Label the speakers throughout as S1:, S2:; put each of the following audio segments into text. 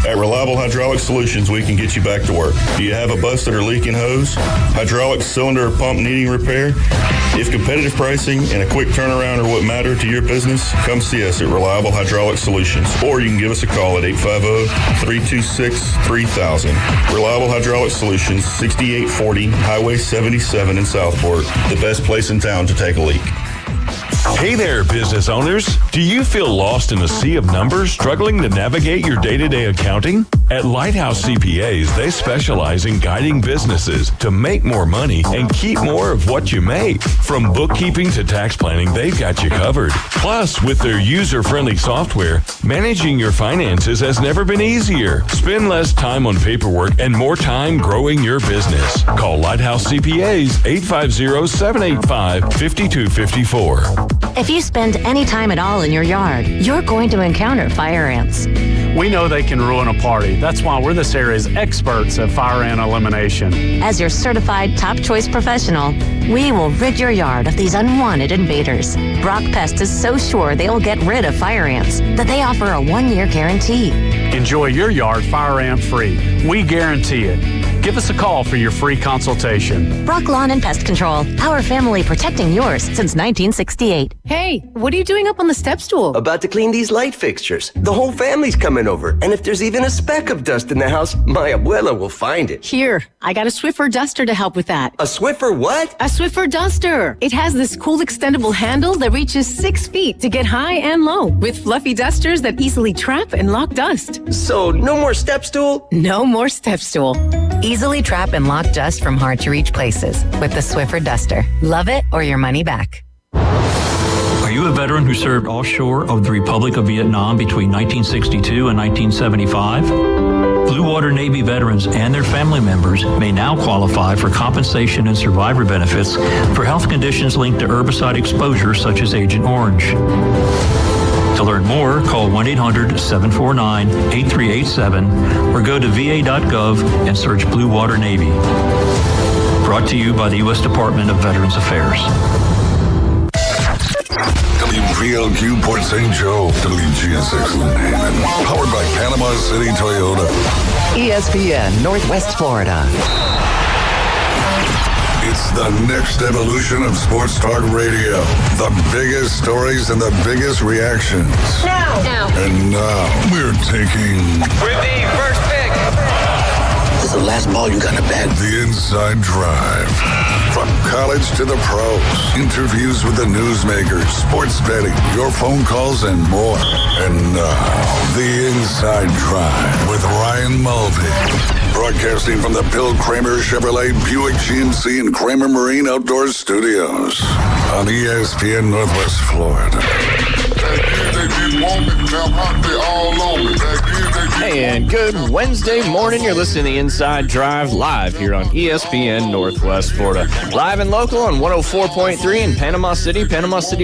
S1: At Reliable Hydraulic Solutions, we can get you back to work. Do you have a busted or leaking hose? Hydraulic cylinder or pump needing repair? If competitive pricing and a quick turnaround are what matter to your business, come see us at Reliable Hydraulic Solutions. Or you can give us a call at 850-326-3000. Reliable Hydraulic Solutions, 6840 Highway 77 in Southport. The best place in town to take a leak.
S2: Hey there, business owners. Do you feel lost in a sea of numbers, struggling to navigate your day-to-day accounting? At Lighthouse CPAs, they specialize in guiding businesses to make more money and keep more of what you make. From bookkeeping to tax planning, they've got you covered. Plus, with their user-friendly software, managing your finances has never been easier. Spend less time on paperwork and more time growing your business. Call Lighthouse CPAs 850-785-5254.
S3: If you spend any time at all in your yard, you're going to encounter fire ants.
S4: We know they can ruin a party. That's why we're this area's experts at fire ant elimination.
S3: As your certified top choice professional, we will rid your yard of these unwanted invaders. Brock Pest is so sure they'll get rid of fire ants that they offer a 1-year guarantee.
S4: Enjoy your yard fire ant free. We guarantee it. Give us a call for your free consultation.
S3: Brock Lawn and Pest Control, our family protecting yours since 1968.
S5: Hey, what are you doing up on the step stool?
S6: About to clean these light fixtures. The whole family's coming over, and if there's even a speck of dust in the house, my abuela will find it.
S5: Here, I got a Swiffer duster to help with that.
S6: A Swiffer what?
S5: A Swiffer duster. It has this cool extendable handle that reaches 6 feet to get high and low, with fluffy dusters that easily trap and lock dust.
S6: So, no more step stool?
S5: No more step stool.
S7: Easily trap and lock dust from hard-to-reach places with the Swiffer duster. Love it or your money back.
S8: Are you a veteran who served offshore of the Republic of Vietnam between 1962 and 1975? Blue Water Navy veterans and their family members may now qualify for compensation and survivor benefits for health conditions linked to herbicide exposure such as Agent Orange. To learn more, call 1-800-749-8387 or go to va.gov and search Blue Water Navy. Brought to you by the U.S. Department of Veterans Affairs.
S9: WPLQ Port St. Joe, WGSX Lyndhaven, powered by Panama City Toyota.
S10: ESPN Northwest Florida.
S9: It's the next evolution of sports talk radio. The biggest stories and the biggest reactions.
S11: Now.
S9: And now we're taking...
S11: With the first pick.
S9: This is the last ball you got to bat. The Inside Drive. From college to the pros. Interviews with the newsmakers, sports betting, your phone calls, and more. And now, The Inside Drive with Ryan Mulvey. Broadcasting from the Bill Kramer Chevrolet Buick GMC and Kramer Marine Outdoor Studios on ESPN Northwest Florida.
S12: Hey, and good Wednesday morning. You're listening to the Inside Drive live here on ESPN Northwest Florida. Live and local on 104.3 in Panama City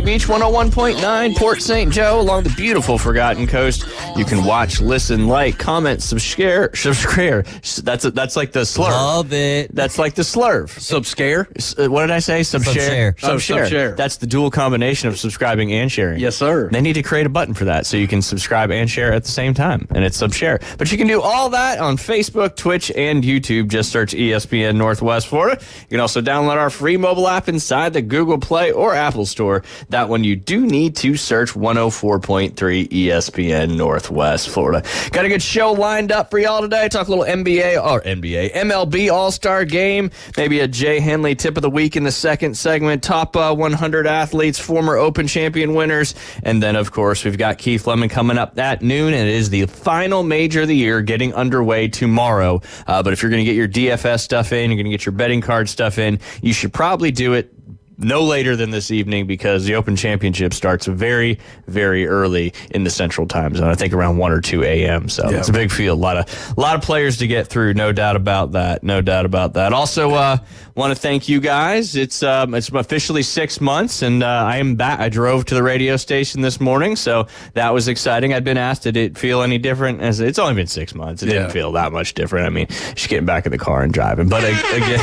S12: Beach, 101.9 Port St. Joe along the beautiful Forgotten Coast. You can watch, listen, like, comment, subscribe. That's like the slurve.
S13: Love it.
S12: That's like the slurve.
S13: Subscare?
S12: What did I say? Subshare.
S13: Subshare.
S12: That's the dual combination of subscribing and sharing.
S13: Yes, sir.
S12: They need to create a button for that so you can subscribe and share at the same time, and it's subshare. But you can do all that on Facebook, Twitch, and YouTube. Just search ESPN Northwest Florida. You can also download our free mobile app inside the Google Play or Apple Store. That one you do need to search 104.3 ESPN Northwest Florida. Got a good show lined up for y'all today. Talk a little MLB All-Star Game. Maybe a Jay Henley tip of the week in the second segment. Top 100 athletes, former Open champion winners. And then, of course, we've got Keith Lemon coming up at noon, and it is the final major of the year getting underway tomorrow. But if you're going to get your DFS stuff in, you're going to get your betting card stuff in, you should probably do it no later than this evening because the Open Championship starts very, very early in the Central Time Zone. I think around 1 or 2 a.m. So It's a big field. A lot of players to get through. No doubt about that. Also, want to thank you guys. It's officially 6 months, and I am back. I drove to the radio station this morning, so that was exciting. I'd been asked, did it feel any different? As it's only been 6 months. It didn't feel that much different. I mean, just getting back in the car and driving. But again.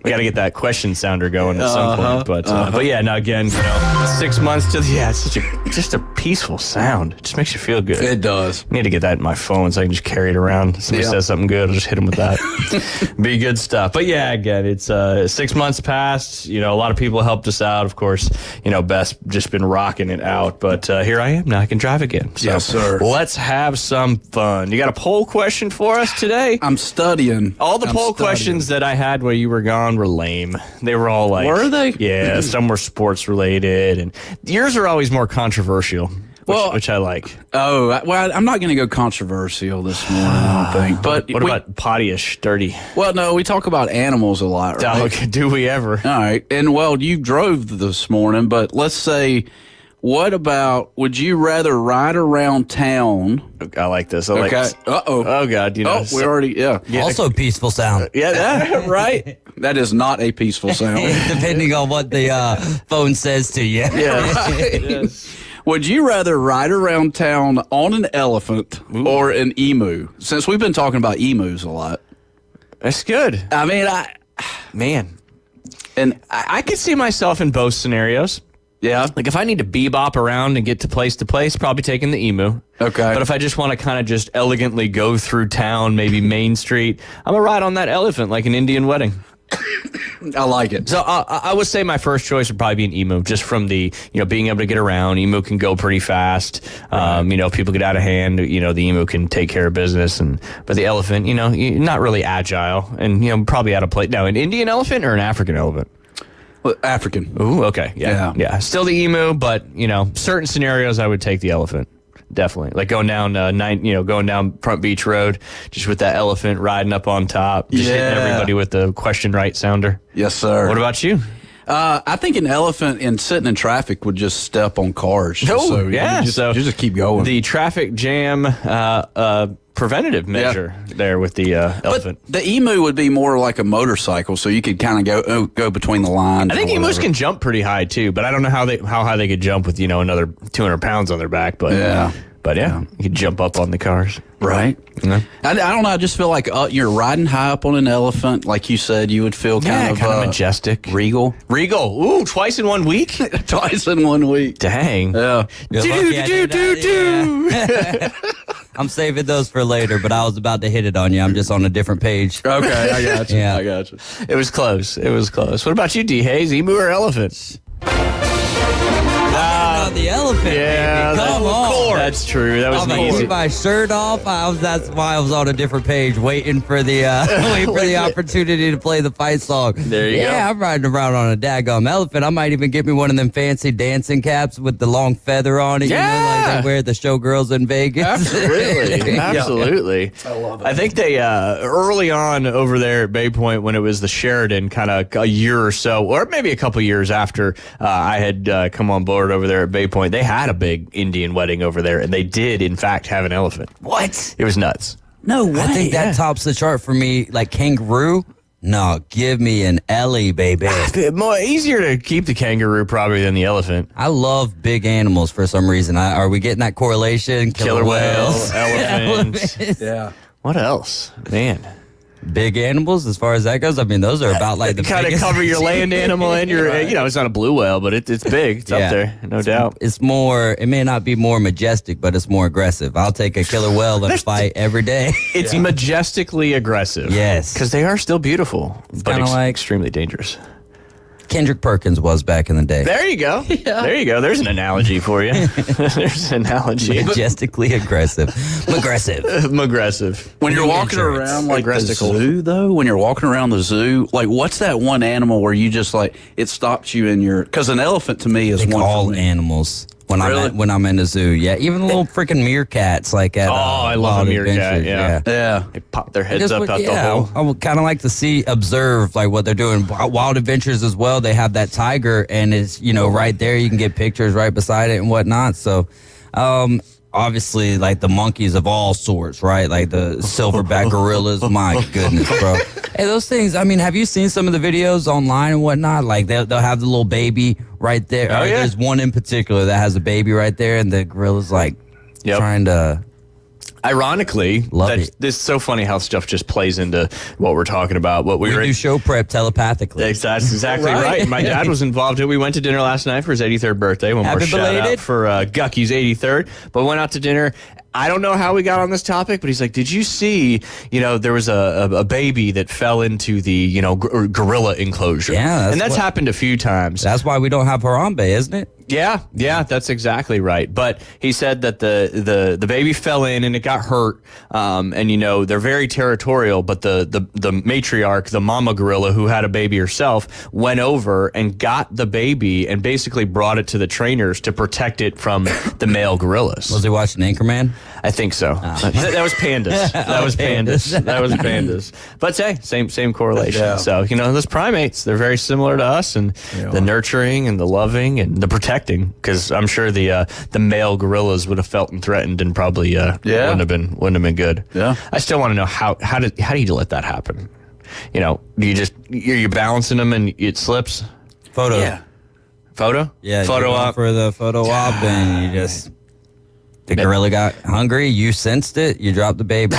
S12: We got to get that question sounder going at some point. But yeah, now again, 6 months to it's just a peaceful sound. It just makes you feel good.
S13: It does.
S12: I need to get that in my phone so I can just carry it around. Somebody says something good, I'll just hit them with that. Be good stuff. But yeah, again, it's 6 months past. A lot of people helped us out. Of course, Beth's just been rocking it out. But here I am now. I can drive again. So
S13: yes, sir.
S12: Let's have some fun. You got a poll question for us today?
S13: I'm studying.
S12: All the poll questions that I had while you were gone were lame. They were all like...
S13: Were they?
S12: Yeah, some were sports related. And yours are always more controversial. Which I like.
S13: Oh, well, I'm not going to go controversial this morning, I don't think. But
S12: what about pottyish, dirty?
S13: Well, no, we talk about animals a lot, right?
S12: Okay, do we ever?
S13: All right. And, well, you drove this morning, but let's say... What about, would you rather ride around town?
S12: I like this. I like this.
S13: Uh-oh.
S12: Oh, God.
S13: we already, yeah.
S10: Also peaceful sound.
S12: Yeah, right?
S13: That is not a peaceful sound.
S10: Depending on what the phone says to you.
S12: Yeah.
S13: Yes. Would you rather ride around town on an elephant or an emu? Since we've been talking about emus a lot.
S12: That's good.
S13: I mean,
S12: And I could see myself in both scenarios.
S13: Yeah.
S12: Like if I need to bebop around and get to place, probably taking the emu.
S13: Okay.
S12: But if I just want to kind of just elegantly go through town, maybe Main Street, I'm going to ride on that elephant like an Indian wedding.
S13: I like it.
S12: So I would say my first choice would probably be an emu, just from the, being able to get around. Emu can go pretty fast. Right. People get out of hand. The emu can take care of business. But the elephant, you're not really agile and, probably out of place. Now, an Indian elephant or an African elephant?
S13: African.
S12: Ooh, okay. Yeah. Still the emu, but, certain scenarios I would take the elephant. Definitely. Like going down going down Front Beach Road, just with that elephant riding up on top, just hitting everybody with the question right sounder.
S13: Yes, sir.
S12: What about you?
S13: I think an elephant and sitting in traffic would just step on cars.
S12: Oh,
S13: so
S12: yeah.
S13: You just keep going.
S12: The traffic jam preventative measure there with the elephant.
S13: But the emu would be more like a motorcycle, so you could kind of go between the lines.
S12: I think emus can jump pretty high too, but I don't know how high they could jump with another 200 pounds on their back. But you could jump up on the cars.
S13: Right.
S12: Yeah.
S13: I don't know. I just feel like you're riding high up on an elephant. Like you said, you would feel kind of
S12: majestic.
S13: Regal.
S12: Ooh, twice in 1 week?
S13: Twice in 1 week.
S12: Dang.
S13: Yeah.
S10: I'm saving those for later, but I was about to hit it on you. I'm just on a different page.
S13: Okay, I got you.
S10: Yeah.
S13: I got you.
S12: It was close. What about you, D. Hayes? Emu or elephant?
S10: The elephant,
S12: yeah,
S10: baby. Come on.
S12: That's true. That was
S10: I'm
S12: easy.
S10: keep my shirt off. That's why I was on a different page, waiting for the opportunity to play the fight song.
S12: There you go.
S10: Yeah, I'm riding around on a daggum elephant. I might even get me one of them fancy dancing caps with the long feather on it.
S12: Yeah,
S10: like they wear the showgirls in Vegas.
S12: Absolutely, absolutely.
S13: I love it.
S12: I think they early on over there at Bay Point, when it was the Sheridan, kind of a year or so, or maybe a couple years after I had come on board over there at Bay Point, they had a big Indian wedding over there, and they did, in fact, have an elephant.
S10: What?
S12: It was nuts.
S10: No way. I think that tops the chart for me. Like kangaroo? No, give me an Ellie, baby.
S12: More easier to keep the kangaroo probably than the elephant.
S10: I love big animals for some reason. Are we getting that correlation?
S12: Killer whales, elephants.
S13: Yeah.
S12: What else? Man.
S10: Big animals, as far as that goes, I mean, those are about like the
S12: kind of cover your land animal and your, it's not a blue whale, but it's big. It's up there, no doubt.
S10: It's more, it may not be more majestic, but it's more aggressive. I'll take a killer whale in a fight every day.
S12: It's majestically aggressive.
S10: Yes.
S12: Because they are still beautiful, but extremely dangerous.
S10: Kendrick Perkins was back in the day.
S12: There you go. Yeah. There you go. There's an analogy for you. There's an analogy.
S10: Majestically aggressive.
S12: Aggressive.
S13: When you're walking around like the zoo, though, when you're walking around the zoo, like what's that one animal where you just like, it stops you in your, because an elephant to me is one.
S10: All animals. When I'm in the zoo, yeah, even the little freaking meerkats, like at
S12: I love a meerkat. Yeah, they pop their heads up out the hole.
S10: I would kind of like to observe like what they're doing. Wild Adventures as well. They have that tiger, and it's right there. You can get pictures right beside it and whatnot. So, obviously, like the monkeys of all sorts, right? Like the silverback gorillas. My goodness, bro. Hey, those things, I mean, have you seen some of the videos online and whatnot? Like they'll have the little baby right there.
S12: Oh, yeah.
S10: There's one in particular that has a baby right there, and the gorilla's like trying to...
S12: Ironically, this is so funny how stuff just plays into what we're talking about. What
S10: we do show prep telepathically.
S12: That's exactly right. My dad was involved. We went to dinner last night for his 83rd birthday. One more shout out for Gucky's 83rd. But we went out to dinner. I don't know how we got on this topic, but he's like, did you see, there was a baby that fell into the, gorilla enclosure?
S10: Yeah.
S12: And that's happened a few times.
S10: That's why we don't have Harambe, isn't it?
S12: Yeah, that's exactly right. But he said that the baby fell in and it got hurt. And they're very territorial, but the matriarch, the mama gorilla who had a baby herself, went over and got the baby and basically brought it to the trainers to protect it from the male gorillas.
S10: Was he watching Anchorman?
S12: I think so. That was pandas. That was pandas. But hey, same correlation. Yeah. So, those primates, they're very similar to us, and the nurturing and the loving and the protecting, because I'm sure the male gorillas would have felt threatened and probably wouldn't have been good.
S13: Yeah.
S12: I still want to know how do you let that happen? Do you're balancing them and it slips?
S10: Photo.
S12: Yeah. Photo?
S10: Yeah.
S12: Photo op
S10: for the photo op, and you just the gorilla got hungry. You sensed it. You dropped the baby.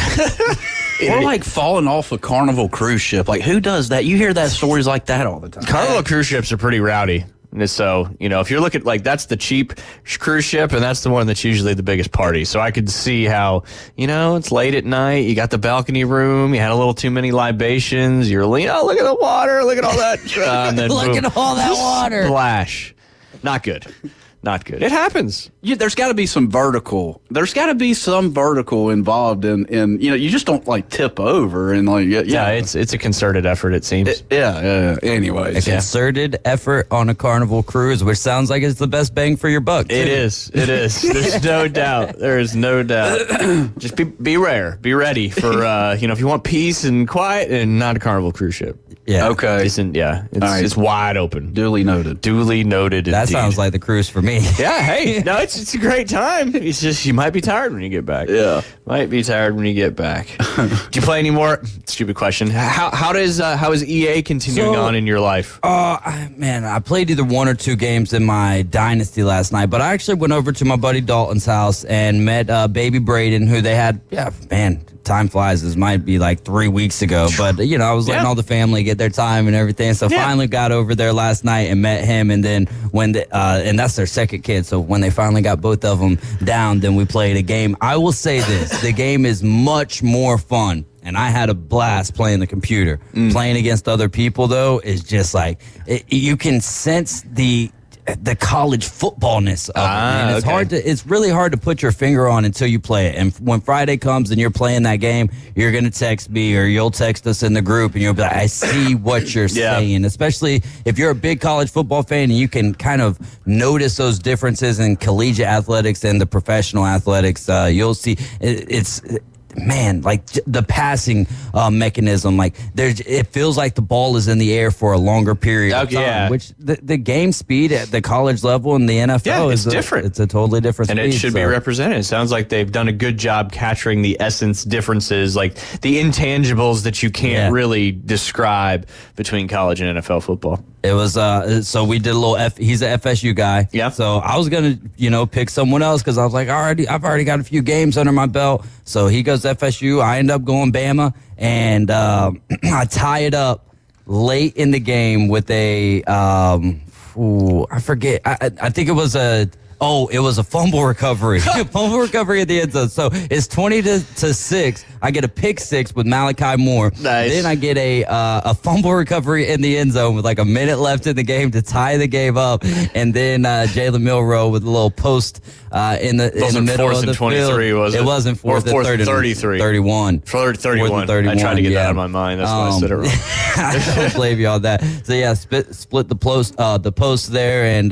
S13: Or like falling off a Carnival cruise ship. Like, who does that? You hear that stories like that all the time.
S12: Carnival cruise ships are pretty rowdy. And so, if you look at, that's the cheap cruise ship, and that's the one that's usually the biggest party. So I could see how, it's late at night, you got the balcony room, you had a little too many libations, you're look at the water, look at all that. And then
S10: look at all that water.
S12: Splash. Not good. Not good. It happens.
S13: There's got to be some vertical. There's got to be some vertical involved in you just don't tip over and
S12: it's a concerted effort, it seems.
S13: Anyways,
S10: a concerted effort on a Carnival cruise, which sounds like it's the best bang for your buck.
S12: It is. There's no doubt. There is no doubt. Just be rare. Be ready for if you want peace and quiet, and not a Carnival cruise ship.
S10: Yeah.
S13: Okay.
S12: It's wide open.
S13: Duly noted.
S10: That
S12: indeed.
S10: Sounds like the cruise for me.
S12: Yeah. Hey, no, it's a great time. It's just you might be tired when you get back.
S13: Yeah.
S12: Might be tired when you get back. Do you play any more? Stupid question. How is EA continuing on in your life?
S10: Man, I played either one or two games in my Dynasty last night, but I actually went over to my buddy Dalton's house and met baby Braden, who they had. Yeah, man. Time flies. This might be 3 weeks ago, but I was letting all the family get their time and everything. So finally got over there last night and met him. And then and that's their second kid. So when they finally got both of them down, then we played a game. I will say this: the game is much more fun. And I had a blast playing the computer. Playing against other people, though, is just you can sense the college footballness of it. Man. It's really hard to put your finger on until you play it. And when Friday comes and you're playing that game, you're going to text me or you'll text us in the group and you'll be like, I see what you're saying. Especially if you're a big college football fan and you can kind of notice those differences in collegiate athletics and the professional athletics, you'll see it's man, the passing mechanism, it feels like the ball is in the air for a longer period of time, which the game speed at the college level and the NFL is
S12: different.
S10: It's a totally different
S12: and
S10: speed.
S12: And it should be represented. It sounds like they've done a good job capturing the essence differences, the intangibles that you can't really describe between college and NFL football.
S10: It was so we did a little he's an FSU guy.
S12: Yeah.
S10: So I was gonna, pick someone else because I was like, I've already got a few games under my belt. So he goes FSU. I end up going Bama, and I tie it up late in the game with a I forget. I think it was a fumble recovery. Fumble recovery at the end zone. So it's 20-6. I get a pick six with Malachi Moore.
S12: Nice.
S10: Then I get a fumble recovery in the end zone with a minute left in the game to tie the game up. And then Jalen Milroe with a little post in the middle of the
S12: 23,
S10: field.
S12: Was it?
S10: It wasn't fourth and
S12: 33.
S10: 31.
S12: 31. I tried to get that out of my mind. That's why I said it wrong.
S10: I don't blame you on that. So yeah, split the post there and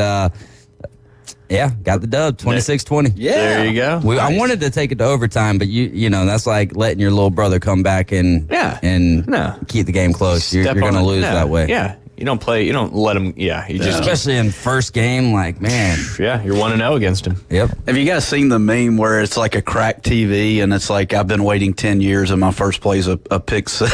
S10: got the dub, 26-20.
S12: Yeah. There you go.
S10: I wanted to take it to overtime, but you know, that's like letting your little brother come back and keep the game close. You're going to lose that way.
S12: Yeah. You don't let him. Yeah. You just
S10: especially in first game, man.
S12: Yeah, you're 1-0 against him.
S10: Yep.
S13: Have you guys seen the meme where it's like a cracked TV and it's like I've been waiting 10 years and my first play is a pick six?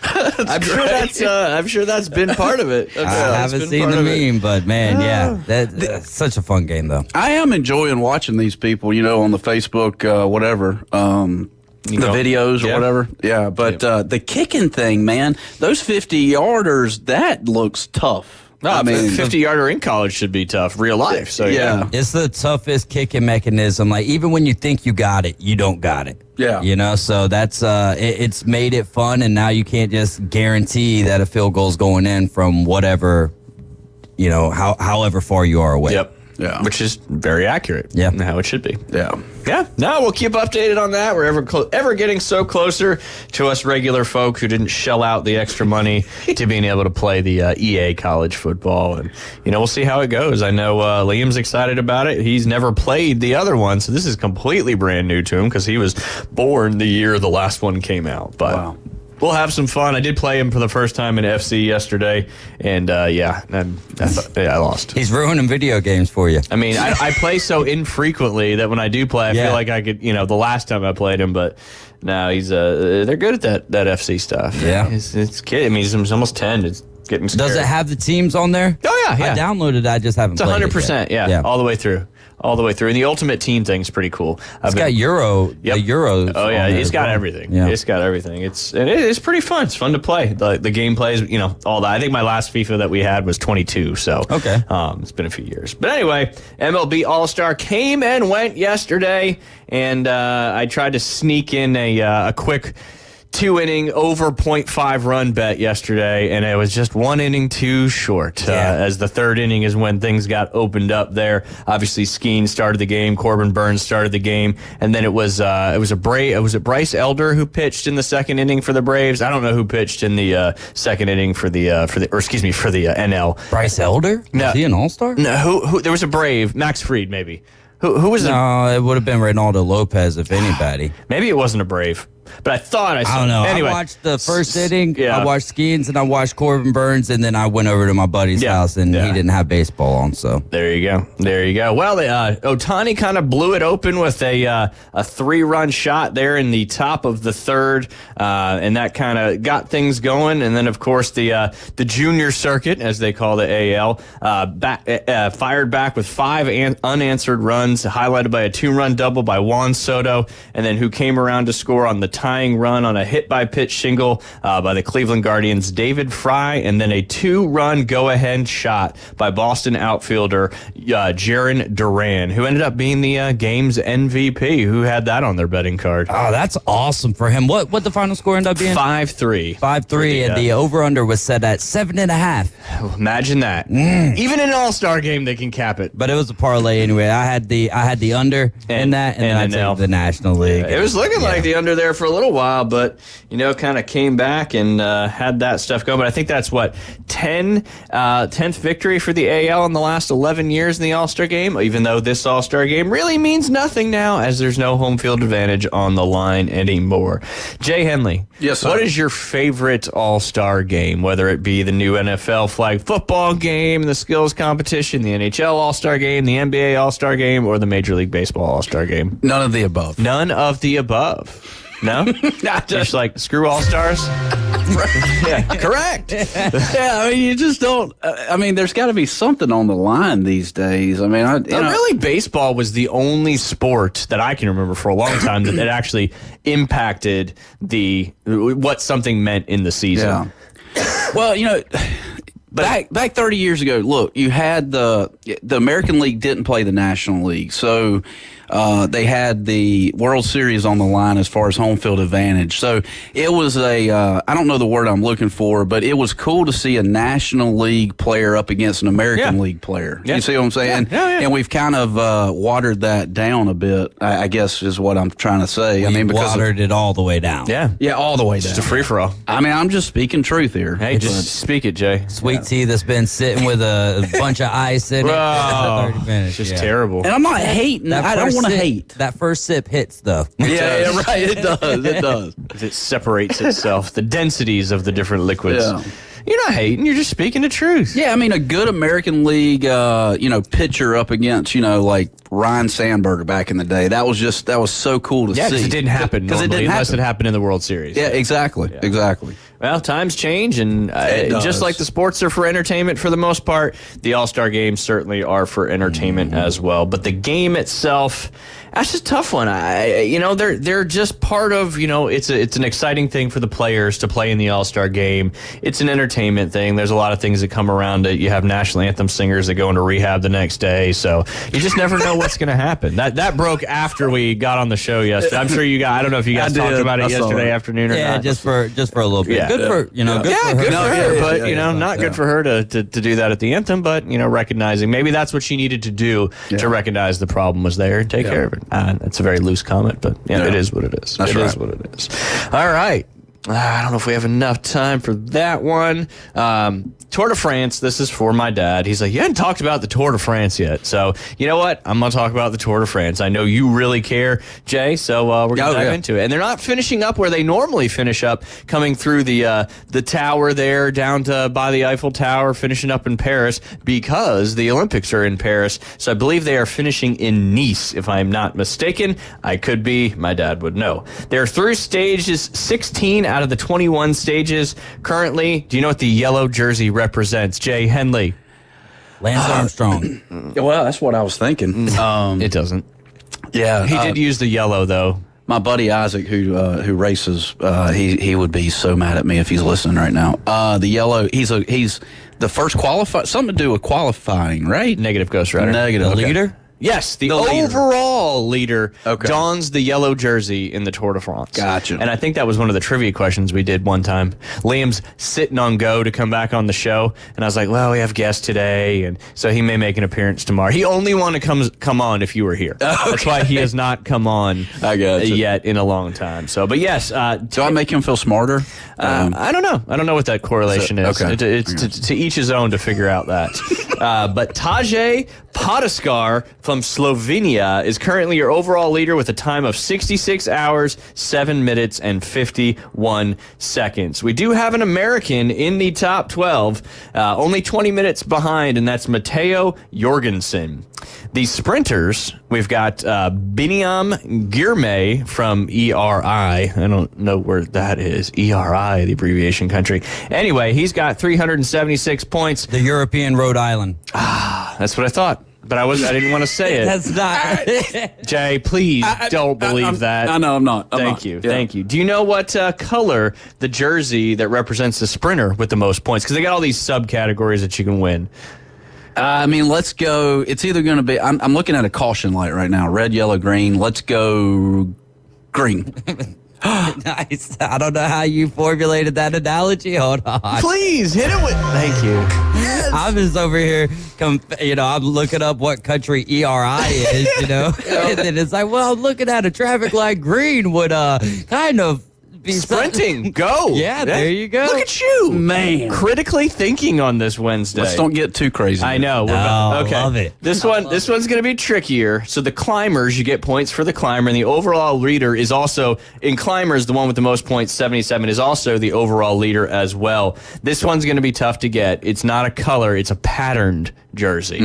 S12: I'm sure that's been part of it.
S10: I haven't seen the meme, but man, that's such a fun game, though.
S13: I am enjoying watching these people, on the Facebook, whatever. The videos or whatever. Yeah, but the kicking thing, man, those 50-yarders, that looks tough.
S12: No, I mean, 50-yarder in college should be tough, real life. So yeah.
S10: It's the toughest kicking mechanism. Like, even when you think you got it, you don't got it.
S13: Yeah.
S10: So that's it's made it fun, and now you can't just guarantee that a field goal's going in from whatever, however far you are away.
S12: Yep. Yeah. Which is very accurate.
S10: Yeah.
S12: How it should be.
S13: Yeah.
S12: Yeah. No, we'll keep updated on that. We're ever getting so closer to us regular folk who didn't shell out the extra money to being able to play the EA college football. And, we'll see how it goes. I know Liam's excited about it. He's never played the other one, so this is completely brand new to him because he was born the year the last one came out. But
S13: wow.
S12: We'll have some fun. I did play him for the first time in FC yesterday, and I lost.
S10: He's ruining video games for you.
S12: I mean, I play so infrequently that when I do play, I feel like I could, the last time I played him, but no, he's they're good at that FC stuff.
S10: Yeah,
S12: it's kid. I mean, he's almost 10. It's getting scary.
S10: Does it have the teams on there?
S12: Oh yeah.
S10: I downloaded it. I just haven't.
S12: It's
S10: played
S12: 100%.
S10: It yet.
S12: All the way through. And the Ultimate Team thing's pretty cool.
S10: It's got Euro.
S12: Yep.
S10: The Euros.
S12: Oh yeah, it's got everything.
S10: Yeah.
S12: It's got everything. It's pretty fun. It's fun to play. The gameplay is, all that. I think my last FIFA that we had was 22. So
S10: okay.
S12: It's been a few years. But anyway, MLB All-Star came and went yesterday, and I tried to sneak in a quick 2-inning over 0.5 run bet yesterday, and it was just 1 inning too short. As the third inning is when things got opened up there. Obviously, Skeen started the game, Corbin Burns started the game, and then it was Bryce Elder who pitched in the second inning for the Braves. I don't know who pitched in the second inning for the NL.
S10: Bryce Elder?
S12: No,
S10: is he an All-Star?
S12: No, who there was a Brave, Max Fried maybe. Who was it?
S10: No, it would have been Reynaldo Lopez if anybody.
S12: Maybe it wasn't a Brave. But I thought I saw.
S10: I don't know.
S12: Anyway,
S10: I watched the first inning.
S12: Yeah.
S10: I watched Skeens and I watched Corbin Burns, and then I went over to my buddy's house, and he didn't have baseball on. So
S12: there you go. Well, Ohtani kind of blew it open with a 3-run shot there in the top of the third, and that kind of got things going. And then, of course, the junior circuit, as they call the AL, fired back with 5 unanswered runs, highlighted by a 2-run double by Juan Soto, and then who came around to score on the tying run on a hit-by-pitch shingle by the Cleveland Guardians' David Fry, and then a 2-run go-ahead shot by Boston outfielder Jarren Duran, who ended up being the game's MVP. Who had that on their betting card?
S10: Oh, that's awesome for him. What the final score ended up being?
S12: 5-3.
S10: 5-3, and the over-under was set at 7.5.
S12: Imagine that. Even in an All-Star game, they can cap it.
S10: But it was a parlay anyway. I had the under in that, and then I took the National League.
S12: It was looking like the under there for a little while, but kind of came back and had that stuff going. But I think that's 10th victory for the AL in the last 11 years in the All-Star game, even though this All-Star game really means nothing now, as there's no home field advantage on the line anymore. Jay Henley,
S13: yes, sir.
S12: What is your favorite All-Star game, whether it be the new NFL flag football game, the skills competition, the NHL All-Star game, the NBA All-Star game, or the Major League Baseball All-Star game?
S13: None of the above.
S12: None of the above. No? Just like screw All-Stars? Yeah, correct.
S13: Yeah, I mean, you just don't. There's got to be something on the line these days. I mean,
S12: really, baseball was the only sport that I can remember for a long time that actually impacted what something meant in the season.
S13: Yeah. Well, back 30 years ago, look, you had the American League didn't play the National League, so they had the World Series on the line as far as home field advantage. So it was I don't know the word I'm looking for, but it was cool to see a National League player up against an American League player. Yeah. You see what I'm saying?
S12: Yeah.
S13: And we've kind of watered that down a bit, I guess is what I'm trying to say.
S10: Because watered it all the way down.
S12: Yeah,
S13: all the way down.
S12: Just a free-for-all.
S13: I'm just speaking truth here.
S12: Hey, just speak it, Jay.
S10: Sweet tea that's been sitting with a bunch of ice in it for 30 minutes.
S12: It's just terrible.
S13: And I'm not hating. I don't want to hate.
S10: That first sip hits, though.
S13: Yeah, right. It does. It does.
S12: It separates itself. The densities of the different liquids. Yeah. You're not hating. You're just speaking the truth.
S13: Yeah, a good American League, pitcher up against, like Ryan Sandberg back in the day. That was so cool to see.
S12: Yeah, because it didn't happen. Unless it happened in the World Series.
S13: Yeah, exactly.
S12: Well, times change, and just like the sports are for entertainment for the most part, the All-Star games certainly are for entertainment as well. But the game itself, that's a tough one. They're just part of, it's an exciting thing for the players to play in the All-Star game. It's an entertainment thing. There's a lot of things that come around it. You have national anthem singers that go into rehab the next day, so you just never know what's going to happen. That broke after we got on the show yesterday. I'm sure I don't know if you guys talked about it yesterday afternoon or not.
S10: Yeah, just for a little bit.
S12: Yeah.
S10: Good for her.
S12: Good for her. But not good for her to do that at the anthem. But recognizing maybe that's what she needed to do to recognize the problem was there and take care of it. That's a very loose comment, but it is what it is.
S13: That's
S12: it
S13: right.
S12: is what it is. All right. I don't know if we have enough time for that one. Tour de France, this is for my dad. He's like, you hadn't talked about the Tour de France yet. So, you know what? I'm going to talk about the Tour de France. I know you really care, Jay, so we're going to dive into it. And they're not finishing up where they normally finish up, coming through the tower there, down to by the Eiffel Tower, finishing up in Paris, because the Olympics are in Paris. So I believe they are finishing in Nice, if I'm not mistaken. I could be. My dad would know. They're through stages 16 out of the 21 stages currently. Do you know what the yellow jersey represents? Jay Henley.
S10: Lance Armstrong.
S13: Well, that's what I was thinking.
S12: It doesn't.
S13: Yeah,
S12: he did use the yellow though.
S13: My buddy Isaac, who races, he would be so mad at me if he's listening right now. The yellow, he's the first qualifier, something to do with qualifying, right?
S12: Negative, Ghost Rider.
S13: Negative.
S10: The leader?
S12: Yes, the overall leader dons the yellow jersey in the Tour de France.
S13: Gotcha.
S12: And I think that was one of the trivia questions we did one time. Liam's sitting on go to come back on the show, and I was like, well, we have guests today, and so he may make an appearance tomorrow. He only wanted to come on if you were here. That's why he has not come on yet in a long time. So, but yes.
S13: Do I make him feel smarter?
S12: I don't know. I don't know what that correlation is.
S13: Okay.
S12: It's to each his own to figure out that. But Tadej Pogačar from Slovenia is currently your overall leader with a time of 66 hours, 7 minutes, and 51 seconds. We do have an American in the top 12, only 20 minutes behind, and that's Matteo Jorgensen. The sprinters, we've got Biniam Girmay from ERI. I don't know where that is. ERI, the abbreviation country. Anyway, he's got 376 points.
S10: The European Rhode Island.
S12: That's what I thought. But I didn't want to say it.
S10: That's not.
S12: Jay, please don't believe that.
S13: I know I'm not.
S12: Thank you. Do you know what color the jersey that represents the sprinter with the most points? Because they got all these subcategories that you can win.
S13: Let's go. It's either going to be. I'm looking at a caution light right now. Red, yellow, green. Let's go green.
S10: Nice. I don't know how you formulated that analogy. Hold on.
S12: Please hit it with. Thank you.
S10: Yes. I'm just over here. I'm looking up what country ERI is. And then it's like, well, I'm looking at a traffic light. Green would kind of be
S12: sprinting. Go.
S10: Yeah, there you go.
S12: Look at you,
S13: man.
S12: Critically thinking on this Wednesday.
S13: Let's don't get too crazy.
S12: I know. Okay.
S10: I love it.
S12: This one's going to be trickier. So the climbers, you get points for the climber, and the overall leader is also in climbers. The one with the most points, 77, is also the overall leader as well. This one's going to be tough to get. It's not a color; it's a patterned jersey.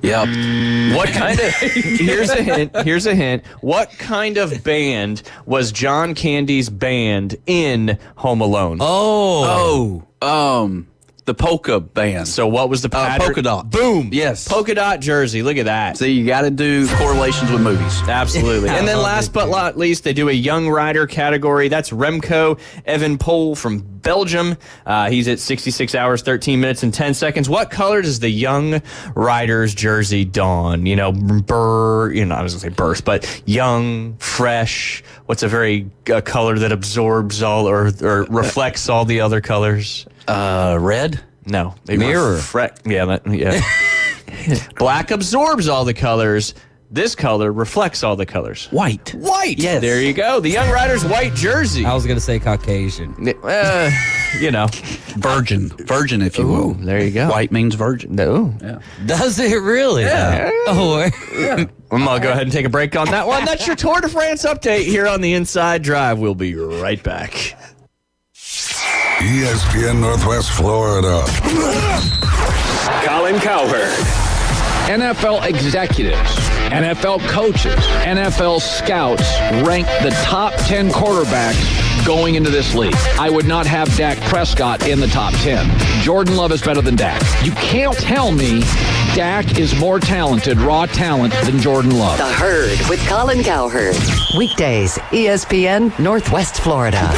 S13: Yep.
S12: What kind of? Here's a hint. What kind of band was John Candy's band in Home Alone?
S13: The polka band.
S12: So what was the pattern?
S13: Polka dot.
S12: Boom.
S13: Yes.
S12: Polka dot jersey. Look at that.
S13: See, you got to do correlations with movies.
S12: Absolutely. And then last but not least, they do a young rider category. That's Remco Evenepoel from Belgium. He's at 66 hours, 13 minutes, and 10 seconds. What color does the young rider's jersey don? I was going to say birth, but young, fresh. What's a very color that absorbs all or reflects all the other colors?
S13: Red?
S12: No.
S10: Mirror.
S12: Yeah. Black absorbs all the colors. This color reflects all the colors.
S13: White.
S12: Yes. There you go. The Young Riders white jersey.
S10: I was going to say Caucasian.
S13: Virgin. Virgin, if you will.
S12: There you go.
S13: White means virgin.
S12: No.
S13: Yeah.
S10: Does it really?
S12: Yeah.
S10: Yeah.
S12: I'll go ahead and take a break on that one. That's your Tour de France update here on the Inside Drive. We'll be right back.
S9: ESPN Northwest Florida.
S14: Colin Cowherd. NFL executives NFL coaches, NFL scouts rank the top 10 quarterbacks going into this league. I would not have Dak Prescott in the top 10. Jordan Love is better than Dak. You can't tell me Dak is more talented, raw talent, than Jordan Love.
S15: The Herd with Colin Cowherd. Weekdays, ESPN Northwest Florida.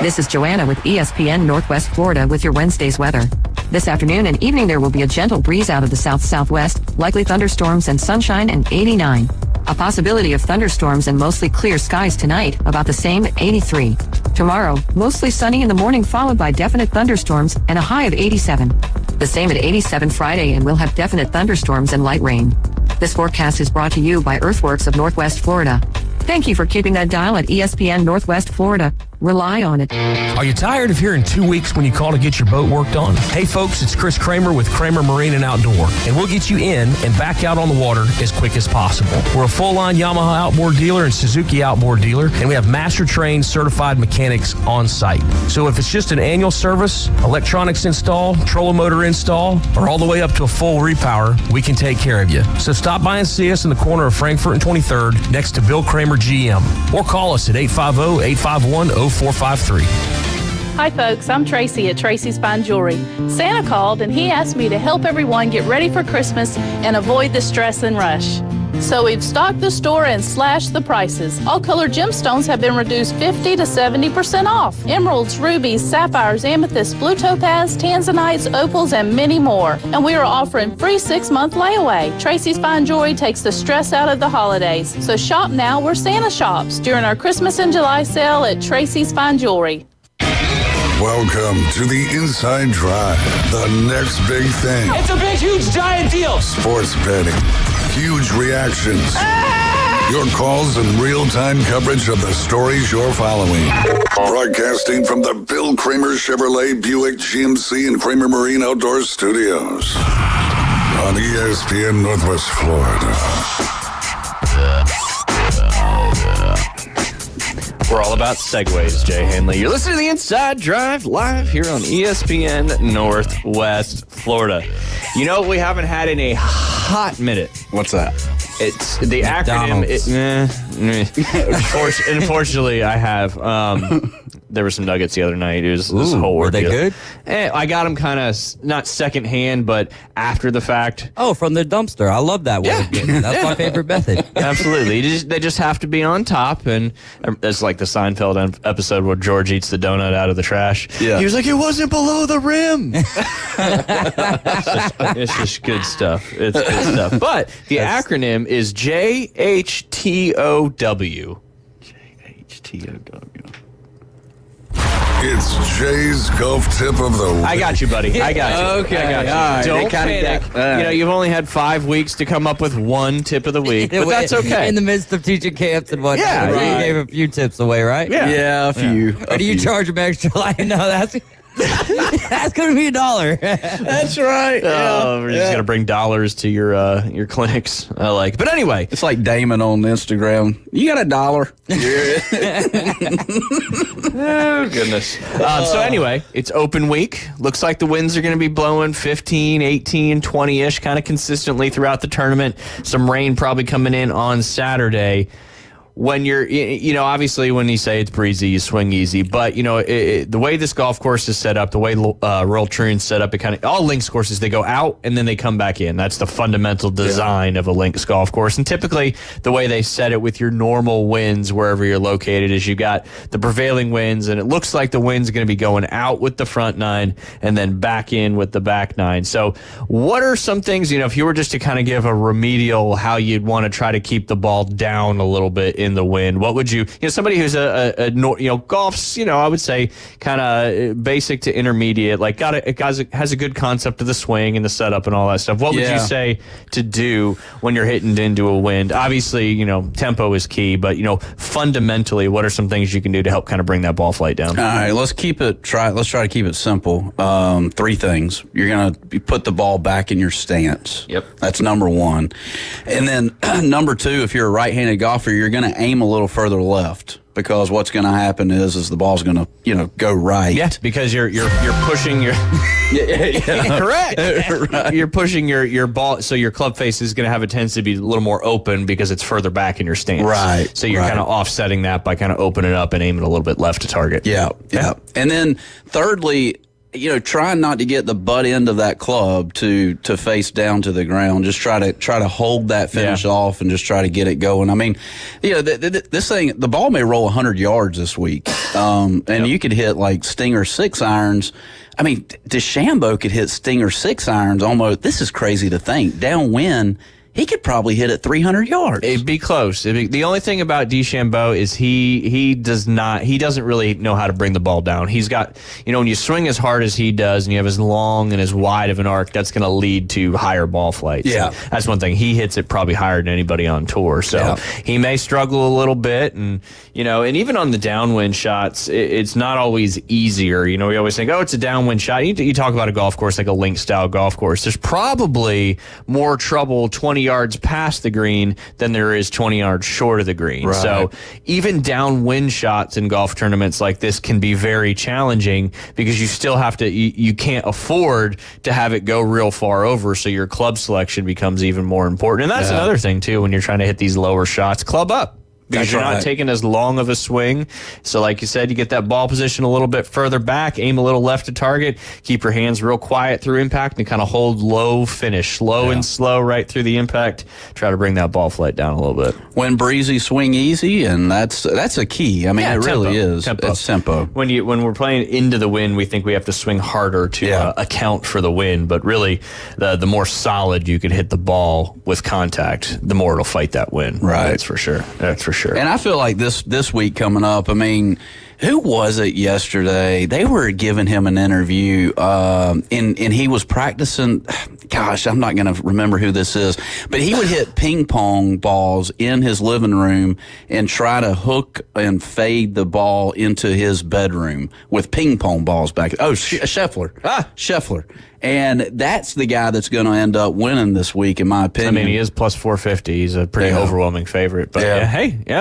S16: This is Joanna with ESPN Northwest Florida with your Wednesday's weather. This afternoon and evening there will be a gentle breeze out of the south-southwest, likely thunderstorms and sunshine and 89. A possibility of thunderstorms and mostly clear skies tonight, about the same at 83. Tomorrow, mostly sunny in the morning followed by definite thunderstorms and a high of 87. The same at 87 Friday, and we'll have definite thunderstorms and light rain. This forecast is brought to you by Earthworks of Northwest Florida. Thank you for keeping that dial at ESPN Northwest Florida. Rely on it.
S17: Are you tired of hearing 2 weeks when you call to get your boat worked on? Hey folks, it's Chris Kramer with Kramer Marine and Outdoor, and we'll get you in and back out on the water as quick as possible. We're a full-line Yamaha outboard dealer and Suzuki outboard dealer, and we have master-trained certified mechanics on site. So if it's just an annual service, electronics install, trolling motor install, or all the way up to a full repower, we can take care of you. So stop by and see us in the corner of Frankfurt and 23rd next to Bill Kramer GM, or call us at 850-851-0453.
S18: Hi folks, I'm Tracy at Tracy's Fine Jewelry. Santa called and he asked me to help everyone get ready for Christmas and avoid the stress and rush. So we've stocked the store and slashed the prices. All colored gemstones have been reduced 50 to 70% off. Emeralds, rubies, sapphires, amethysts, blue topaz, tanzanites, opals, and many more. And we are offering free 6-month layaway. Tracy's Fine Jewelry takes the stress out of the holidays. So shop now where Santa shops during our Christmas and July sale at Tracy's Fine Jewelry.
S9: Welcome to the Inside Drive, the next big thing.
S11: It's a big, huge, giant deal.
S9: Sports betting, huge reactions, your calls and real-time coverage of the stories you're following. Broadcasting from the Bill Kramer Chevrolet Buick GMC and Kramer Marine Outdoor Studios on ESPN Northwest Florida.
S12: We're all about segues, Jay Hanley. You're listening to the Inside Drive live here on ESPN Northwest Florida. You know what we haven't had in a hot minute?
S13: What's that?
S12: It's the acronym. Unfortunately, I have. There were some nuggets the other night. It was this whole
S10: were they
S12: ordeal.
S10: good?
S12: I got them kind of not secondhand, but after the fact.
S10: Oh, from the dumpster. I love that way of getting it. That's my favorite method.
S12: Absolutely. They just have to be on top, and it's like the Seinfeld episode where George eats the donut out of the trash.
S13: Yeah.
S12: He was like, it wasn't below the rim. It's just good stuff. It's good stuff. But the acronym is JHTOW. JHTOW.
S9: It's Jay's golf tip of the week.
S12: I got you, buddy. I got you.
S13: Okay.
S12: I got you.
S13: All right.
S12: Don't panic. You've only had 5 weeks to come up with one tip of the week, but that's okay.
S10: In the midst of teaching camps and whatnot.
S12: Yeah,
S10: You
S12: right.
S10: gave a few tips away, right?
S13: Yeah, a few.
S10: Or do you charge them extra? Like, no, that's going to be $1.
S13: That's right.
S12: Oh, we're just gonna bring dollars to your clinics. I like, but anyway,
S13: It's like Damon on Instagram. You got $1.
S12: oh goodness. So anyway, it's open week. Looks like the winds are going to be blowing 15, 18, 20-ish, kind of consistently throughout the tournament. Some rain probably coming in on Saturday. When you're, obviously when you say it's breezy, you swing easy. But, the way this golf course is set up, the way Royal Troon's set up, all links courses, they go out and then they come back in. That's the fundamental design of a links golf course. And typically the way they set it with your normal winds wherever you're located is you got the prevailing winds, and it looks like the wind's going to be going out with the front nine and then back in with the back nine. So what are some things, if you were just to kind of give a remedial how you'd want to try to keep the ball down a little bit in the wind, what would you, somebody who's golf's, I would say kind of basic to intermediate, like has a good concept of the swing and the setup and all that stuff. What would you say to do when you're hitting into a wind? Obviously, tempo is key, but fundamentally, what are some things you can do to help kind of bring that ball flight down?
S13: All right, let's try to keep it simple. 3 things. You're going to put the ball back in your stance.
S12: Yep.
S13: That's number 1. And then number 2, if you're a right-handed golfer, you're going to aim a little further left because what's going to happen is the ball's going to go right.
S12: Yeah, because you're pushing your correct. Right. You're pushing your ball, so your club face is going to have a tendency to be a little more open because it's further back in your stance.
S13: Right.
S12: So you're kind of offsetting that by kind of opening up and aiming a little bit left to target.
S13: Yeah. And then thirdly, trying not to get the butt end of that club to face down to the ground. Just try to hold that finish off and just try to get it going. I mean, this thing, the ball may roll 100 yards this week, and you could hit like Stinger 6 irons. I mean, DeChambeau could hit Stinger 6 irons almost. This is crazy to think. Downwind, he could probably hit it 300 yards.
S12: It'd be close. The only thing about DeChambeau is he doesn't really know how to bring the ball down. He's got, when you swing as hard as he does and you have as long and as wide of an arc, that's going to lead to higher ball flights.
S13: Yeah.
S12: And that's one thing. He hits it probably higher than anybody on tour. So he may struggle a little bit. And, and even on the downwind shots, it's not always easier. We always think, it's a downwind shot. You talk about a golf course like a link-style golf course. There's probably more trouble 20 yards past the green than there is 20 yards short of the green.
S13: Right.
S12: So even downwind shots in golf tournaments like this can be very challenging because you still have to, you can't afford to have it go real far over. So your club selection becomes even more important. And that's another thing too, when you're trying to hit these lower shots, club up. Because you're not taking as long of a swing. So like you said, you get that ball position a little bit further back, aim a little left to target, keep your hands real quiet through impact, and kind of hold low finish, slow and slow right through the impact. Try to bring that ball flight down a little bit.
S13: When breezy, swing easy, and that's a key. I mean, it really is. It's tempo.
S12: When we're playing into the wind, we think we have to swing harder to account for the wind, but really the more solid you can hit the ball with contact, the more it'll fight that wind.
S13: Right.
S12: That's for sure. Sure.
S13: And I feel like this week coming up, I mean, who was it yesterday? They were giving him an interview, and he was practicing. Gosh, I'm not going to remember who this is, but he would hit ping pong balls in his living room and try to hook and fade the ball into his bedroom with ping pong balls back. Oh, Scheffler. Scheffler. And that's the guy that's going to end up winning this week, in my opinion.
S12: I mean, he is plus 450. He's a pretty overwhelming favorite. But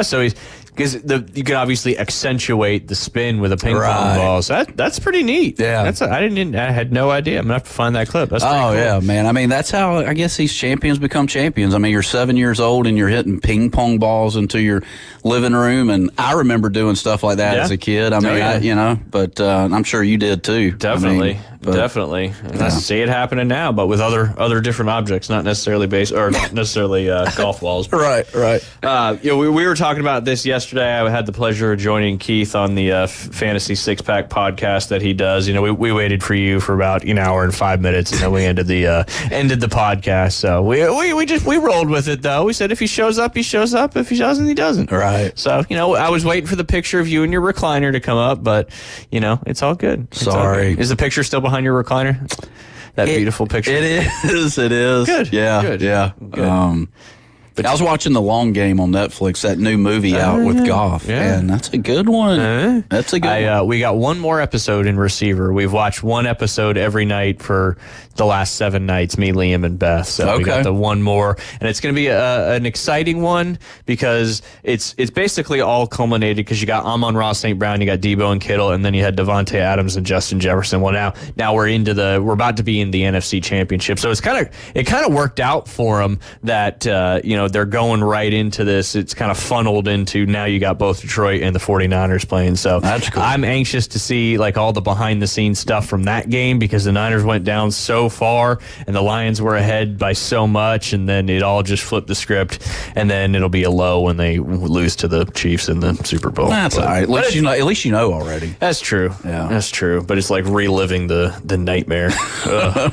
S12: so he's because you can obviously accentuate the spin with a ping pong ball. So that's pretty neat. Yeah, I had no idea. I'm gonna have to find that clip. That's pretty cool.
S13: Yeah, man. I mean, that's how I guess these champions become champions. I mean, you're 7 years old and you're hitting ping pong balls into your living room, and I remember doing stuff like that as a kid. I mean, but I'm sure you did too.
S12: Definitely. Definitely. And I see it happening now, but with other different objects, not necessarily golf balls.
S13: Right.
S12: We were talking about this yesterday. I had the pleasure of joining Keith on the Fantasy Six Pack podcast that he does. We waited for you for about an hour and 5 minutes, and then we ended the podcast. So we rolled with it though. We said if he shows up, he shows up. If he doesn't, he doesn't.
S13: Right.
S12: So I was waiting for the picture of you and your recliner to come up, but it's all good.
S13: Sorry.
S12: Is the picture still behind your recliner? That beautiful picture.
S13: It is.
S12: Good.
S13: Yeah.
S12: Good.
S13: Yeah.
S12: Good.
S13: But I was watching The Long Game on Netflix, that new movie out with Goff, and that's a good one. That's a good one.
S12: We got one more episode in receiver. We've watched one episode every night for the last 7 nights, me, Liam, and Beth. So we got the one more, and it's going to be an exciting one because it's basically all culminated because you got Amon-Ra St. Brown, you got Debo and Kittle, and then you had Devontae Adams and Justin Jefferson. Well, now we're about to be in the NFC Championship, so it kind of worked out for them that they're going right into this. It's kind of funneled into now you got both Detroit and the 49ers playing. So
S13: that's cool.
S12: I'm anxious to see like all the behind the scenes stuff from that game because the Niners went down so far and the Lions were ahead by so much, and then it all just flipped the script, and then it'll be a low when they lose to the Chiefs in the Super Bowl.
S13: That's all right. At least you know already.
S12: That's true.
S13: Yeah.
S12: That's true. But it's like reliving the nightmare.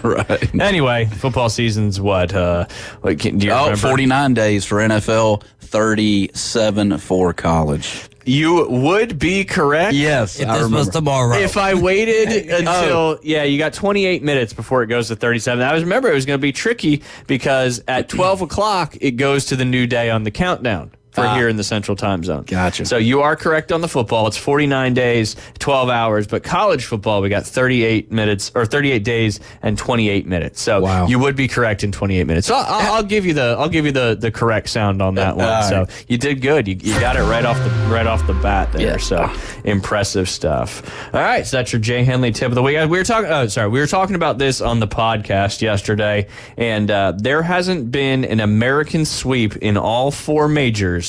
S13: Right.
S12: Anyway, football season's what? Do you remember?
S13: 49 days for NFL, 37 for college.
S12: You would be correct.
S13: Yes.
S10: If this was tomorrow.
S12: If I waited until, you got 28 minutes before it goes to 37. I remember it was going to be tricky because at 12 o'clock, it goes to the new day on the countdown. for here in the Central Time Zone.
S13: Gotcha.
S12: So you are correct on the football. It's 49 days, 12 hours. But college football, we got 38 days and 28 minutes. So you would be correct in 28 minutes. So I'll give you the correct sound on that one. So you did good. You got it right off the bat there. Yeah. So impressive stuff. All right. So that's your Jay Henley tip of the week. We were talking about this on the podcast yesterday, and there hasn't been an American sweep in all 4 majors.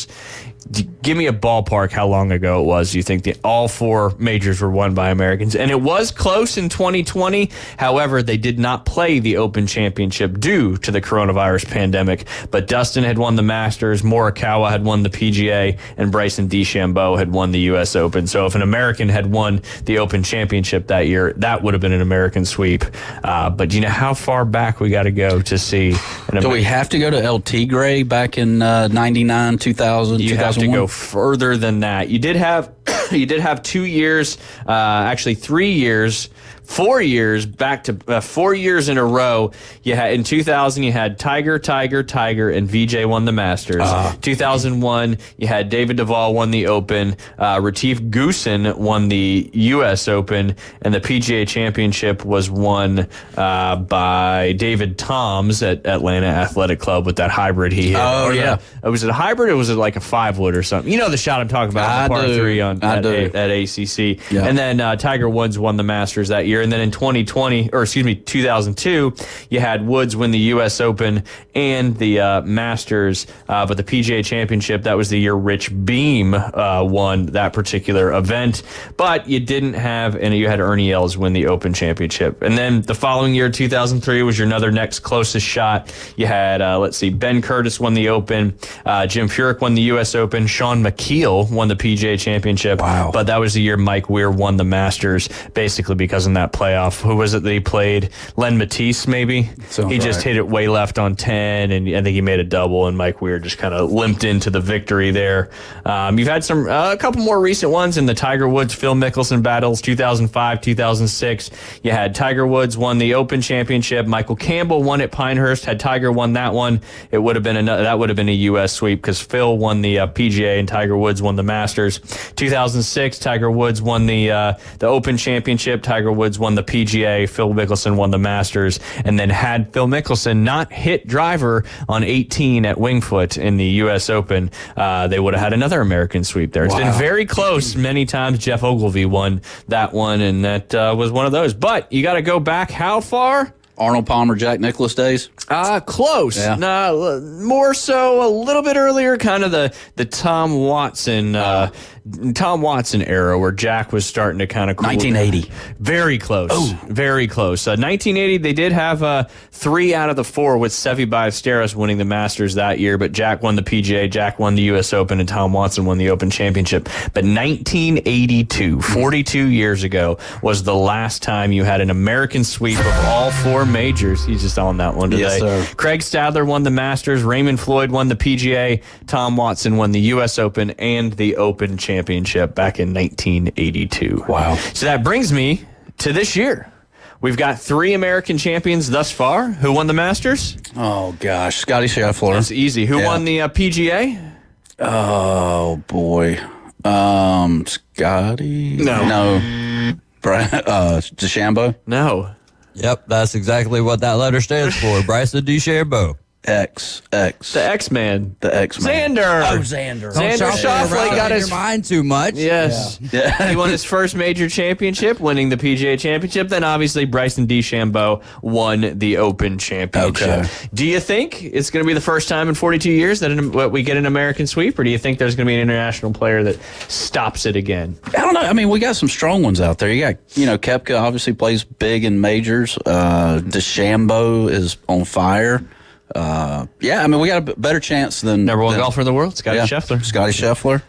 S12: Give me a ballpark how long ago it was you think that all 4 majors were won by Americans. And it was close in 2020. However, they did not play the Open Championship due to the coronavirus pandemic. But Dustin had won the Masters, Morikawa had won the PGA, and Bryson DeChambeau had won the U.S. Open. So if an American had won the Open Championship that year, that would have been an American sweep. But do you know how far back we got to go to see an
S13: Do we have to go to El Tigre back in 99, 2000,
S12: You
S13: 2001?
S12: have to go further than that. You did have 2 years, actually 3 years, 4 years back to 4 years in a row. You had in 2000 you had Tiger, and VJ won the Masters. 2001 you had David Duval won the Open, Retief Goosen won the U.S. Open, and the PGA Championship was won by David Toms at Atlanta Athletic Club with that hybrid he hit. Was it a hybrid or was it like a 5-wood or something? You know the shot I'm talking about, the par 3 at ACC. Yeah. And then Tiger Woods won the Masters that year. And then in 2002, you had Woods win the U.S. Open and the Masters. But the PGA Championship, that was the year Rich Beam won that particular event. But you didn't have, and you had Ernie Els win the Open Championship. And then the following year, 2003, was your another next closest shot. You had, Ben Curtis won the Open. Jim Furyk won the U.S. Open. Sean McKeel won the PGA Championship. Wow. But that was the year Mike Weir won the Masters, basically because in that playoff, who was it that he played? Len Matisse, maybe? He just hit it way left on 10, and I think he made a double, and Mike Weir just kind of limped into the victory there. You've had a couple more recent ones in the Tiger Woods, Phil Mickelson battles, 2005, 2006. You had Tiger Woods won the Open Championship. Michael Campbell won at Pinehurst. Had Tiger won that one, that would have been a U.S. sweep because Phil won the PGA and Tiger Woods won the Masters. 2006, Tiger Woods won the Open Championship. Tiger Woods won the PGA. Phil Mickelson won the Masters. And then had Phil Mickelson not hit driver on 18 at Wingfoot in the U.S. Open, they would have had another American sweep there. It's been very close many times. Jeff Ogilvy won that one, and that was one of those. But you got to go back how far?
S13: Arnold Palmer, Jack Nicklaus days?
S12: Close.
S13: Yeah.
S12: More so a little bit earlier, kind of the Tom Watson era where Jack was starting to kind of cool.
S13: 1980.
S12: Very close. Very close. 1980, they did have 3 out of the 4 with Seve Ballesteros winning the Masters that year, but Jack won the PGA, Jack won the U.S. Open, and Tom Watson won the Open Championship. But 1982, 42 years ago, was the last time you had an American sweep of all 4 majors. He's just on that one today.
S13: Yes, sir.
S12: Craig Stadler won the Masters, Raymond Floyd won the PGA, Tom Watson won the U.S. Open and the Open Championship back in 1982.
S13: Wow.
S12: So that brings me to this year. We've got 3 American champions thus far. Who won the Masters?
S13: Oh, gosh. Scotty Scheffler.
S12: That's easy. Who won the PGA?
S13: Oh, boy. Scotty? No. DeChambeau?
S12: No.
S10: Yep, that's exactly what that letter stands for. Bryson DeChambeau.
S13: X.
S12: The X-Man.
S13: The X-Man.
S12: Xander.
S13: Oh, Xander.
S12: Xander Schauffele got his
S10: your mind too much.
S12: Yes.
S13: Yeah.
S12: He won his first major championship, winning the PGA Championship. Then obviously Bryson DeChambeau won the Open Championship.
S13: Okay.
S12: Do you think it's going to be the first time in 42 years that we get an American sweep, or do you think there's going to be an international player that stops it again?
S13: I don't know. I mean, we got some strong ones out there. You got, Koepka obviously plays big in majors. DeChambeau is on fire. We got a better chance than
S12: Number 1 golfer in the world, Scotty Scheffler.
S13: Scotty Scheffler.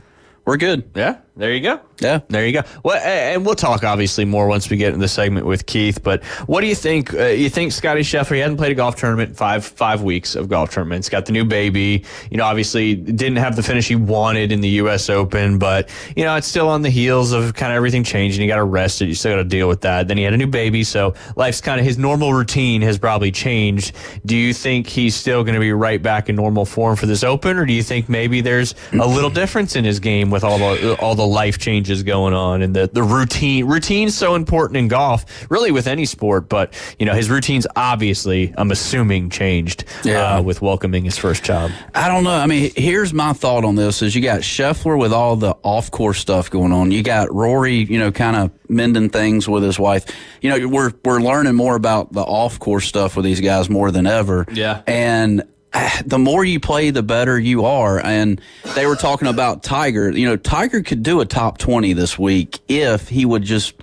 S13: We're good.
S12: Yeah. There you go.
S13: Yeah.
S12: There you go. Well, and we'll talk obviously more once we get in the segment with Keith. But what do you think? You think Scotty Scheffler, he hadn't played a golf tournament, five weeks of golf tournaments, got the new baby. Obviously didn't have the finish he wanted in the U.S. Open, but, it's still on the heels of kind of everything changing. You got to rest it. You still got to deal with that. Then he had a new baby, so life's kind of, his normal routine has probably changed. Do you think he's still going to be right back in normal form for this Open, or do you think maybe there's a little difference in his game with all the life changes going on and the routine? Routine's so important in golf, really with any sport, but his routine's obviously, I'm assuming, changed with welcoming his first child.
S13: I don't know. I mean, here's my thought on this: is you got Scheffler with all the off-course stuff going on. You got Rory, kind of mending things with his wife. We're learning more about the off-course stuff with these guys more than ever.
S12: Yeah,
S13: and the more you play, the better you are. And they were talking about Tiger. Tiger could do a top 20 this week if he would just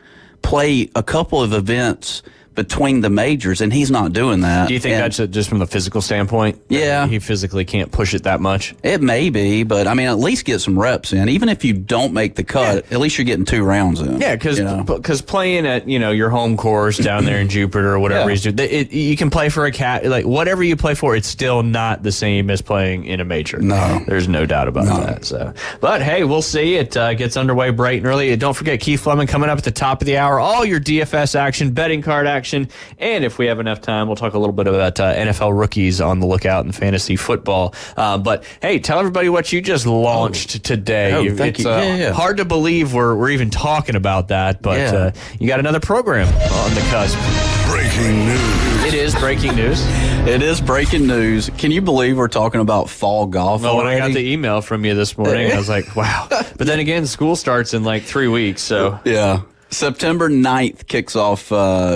S13: play a couple of events between the majors, and he's not doing that.
S12: Do you think that's just from the physical standpoint?
S13: Yeah.
S12: He physically can't push it that much?
S13: It may be, but I mean, at least get some reps in. Even if you don't make the cut, at least you're getting 2 rounds in.
S12: Yeah, because playing at, your home course down there in Jupiter or whatever he's doing, you can play for a cat, like whatever you play for, it's still not the same as playing in a major.
S13: No.
S12: There's no doubt about that. So, but hey, we'll see. It gets underway bright and early. Don't forget Keith Fleming coming up at the top of the hour. All your DFS action, betting card action. And if we have enough time, we'll talk a little bit about NFL rookies on the lookout in fantasy football. But hey, tell everybody what you just launched today.
S13: Thank you.
S12: Hard to believe we're even talking about that, but you got another program on the cusp.
S9: Breaking news.
S12: It is breaking news.
S13: It is breaking news. Can you believe we're talking about fall golf
S12: Well, when
S13: already?
S12: I got the email from you this morning, I was like, wow. But then again, school starts in like 3 weeks, so.
S13: Yeah. September 9th kicks off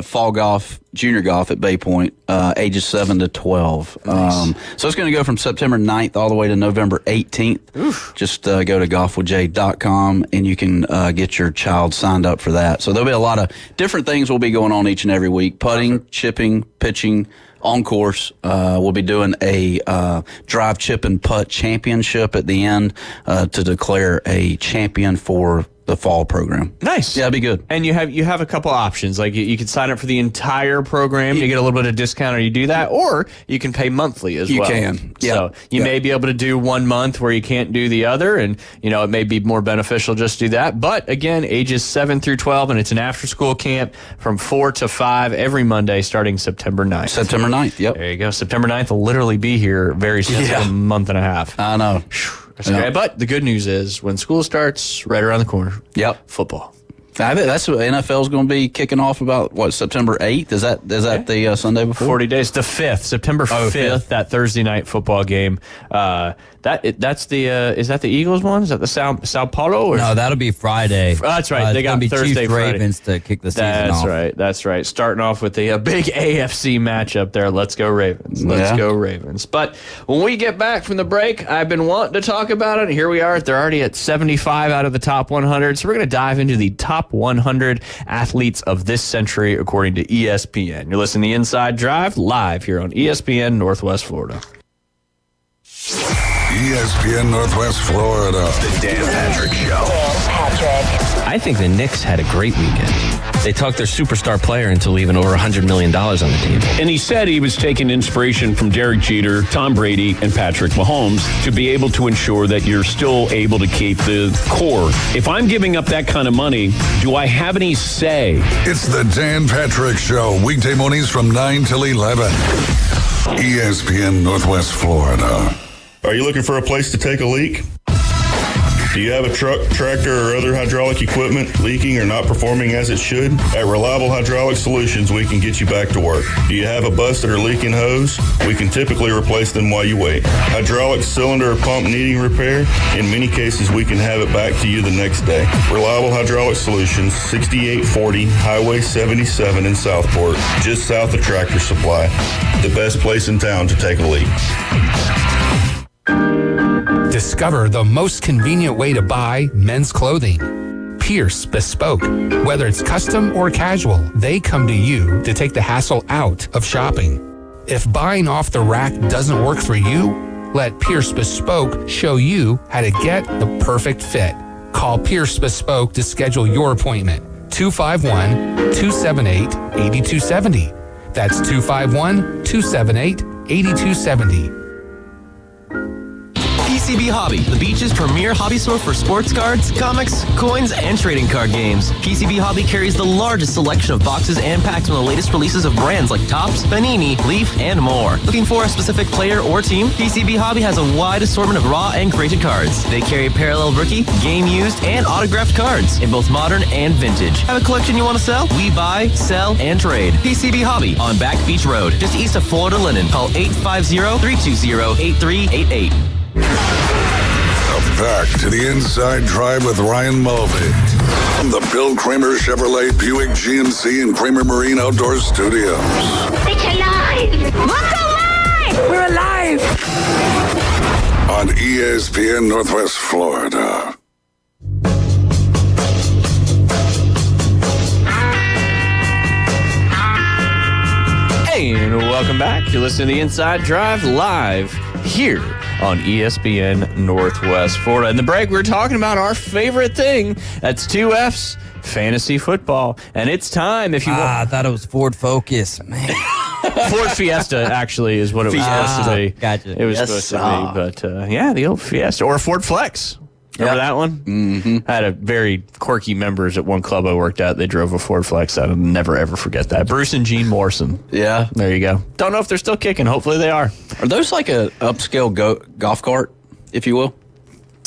S13: fall golf, junior golf at Bay Point, ages 7 to 12.
S12: Nice.
S13: So it's going to go from September 9th all the way to November 18th.
S12: Oof.
S13: Just go to golfwithjay.com and you can get your child signed up for that. So there'll be a lot of different things will be going on each and every week. Putting, chipping, pitching, on course. We'll be doing a drive, chip, and putt championship at the end to declare a champion for the fall program.
S12: Nice.
S13: Yeah, it'd be good.
S12: And you have a couple options. Like you can sign up for the entire program, you get a little bit of discount, or you do that, or you can pay monthly as well.
S13: You can. Yeah.
S12: So you may be able to do 1 month where you can't do the other, and it may be more beneficial just to do that. But again, ages 7 through 12, and it's an after-school camp from 4 to 5 every Monday starting September 9th.
S13: September 9th, yep.
S12: There you go. September 9th will literally be here very soon, in a month and a half.
S13: I know.
S12: Okay, but the good news is when school starts, right around the corner.
S13: Yep.
S12: Football.
S13: I think that's what NFL's going to be kicking off about, September 8th? Is that the Sunday before?
S12: 40 days. The 5th, September 5th, that Thursday night football game. That's the is that the Eagles one? Is that the Sao Paulo? Or?
S10: No, that'll be Friday.
S12: That's right. They got Thursday,
S10: Chiefs
S12: Friday.
S10: Ravens to kick the season off.
S12: That's right. Starting off with the big AFC matchup there. Let's go Ravens. Let's go Ravens. But when we get back from the break, I've been wanting to talk about it. Here we are. They're already at 75 out of the top 100. So we're going to dive into the top 100 athletes of this century, according to ESPN. You're listening to Inside Drive live here on ESPN Northwest Florida.
S9: ESPN Northwest Florida.
S19: The Dan Patrick Show. I think the Knicks had a great weekend. They talked their superstar player into leaving over $100 million on the table.
S20: And he said he was taking inspiration from Derek Jeter, Tom Brady, and Patrick Mahomes to be able to ensure that you're still able to keep the core. If I'm giving up that kind of money, do I have any say?
S9: It's the Dan Patrick Show, weekday mornings from 9 till 11. ESPN Northwest Florida.
S1: Are you looking for a place to take a leak? Do you have a truck, tractor, or other hydraulic equipment leaking or not performing as it should? At Reliable Hydraulic Solutions, we can get you back to work. Do you have a busted or leaking hose? We can typically replace them while you wait. Hydraulic cylinder or pump needing repair? In many cases, we can have it back to you the next day. Reliable Hydraulic Solutions, 6840 Highway 77 in Southport, just south of Tractor Supply. The best place in town to take a leak.
S21: Discover the most convenient way to buy men's clothing. Pierce Bespoke. Whether it's custom or casual, they come to you to take the hassle out of shopping. If buying off the rack doesn't work for you, let Pierce Bespoke show you how to get the perfect fit. Call Pierce Bespoke to schedule your appointment. 251-278-8270. That's 251-278-8270.
S2: PCB Hobby, the beach's premier hobby store for sports cards, comics, coins, and trading card games. PCB Hobby carries the largest selection of boxes and packs from the latest releases of brands like Topps, Panini, Leaf, and more. Looking for a specific player or team? PCB Hobby has a wide assortment of raw and graded cards. They carry parallel rookie, game used, and autographed cards in both modern and vintage. Have a collection you want to sell? We buy, sell, and trade. PCB Hobby on Back Beach Road, just east of Florida Linen. Call 850-320-8388.
S9: Back to the Inside Drive with Ryan Mulvey from the Bill Kramer Chevrolet Buick GMC and Kramer Marine Outdoor Studios.
S22: It's alive! Look alive! We're alive!
S9: On ESPN Northwest Florida.
S12: Hey, and welcome back. You're listening to the Inside Drive live here on ESPN Northwest Florida. In the break, we were talking about our favorite thing. That's 2F's fantasy football. And it's time if you want.
S10: I thought it was Ford Focus, man.
S12: Ford Fiesta, actually, is what it was supposed to be.
S10: Gotcha.
S12: It was supposed to be. But, yeah, the old Fiesta. Or a Ford Flex. Remember that one? Mm-hmm. I had a very quirky members at one club I worked at. They drove a Ford Flex. I'll never, ever forget that. Bruce and Gene Morrison.
S13: Yeah.
S12: There you go. Don't know if they're still kicking. Hopefully they are.
S13: Are those like a upscale golf cart, if you will?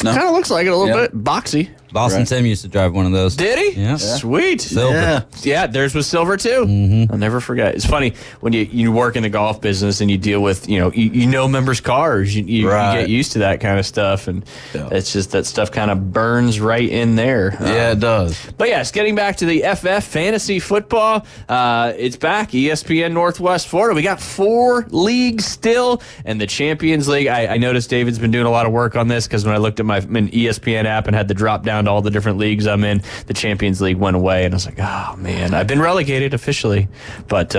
S13: No?
S12: Kind of looks like it a little bit. Boxy.
S10: Boston Tim used to drive one of those.
S12: Did he?
S10: Yeah.
S12: Sweet.
S10: Silver.
S12: Yeah, theirs was silver too.
S10: Mm-hmm.
S12: I'll never forget. It's funny when you work in the golf business and you deal with, you know members' cars. You get used to that kind of stuff. And it's just that stuff kind of burns right in there.
S13: Yeah, it does.
S12: But yes, getting back to the FF Fantasy Football. It's back. ESPN Northwest Florida. We got 4 leagues still. And the Champions League, I noticed David's been doing a lot of work on this because when I looked at my ESPN app and had the drop down to all the different leagues I'm in, the Champions League went away, and I was like, oh man, I've been relegated officially, but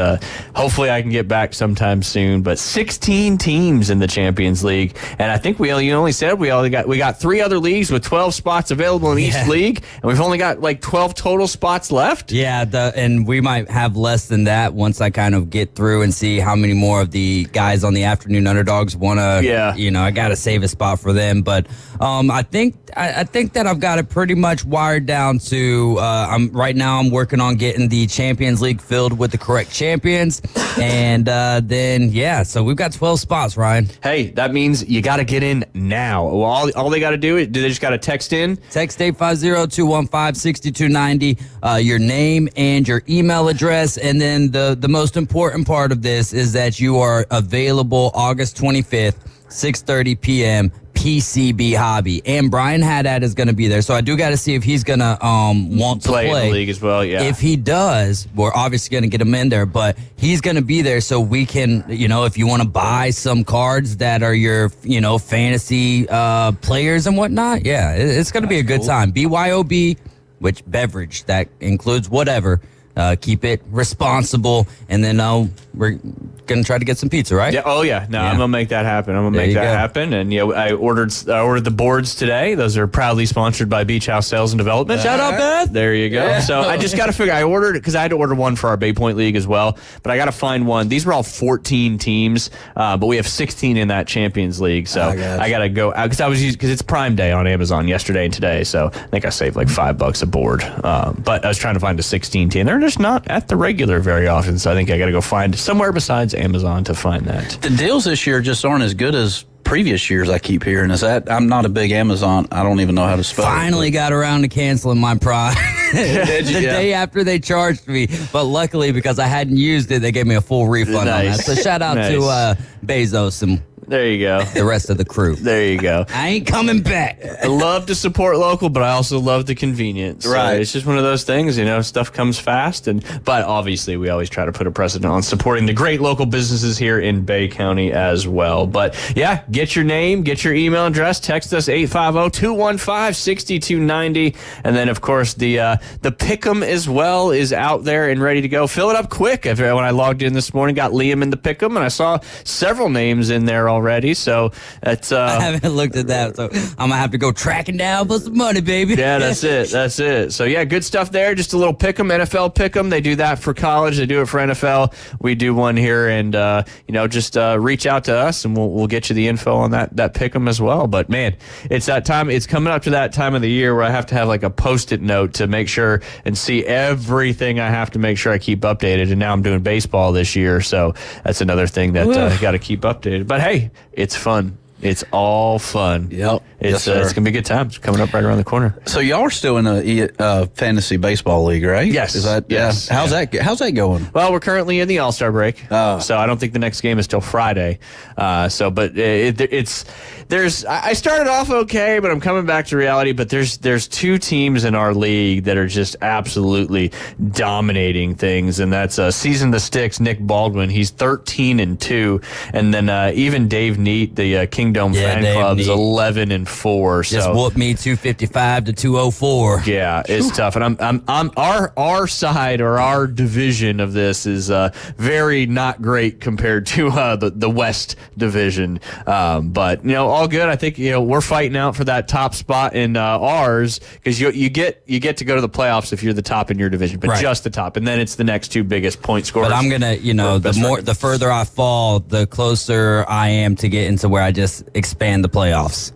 S12: hopefully I can get back sometime soon. But 16 teams in the Champions League, and I think we got 3 other leagues with 12 spots available in each league, and we've only got like 12 total spots left.
S10: Yeah, and we might have less than that once I kind of get through and see how many more of the guys on the afternoon underdogs want to. Yeah, I got to save a spot for them, but I think that I've got it pretty much wired down to I'm working on getting the Champions League filled with the correct champions, and then so we've got 12 spots, Ryan.
S12: Hey, that means you got to get in now. Well, all they got to do is they just got to text in.
S10: Text 850-215-6290, your name and your email address, and then the most important part of this is that you are available August 25th, 6:30 p.m. PCB Hobby, and Brian Haddad is going to be there, so I do got to see if he's going to want to play
S12: in the league as well. Yeah,
S10: if he does, we're obviously going to get him in there, but he's going to be there so we can, if you want to buy some cards that are your, fantasy players and whatnot. Yeah, it's going to be a good time. BYOB, which beverage that includes whatever. Keep it responsible, and then we're gonna try to get some pizza, right?
S12: Yeah. Oh yeah. No, I'm gonna make that happen. I'm gonna make that happen. And I ordered the boards today. Those are proudly sponsored by Beach House Sales and Development.
S10: Shout out, Beth.
S12: There you go. Yeah. So I just got to figure. I ordered because I had to order one for our Bay Point League as well. But I got to find one. These were all 14 teams, but we have 16 in that Champions League. So I got to go because it's Prime Day on Amazon yesterday and today. So I think I saved like $5 a board. But I was trying to find a 16 team. They're just not at the regular very often. So I think I got to go find somewhere besides Amazon to find that.
S13: The deals this year just aren't as good as previous years. I keep hearing is that I'm not a big Amazon. I don't even know how to spell.
S10: Finally got around to canceling my Prime the day after they charged me, but luckily because I hadn't used it, they gave me a full refund on that. So shout out to Bezos and
S12: there you go.
S10: The rest of the crew.
S12: There you go.
S10: I ain't coming back.
S12: I love to support local, but I also love the convenience.
S13: Right.
S12: So it's just one of those things, stuff comes fast. But obviously, we always try to put a precedent on supporting the great local businesses here in Bay County as well. But yeah, get your name, get your email address, text us 850-215-6290. And then, of course, the Pick'em as well is out there and ready to go. Fill it up quick. When I logged in this morning, got Liam in the Pick'em, and I saw several names in there already already. So it's
S10: I haven't looked at that, so I'm gonna have to go tracking down for some money, baby.
S12: Yeah, that's it. So yeah, good stuff there. Just a little pick 'em, NFL pick 'em. They do that for college. They do it for NFL. We do one here, and just reach out to us, and we'll get you the info on that pick 'em as well. But man, it's that time. It's coming up to that time of the year where I have to have like a Post-it note to make sure and see everything I have to make sure I keep updated. And now I'm doing baseball this year, so that's another thing that I got to keep updated. But hey, it's fun. It's all fun.
S13: Yep.
S12: It's going to be a good time. It's coming up right around the corner.
S13: So y'all are still in a fantasy baseball league, right?
S12: Yes.
S13: Is that,
S12: yes.
S13: Yeah. How's that going?
S12: Well, we're currently in the All-Star break. So I don't think the next game is till Friday. I started off okay, but I'm coming back to reality. But there's two teams in our league that are just absolutely dominating things, and that's Season the Sticks, Nick Baldwin. He's 13-2, and then even Dave Neat, the Kingdom Fan
S10: Dave
S12: Club, is
S10: Neat.
S12: 11-4.
S10: Just
S12: so
S10: whooped me 255 to 204.
S12: yeah, it's tough, and I'm our side or our division of this is very not great compared to the West division. But all good. I think we're fighting out for that top spot in ours because you get to go to the playoffs if you're the top in your division, but
S10: Right.
S12: just the top, and then it's the next two biggest point scorers.
S10: But I'm gonna, the further I fall, the closer I am to get into where I just expand the playoffs.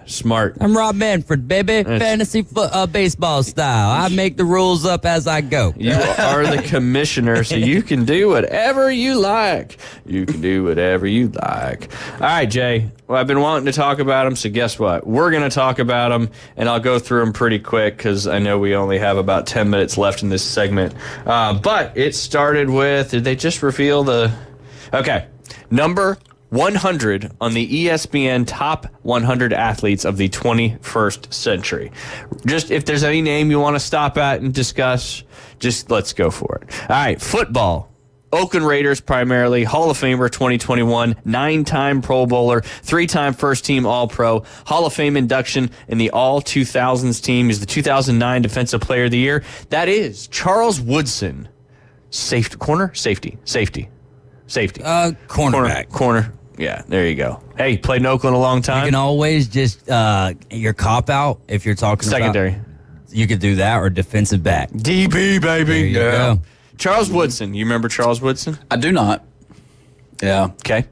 S12: Smart.
S10: I'm Rob Manfred, baby. Fantasy baseball style. I make the rules up as I go.
S12: You are the commissioner, so you can do whatever you like. You can do whatever you like. All right, Jay. Well, I've been wanting to talk about them, so guess what? We're going to talk about them, and I'll go through them pretty quick because I know we only have about 10 minutes left in this segment. But it started with, did they just reveal the... Okay, number 100 on the ESPN Top 100 Athletes of the 21st Century. Just if there's any name you want to stop at and discuss, just let's go for it. All right, football. Oakland Raiders primarily, Hall of Famer 2021, 9-time Pro Bowler, 3-time first-team All-Pro, Hall of Fame induction in the All-2000s team. He's the 2009 Defensive Player of the Year. That is Charles Woodson. Safety.
S10: Cornerback.
S12: Corner. Yeah, there you go. Hey, played in Oakland a long time.
S10: You can always just, your cop-out, if you're talking
S12: Secondary.
S10: about... You could do that, or defensive back.
S12: DB, baby.
S10: There you go.
S12: Charles Woodson. You remember Charles Woodson?
S13: I do not. Yeah.
S12: Okay.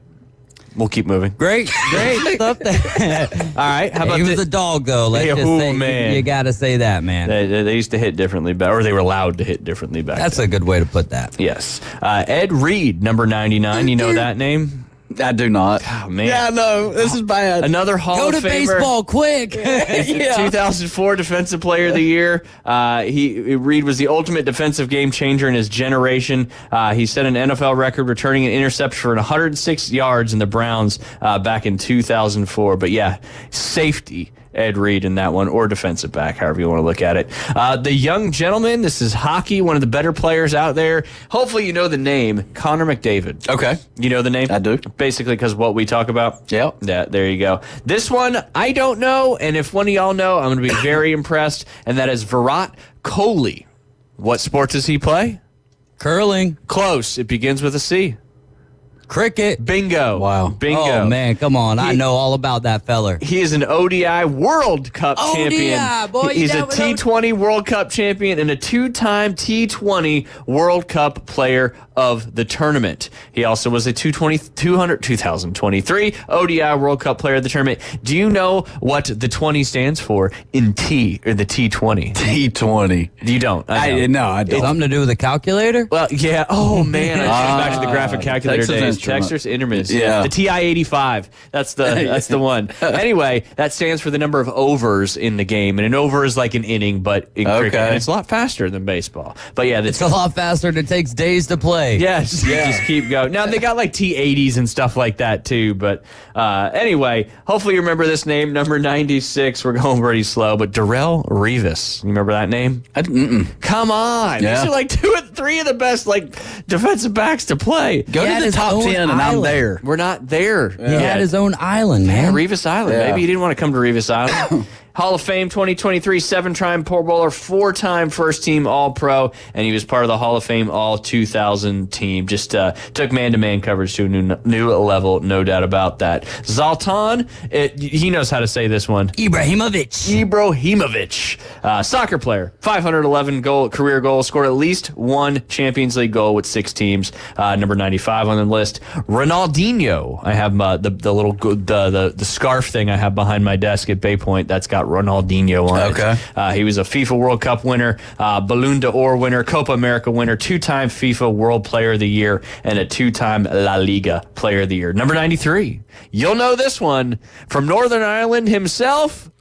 S12: We'll keep moving.
S10: Great stuff there.
S12: All right. How about
S10: he was a dog, though. Let's just say,
S12: man.
S10: You got to say that, man.
S12: They used to hit differently back, or they were allowed to hit differently back
S10: That's
S12: then.
S10: a good way to put that.
S12: Yes. Ed Reed, number 99. You know that name?
S13: I do not.
S12: Oh, man.
S13: Yeah, no, this is bad.
S12: Another Hall
S10: Go
S12: of
S10: to
S12: Famer.
S10: baseball quick.
S12: He's the 2004 Defensive Player of the Year. Reed was the ultimate defensive game changer in his generation. He set an NFL record returning an interception for 106 yards in the Browns back in 2004. But yeah, safety. Ed Reed in that one, or defensive back, however you want to look at it. The young gentleman, this is hockey, one of the better players out there. Hopefully you know the name, Connor McDavid.
S13: Okay.
S12: You know the name?
S13: I do.
S12: Basically because what we talk about?
S13: Yeah.
S12: Yeah, there you go. This one, I don't know, and if one of y'all know, I'm going to be very impressed, and that is Virat Kohli. What sport does he play?
S10: Curling.
S12: Close. It begins with a C.
S10: Cricket.
S12: Bingo.
S13: Wow.
S12: Bingo.
S10: Oh, man, come on. I know all about that feller.
S12: He is an ODI World Cup champion.
S10: Boy,
S12: He's a T20 World Cup champion and a 2-time T20 World Cup player of the tournament. He also was a 2023 ODI World Cup player of the tournament. Do you know what the 20 stands for in T, or the T20?
S13: T20.
S12: You don't?
S13: I don't.
S10: Something to do with a calculator?
S12: Well, yeah. Oh, man. I should back to the graphic calculator days. Texas Instruments.
S13: Yeah.
S12: The TI-85. That's the one. Anyway, that stands for the number of overs in the game. And an over is like an inning, but in cricket. And it's a lot faster than baseball. But yeah,
S10: It's a lot faster and it takes days to play.
S12: Yes, you just keep going. Now, they got like T80s and stuff like that, too. But anyway, hopefully you remember this name, number 96. We're going pretty slow. But Darrelle Revis. You remember that name? Come on.
S13: Yeah.
S12: These are like 2 and 3 of the best defensive backs to play.
S13: Go to the top 10 and I'm there.
S12: We're not there.
S10: He had his own island, man.
S12: Yeah, Revis Island.
S13: Yeah.
S12: Maybe he didn't want to come to Revis Island. Hall of Fame 2023, 7-time Pro Bowler, 4-time first-team All-Pro, and he was part of the Hall of Fame All-2000 team. Just took man-to-man coverage to a new level, no doubt about that. Zlatan, he knows how to say this one.
S10: Ibrahimovic.
S12: Soccer player, 511 career goals, scored at least one Champions League goal with 6 teams. Number 95 on the list. Ronaldinho. I have the little the scarf thing I have behind my desk at Bay Point. That's got Ronaldinho on it. He was a FIFA World Cup winner, Ballon d'Or winner, Copa America winner, 2-time FIFA World Player of the Year, and a 2-time La Liga Player of the Year. Number 93. You'll know this one from Northern Ireland himself.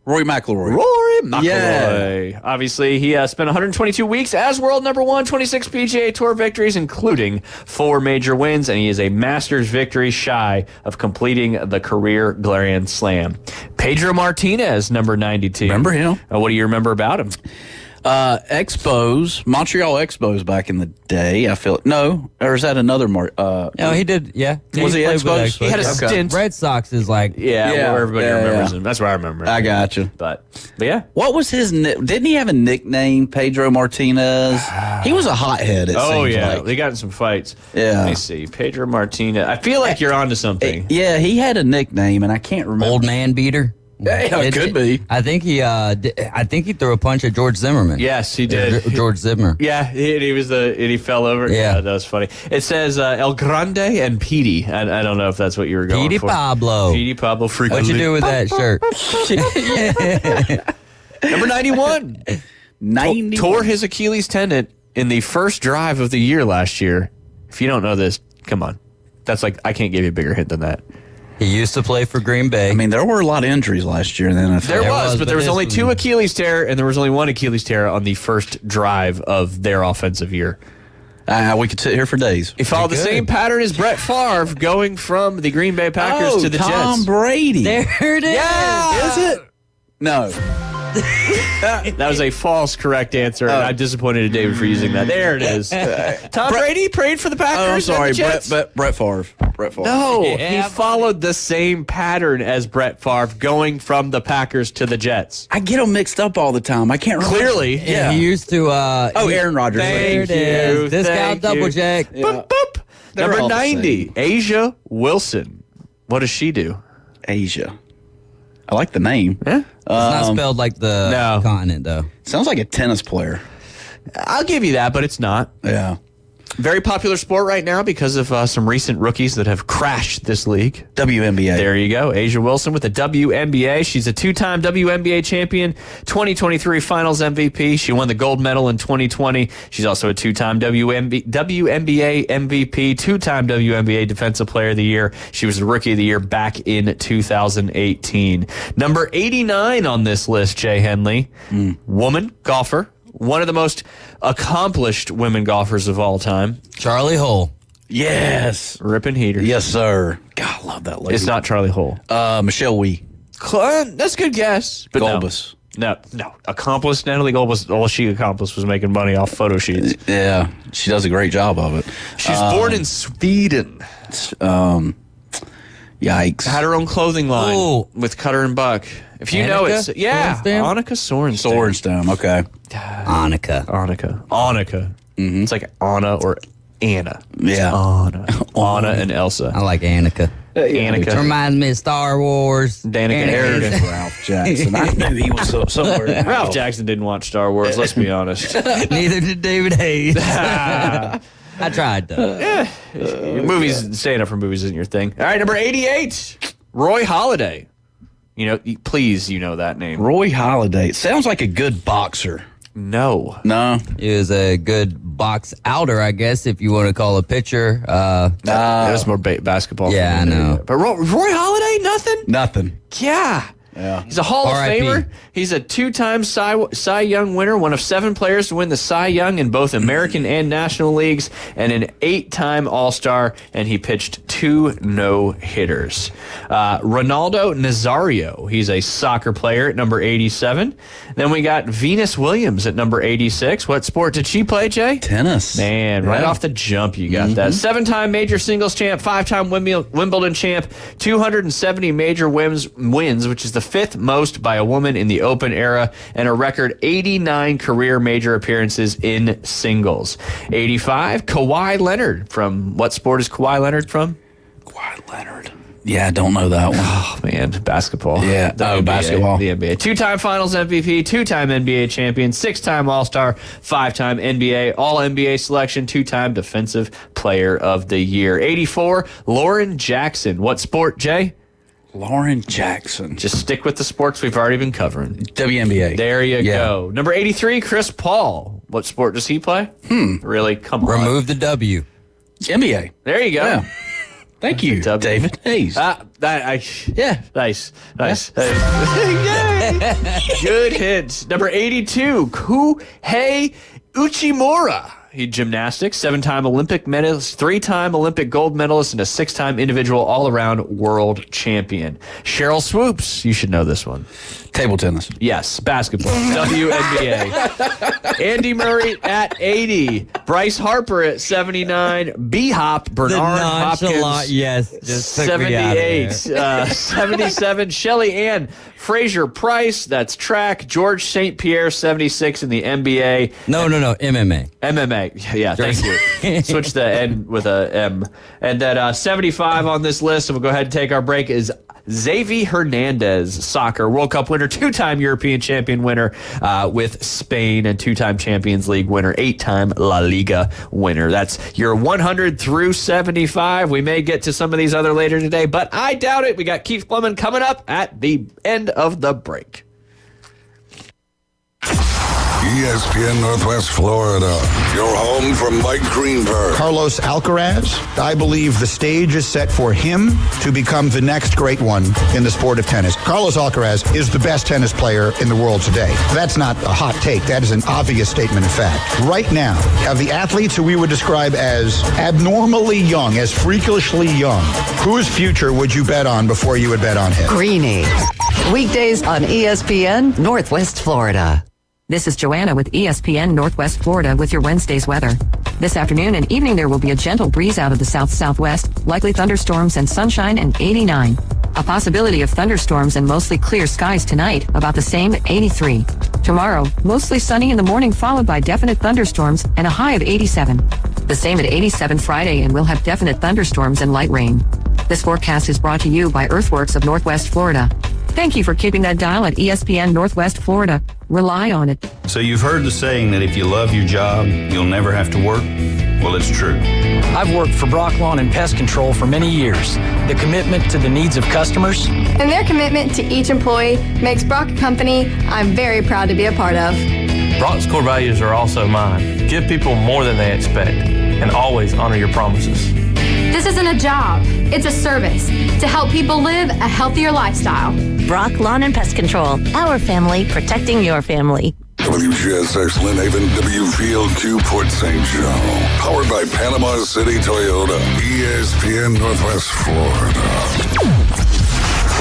S13: Rory McIlroy.
S12: Yeah. Obviously, he spent 122 weeks as world number 1, 26 PGA Tour victories, including 4 major wins, and he is a Masters victory shy of completing the career Grand Slam. Pedro Martinez, number 92.
S13: Remember him?
S12: What do you remember about him?
S13: Montreal Expos back in the day. I feel no, or is that another?
S10: No, he did. Yeah,
S13: was he
S10: played with
S13: Expos?
S10: Expos.
S12: He had a stint.
S10: Red Sox is like
S12: where everybody remembers him. That's where I remember him.
S13: I got you.
S12: But yeah,
S13: what was his? Didn't he have a nickname? Pedro Martinez. He was a hothead. It seems like.
S12: They got in some fights.
S13: Yeah.
S12: Let me see. Pedro Martinez. I feel like you're onto something.
S13: Yeah, he had a nickname, and I can't remember.
S10: Old Man Beater.
S13: Yeah, it could be.
S10: I think he threw a punch at George Zimmerman.
S12: Yes, he did.
S10: George Zimmer.
S12: Yeah, he fell over. Yeah, that was funny. It says El Grande and Petey. I don't know if that's what you were going
S10: Petey
S12: for.
S10: Pablo.
S12: Petey Pablo.
S10: What'd you do with that shirt?
S12: Number 91. Tore his Achilles tendon in the first drive of the year last year. If you don't know this, come on. That's like, I can't give you a bigger hit than that.
S10: He used to play for Green Bay.
S13: I mean, there were a lot of injuries last year in the NFL.
S12: There was, but there was only 2 Achilles tear, and there was only 1 Achilles tear on the first drive of their offensive year.
S13: We could sit here for days.
S12: He followed the same pattern as Brett Favre, going from the Green Bay Packers to the Jets.
S13: Tom Brady.
S10: There it is.
S12: Yeah.
S13: Is it? No.
S12: That was a false correct answer, and I'm disappointed in David for using that. There it is. Tom Brady prayed for the Packers.
S13: Oh, I'm sorry,
S12: and the Jets.
S13: Brett Favre.
S12: No, he followed the same pattern as Brett Favre, going from the Packers to the Jets.
S13: I get them mixed up all the time. I can't remember.
S12: Clearly.
S10: Yeah. He used to.
S13: Aaron Rodgers.
S12: There it
S10: is. Discount double check.
S13: Yeah.
S12: Boop, boop. Number
S13: all the
S12: 90, Asia Wilson. What does she do?
S13: Asia. I like the name.
S12: Yeah.
S10: It's not spelled like the continent, though.
S13: Sounds like a tennis player.
S12: I'll give you that, but it's not.
S13: Yeah.
S12: Very popular sport right now because of some recent rookies that have crashed this league.
S13: WNBA.
S12: There you go. Asia Wilson with the WNBA. She's a 2-time WNBA champion, 2023 Finals MVP. She won the gold medal in 2020. She's also a 2-time WNBA MVP, 2-time WNBA Defensive Player of the Year. She was the Rookie of the Year back in 2018. Number 89 on this list, Jay Henley. Woman golfer. One of the most accomplished women golfers of all time.
S10: Charlie Hull.
S13: Yes.
S12: Ripping heaters.
S13: Yes, sir. God, I love that lady.
S12: It's not Charlie Hull.
S13: Michelle Wee.
S12: That's a good guess. But
S13: Gulbis.
S12: No. Accomplished Natalie Gulbis. All she accomplished was making money off photo sheets.
S13: Yeah. She does a great job of it.
S12: She's born in Sweden.
S13: Yikes.
S12: Had her own clothing line with Cutter and Buck. If you know it. Yeah. Annika Sorenstam.
S13: Sorenstam. Okay.
S10: Annika.
S12: Mm-hmm. It's like Anna or Anna.
S13: Yeah.
S12: Anna and Elsa.
S10: I like Annika.
S12: Annika.
S10: It reminds me of Star Wars.
S12: Danica
S13: There's Ralph Jackson. I knew he was somewhere.
S12: Ralph Jackson didn't watch Star Wars, let's be honest.
S10: Neither did David Hayes. I tried, though.
S12: Movies, staying up for movies isn't your thing. All right, number 88, Roy Halladay. Please, you know that name.
S13: Roy Halladay. Sounds like a good boxer.
S12: No.
S10: He was a good box outer, I guess, if you want to call a pitcher.
S12: That's more basketball.
S10: Yeah, I know.
S12: But Roy Halladay, nothing?
S13: Yeah.
S12: He's a Hall of Famer. He's a 2-time Cy Young winner, one of 7 players to win the Cy Young in both American and National Leagues, and an 8-time All-Star, and he pitched 2 no-hitters. Ronaldo Nazario, he's a soccer player at number 87. Then we got Venus Williams at number 86. What sport did she play, Jay?
S13: Tennis.
S12: Man, right off the jump, you got that. 7-time major singles champ, 5-time Wimbledon champ, 270 major wins, which is the fifth most by a woman in the Open era, and a record 89 career major appearances in singles. 85, Kawhi Leonard. From what sport is Kawhi Leonard from?
S13: Kawhi Leonard. Yeah, I don't know that one.
S12: Oh, man, basketball.
S13: Yeah, basketball.
S12: The NBA. 2-time Finals MVP, 2-time NBA champion, 6-time All-Star, 5-time NBA, All-NBA selection, 2-time Defensive Player of the Year. 84, Lauren Jackson. What sport, Jay?
S13: Lauren Jackson.
S12: Just stick with the sports we've already been covering.
S13: WNBA.
S12: There you go. Number 83, Chris Paul. What sport does he play? Really? Come on.
S10: Remove the W.
S13: NBA.
S12: There you go.
S13: Yeah. Thank you, David Hayes.
S12: Nice. Good hint. Number 82, Kuhei Uchimura. He gymnastics, 7-time Olympic medalist, 3-time Olympic gold medalist, and a 6-time individual all-around world champion. Cheryl Swoops, you should know this one.
S13: Table tennis.
S12: Yes, basketball. WNBA. Andy Murray at 80. Bryce Harper at 79. B-Hop, Bernard Hopkins.
S10: Yes, just took me out of there.
S12: 77. Shelly Ann Fraser Price, that's track. George St. Pierre, 76 in the NBA.
S10: No, MMA.
S12: MMA. Yeah, thank you. Switch the N with a M. And then 75 on this list, and we'll go ahead and take our break, is Xavi Hernandez, soccer World Cup winner, 2-time European champion winner with Spain, and 2-time Champions League winner, 8-time La Liga winner. That's your 100 through 75. We may get to some of these other later today, but I doubt it. We got Keith Plumman coming up at the end of the break.
S9: ESPN Northwest Florida, your home for Mike Greenberg.
S3: Carlos Alcaraz, I believe the stage is set for him to become the next great one in the sport of tennis. Carlos Alcaraz is the best tennis player in the world today. That's not a hot take. That is an obvious statement of fact. Right now, of the athletes who we would describe as abnormally young, as freakishly young, whose future would you bet on before you would bet on him?
S15: Greeny. Weekdays on ESPN Northwest Florida.
S16: This is Joanna with ESPN Northwest Florida with your Wednesday's weather. This afternoon and evening there will be a gentle breeze out of the south-southwest, likely thunderstorms and sunshine, and 89. A possibility of thunderstorms and mostly clear skies tonight, about the same at 83. Tomorrow, mostly sunny in the morning followed by definite thunderstorms and a high of 87. The same at 87 Friday, and we'll have definite thunderstorms and light rain. This forecast is brought to you by Earthworks of Northwest Florida. Thank you for keeping that dial at ESPN Northwest Florida. Rely on it.
S4: So you've heard the saying that if you love your job, you'll never have to work? Well, it's true.
S23: I've worked for Brock Lawn and Pest Control for many years. The commitment to the needs of customers
S24: and their commitment to each employee makes Brock a company I'm very proud to be a part of.
S25: Brock's core values are also mine. Give people more than they expect and always honor your promises.
S24: This isn't a job, it's a service to help people live a healthier lifestyle.
S26: Brock Lawn and Pest Control, our family protecting your family.
S9: WGSX Lynn Haven, WVL 2 Port St. Joe. Powered by Panama City Toyota. ESPN Northwest Florida.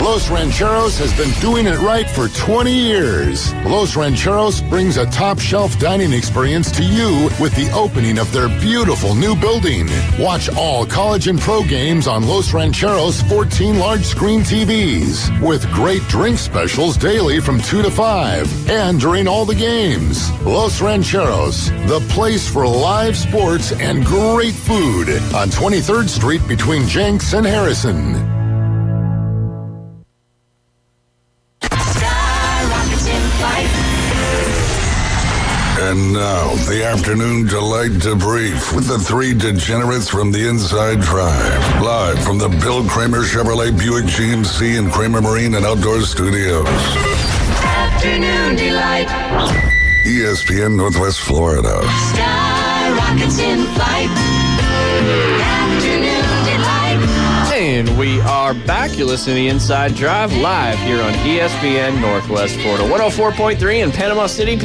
S27: Los Rancheros has been doing it right for 20 years. Los Rancheros brings a top-shelf dining experience to you with the opening of their beautiful new building. Watch all college and pro games on Los Rancheros' 14 large-screen TVs with great drink specials daily from 2 to 5 and during all the games. Los Rancheros, the place for live sports and great food on 23rd Street between Jenks and Harrison.
S9: And now, the afternoon delight debrief with the three degenerates from the Inside Drive. Live from the Bill Kramer Chevrolet Buick GMC and Kramer Marine and Outdoor Studios.
S22: Afternoon delight.
S9: ESPN Northwest Florida.
S22: Sky rockets in flight. Afternoon delight.
S12: And we are back. You're listening to the Inside Drive live here on ESPN Northwest Florida. 104.3 in Panama City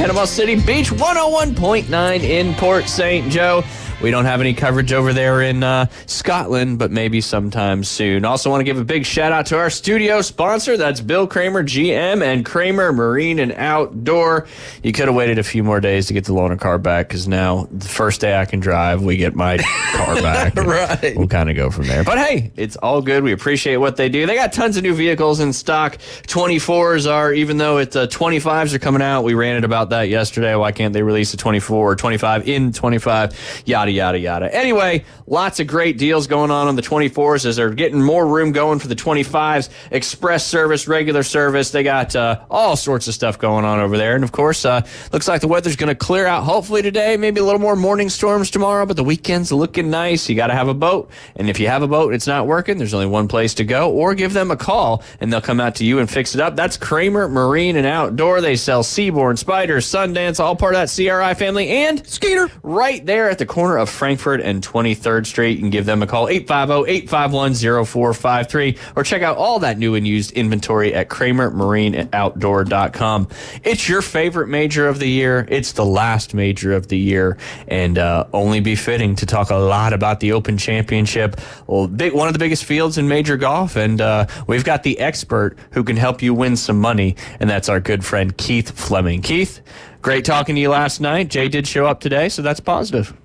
S12: Beach, 101.9 in Port St. Joe. We don't have any coverage over there in Scotland, but maybe sometime soon. Also want to give a big shout out to our studio sponsor. That's Bill Kramer, GM, and Kramer Marine and Outdoor. You could have waited a few more days to get the loaner car back, because now the first day I can drive, we get my car back.
S13: Right.
S12: We'll kind of go from there. But hey, it's all good. We appreciate what they do. They got tons of new vehicles in stock. 24s are, even though it's 25s are coming out, we ranted about that yesterday. Why can't they release a 24 or 25 in 25? Yada, yada, yada. Anyway, lots of great deals going on the 24s as they're getting more room going for the 25s. Express service, regular service. They got all sorts of stuff going on over there. And of course, looks like the weather's going to clear out hopefully today. Maybe a little more morning storms tomorrow, but the weekend's looking nice. You got to have a boat. And if you have a boat and it's not working, there's only one place to go, or give them a call and they'll come out to you and fix it up. That's Kramer Marine and Outdoor. They sell Seabourn, Spiders, Sundance, all part of that CRI family, and Skeeter right there at the corner of Frankfurt and 23rd Street. You can give them a call, 850-851-0453, or check out all that new and used inventory at KramerMarineOutdoor.com. It's your favorite major of the year. It's the last major of the year, and only befitting to talk a lot about the Open Championship. Well, one of the biggest fields in major golf, and we've got the expert who can help you win some money, and that's our good friend Keith Fleming. Keith, great talking to you last night. Jay did show up today, so that's positive.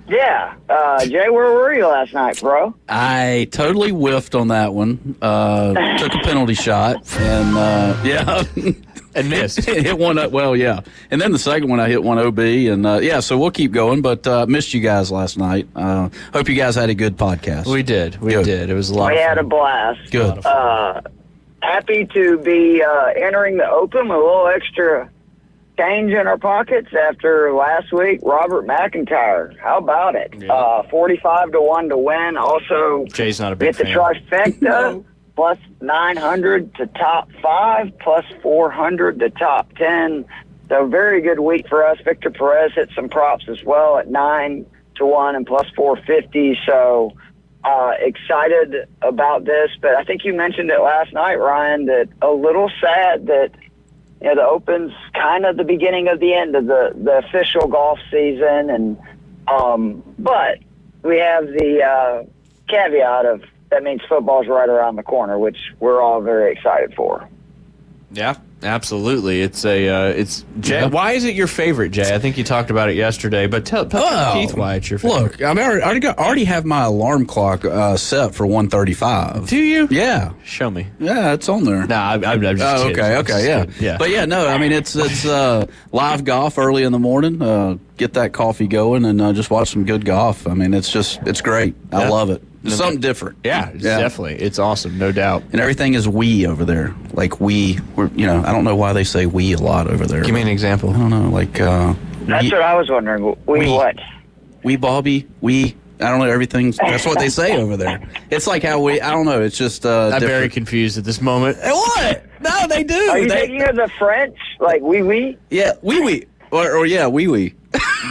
S5: Yeah. Jay, where were you last night, bro?
S13: I totally whiffed on that one. Took a penalty shot, and
S12: and missed.
S13: Hit one up. Well, yeah. And then the second one, I hit one OB, and so we'll keep going. But missed you guys last night. Hope you guys had a good podcast.
S12: We did. We did. It was a lot of fun.
S5: We had a blast.
S13: Good.
S5: Happy to be entering the Open with a little extra change in our pockets after last week. Robert McIntyre, how about it? 45-1 to win. Also,
S12: Jay's not a big
S5: get the
S12: fan.
S5: trifecta. Plus 900 to top 5, plus 400 to top 10. So very good week for us. Victor Perez hit some props as well at 9-1 and plus 450. So excited about this. But I think you mentioned it last night, Ryan, that a little sad that the Open's kind of the beginning of the end of the official golf season. And but we have the caveat of that means football's right around the corner, which we're all very excited for.
S12: Yeah, absolutely. It's Jay. Why is it your favorite, Jay? I think you talked about it yesterday, but tell Keith why it's your favorite.
S13: Look, I already have my alarm clock set for 1:35.
S12: Do you?
S13: Yeah.
S12: Show me.
S13: Yeah, it's on there.
S12: No, I'm just kidding.
S13: Okay, yeah. But no, I mean it's live golf early in the morning. Get that coffee going and just watch some good golf. I mean, it's great. I love it. It's something different.
S12: Yeah, definitely. It's awesome, no doubt.
S13: And everything is we over there. Like we're I don't know why they say we a lot over there.
S12: Give me an example.
S13: I don't know, like
S5: that's what I was wondering. We what?
S13: We Bobby, we I don't know, everything's that's what they say over there. It's like how I don't know, it's just
S12: I'm
S13: different.
S12: very confused at this moment.
S13: What? No, they do.
S5: Are you thinking of the French? Like oui?
S13: Yeah, oui. Or yeah, oui.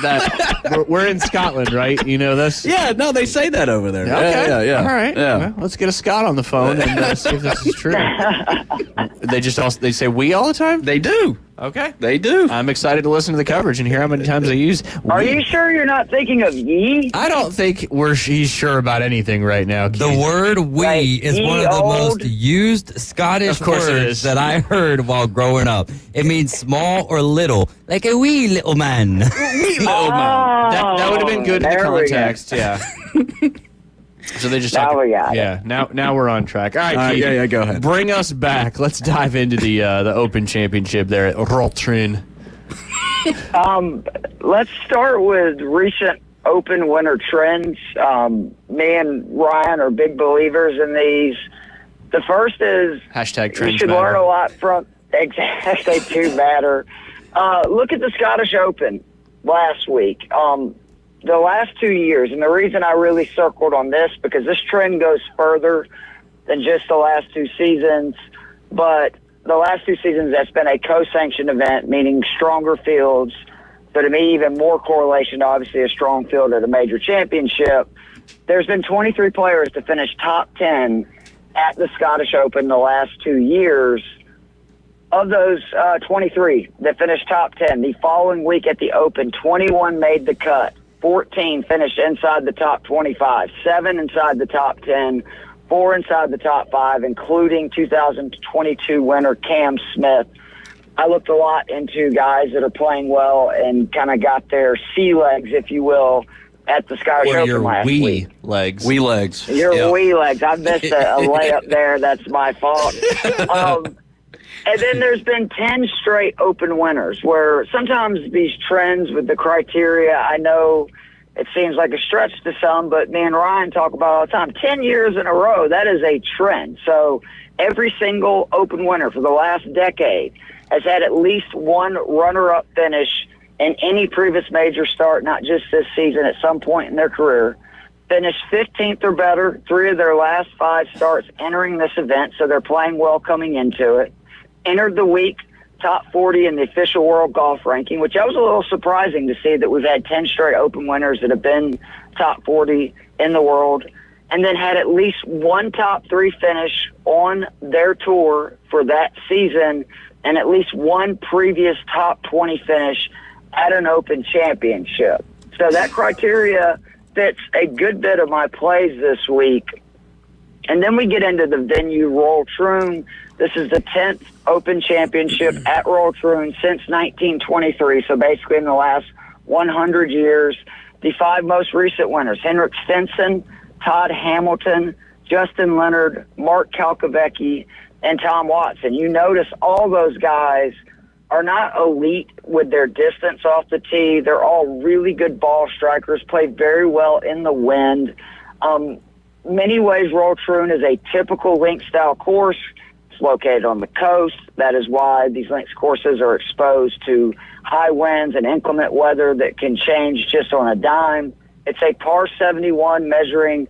S12: That we're in Scotland, right? You know this?
S13: Yeah, no, they say that over there.
S12: Okay.
S13: Yeah.
S12: All right.
S13: Yeah.
S12: Well, let's get a Scot on the phone and see if this is true. They say we all the time?
S13: They do.
S12: Okay.
S13: They do.
S12: I'm excited to listen to the coverage and hear how many times they use we.
S5: Are you sure you're not thinking of ye?
S12: I don't think he's sure about anything right now.
S10: The word "we" is one of the most used Scottish words that I heard while growing up. It means small or little, like a wee little man.
S13: Wee little man.
S12: That would have been good in the context. Yeah. So they just
S5: now we got
S12: it. Now we're on track. All right, Keith,
S13: yeah, go ahead.
S12: Bring us back. Let's dive into the Open Championship there at Rolltrin.
S5: Let's start with recent Open winter trends. Me and Ryan are big believers in these. The first is
S12: #trends
S5: we should learn a lot from they do matter. Look at the Scottish Open last week. The last 2 years, and the reason I really circled on this, because this trend goes further than just the last 2 seasons, but the last 2 seasons that's been a co-sanctioned event, meaning stronger fields. So to me, even more correlation to obviously a strong field at a major championship. There's been 23 players to finish top 10 at the Scottish Open the last 2 years. Of those 23 that finished top 10, the following week at the Open, 21 made the cut. 14 finished inside the top 25, 7 inside the top 10, 4 inside the top 5, including 2022 winner Cam Smith. I looked a lot into guys that are playing well and kind of got their sea legs, if you will, at the Scottish Open last week.
S12: Legs.
S13: Wee legs.
S5: Your wee legs. I missed a layup there. That's my fault. And then there's been 10 straight Open winners where sometimes these trends with the criteria, I know it seems like a stretch to some, but me and Ryan talk about all the time. 10 years in a row, that is a trend. So every single Open winner for the last decade has had at least one runner-up finish in any previous major start, not just this season, at some point in their career. Finished 15th or better 3 of their last 5 starts entering this event, so they're playing well coming into it. Entered the week top 40 in the official world golf ranking, which I was a little surprising to see that we've had 10 straight Open winners that have been top 40 in the world, and then had at least one top 3 finish on their tour for that season and at least one previous top 20 finish at an Open championship. So that criteria fits a good bit of my plays this week. And then we get into the venue, Royal Troon. This is the 10th Open Championship at Royal Troon since 1923, so basically in the last 100 years. The 5 most recent winners, Henrik Stenson, Todd Hamilton, Justin Leonard, Mark Kalkovecki, and Tom Watson. You notice all those guys are not elite with their distance off the tee. They're all really good ball strikers, play very well in the wind. Many ways, Royal Troon is a typical links-style course. It's located on the coast. That is why these links courses are exposed to high winds and inclement weather that can change just on a dime. It's a par 71 measuring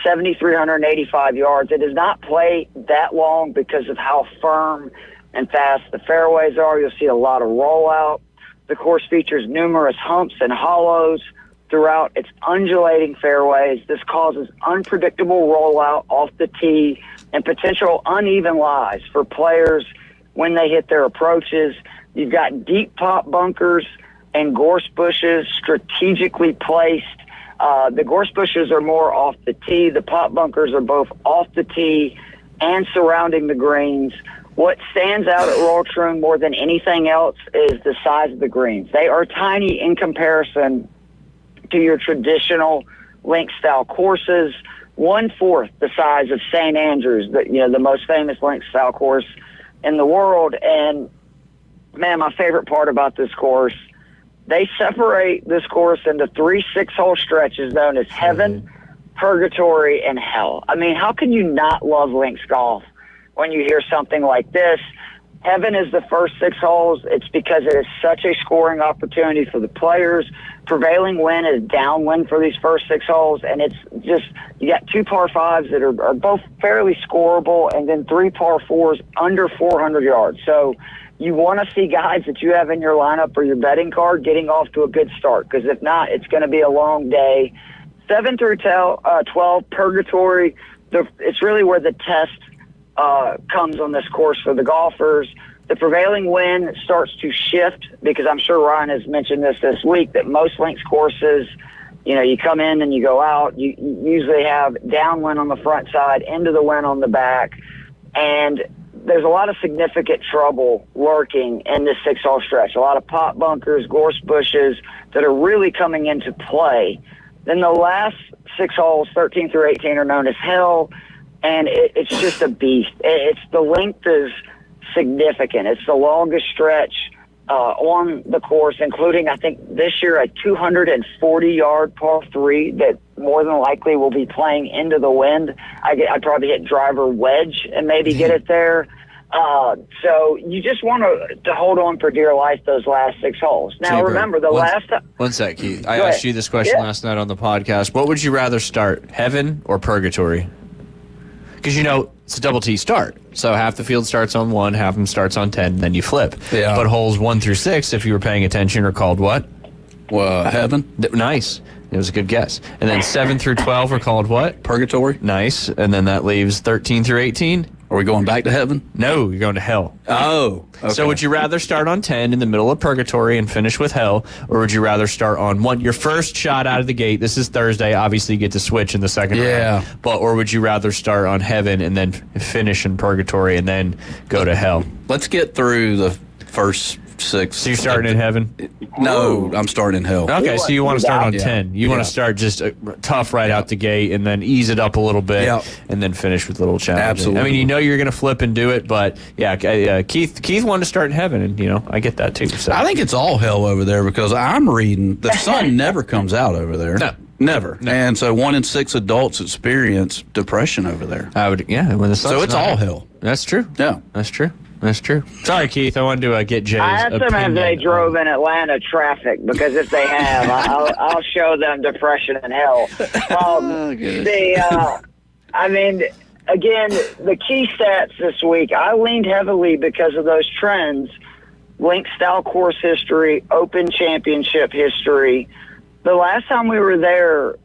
S5: 7,385 yards. It does not play that long because of how firm and fast the fairways are. You'll see a lot of rollout. The course features numerous humps and hollows throughout its undulating fairways. This causes unpredictable rollout off the tee and potential uneven lies for players when they hit their approaches. You've got deep pop bunkers and gorse bushes strategically placed. The gorse bushes are more off the tee. The pop bunkers are both off the tee and surrounding the greens. What stands out at Royal Troon more than anything else is the size of the greens. They are tiny in comparison to your traditional link-style courses, 1/4 the size of St. Andrews, the most famous link-style course in the world. And, man, my favorite part about this course, they separate this course into 3 6-hole stretches known as Heaven, Purgatory, and Hell. I mean, how can you not love links golf when you hear something like this? Heaven is the first 6 holes. It's because it is such a scoring opportunity for the players. Prevailing wind is downwind for these first 6 holes, and it's just, you got 2 par 5s that are both fairly scoreable, and then 3 par 4s under 400 yards. So you want to see guys that you have in your lineup or your betting card getting off to a good start, because if not, it's going to be a long day. 7 through 12, Purgatory, it's really where the test comes on this course for the golfers. The prevailing wind starts to shift because I'm sure Ryan has mentioned this week that most links courses, you come in and you go out. You usually have downwind on the front side, into the wind on the back, and there's a lot of significant trouble lurking in this 6-hole stretch. A lot of pop bunkers, gorse bushes that are really coming into play. Then the last 6 holes, 13 through 18, are known as Hell. And it's just a beast. The length is significant. It's the longest stretch on the course, including, I think, this year a 240-yard par 3 that more than likely will be playing into the wind. I'd probably hit driver wedge and maybe get it there. So you just want to hold on for dear life those last 6 holes. Now,
S12: Saber,
S5: remember, the last time...
S12: One sec, Keith. I asked you this question last night on the podcast. What would you rather start, Heaven or Purgatory? Because, it's a double T start. So half the field starts on 1, half of them starts on 10, then you flip.
S13: Yeah.
S12: But holes 1 through 6, if you were paying attention, are called what?
S13: Heaven.
S12: Nice. It was a good guess. And then 7 through 12 are called what?
S13: Purgatory.
S12: Nice. And then that leaves 13 through 18?
S13: Are we going back to heaven?
S12: No, you're going to hell.
S13: Oh. Okay.
S12: So would you rather start on 10 in the middle of purgatory and finish with hell, or would you rather start on 1, your first shot out of the gate? This is Thursday. Obviously, you get to switch in the second round. Or would you rather start on heaven and then finish in purgatory and then go to hell?
S13: Let's get through the first 6.
S12: So you're starting in heaven?
S13: No, I'm starting in hell.
S12: Okay, so you want to start on 10. You want to start just tough right out the gate and then ease it up a little bit and then finish with a little challenge.
S13: Absolutely.
S12: I mean, you're going to flip and do it, but Keith wanted to start in heaven, and, I get that too. So.
S13: I think it's all hell over there because I'm reading the sun never comes out over there.
S12: No.
S13: Never. No. And so 1 in 6 adults experience depression over there.
S12: I would, when the sun's
S13: so it's all hell.
S12: That's true.
S13: Yeah.
S12: That's true. That's true. Sorry, Keith. I wanted to get Jay's
S5: I asked them if they drove in Atlanta traffic, because if they have, I'll show them depression and hell. Again, the key stats this week, I leaned heavily because of those trends. Link style course history, Open Championship history. The last time we were there,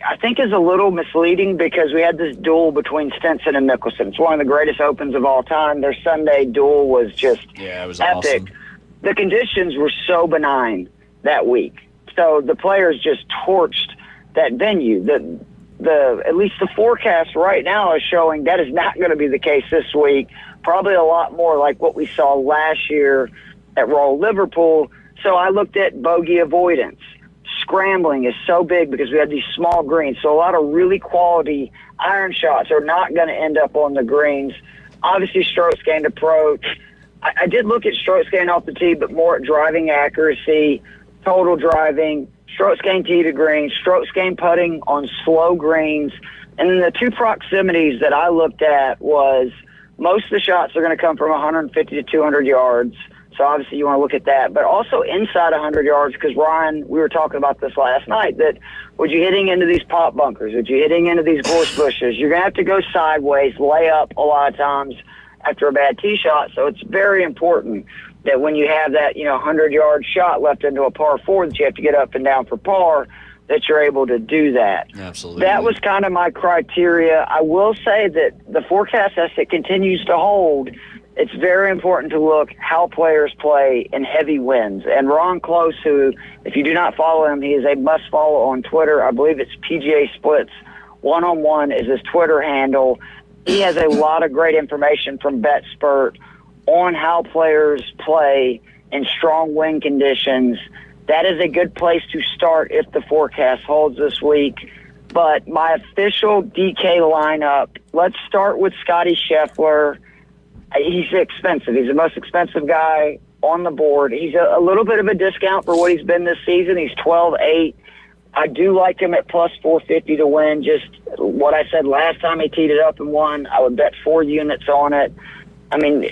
S5: I think is a little misleading because we had this duel between Stinson and Mickelson. It's one of the greatest Opens of all time. Their Sunday duel was just
S12: it was
S5: epic.
S12: Awesome.
S5: The conditions were so benign that week. So the players just torched that venue. At least the forecast right now is showing that is not going to be the case this week. Probably a lot more like what we saw last year at Royal Liverpool. So I looked at bogey avoidance. Scrambling is so big because we had these small greens. So a lot of really quality iron shots are not going to end up on the greens. Obviously, strokes gained approach. I did look at strokes gained off the tee, but more at driving accuracy, total driving, strokes gained tee to green, strokes gained putting on slow greens. And then the 2 proximities that I looked at was most of the shots are going to come from 150 to 200 yards. So obviously you want to look at that, but also inside 100 yards, because Ryan, we were talking about this last night, that would you hitting into these pop bunkers, would you hitting into these gorse bushes, you're going to have to go sideways, lay up a lot of times after a bad tee shot. So it's very important that when you have that 100-yard shot left into a par 4 that you have to get up and down for par, that you're able to do that.
S12: Absolutely.
S5: That was kind of my criteria. I will say that the forecast, as it continues to hold, it's very important to look how players play in heavy winds. And Ron Close, who, if you do not follow him, he is a must-follow on Twitter. I believe it's PGA Splits 101 is his Twitter handle. He has a lot of great information from BetSpert on how players play in strong wind conditions. That is a good place to start if the forecast holds this week. But my official DK lineup, let's start with Scotty Scheffler. He's expensive. He's the most expensive guy on the board. He's a little bit of a discount for what he's been this season. He's 12-8. I do like him at plus 450 to win. Just what I said last time he teed it up and won, I would bet 4 units on it. I mean,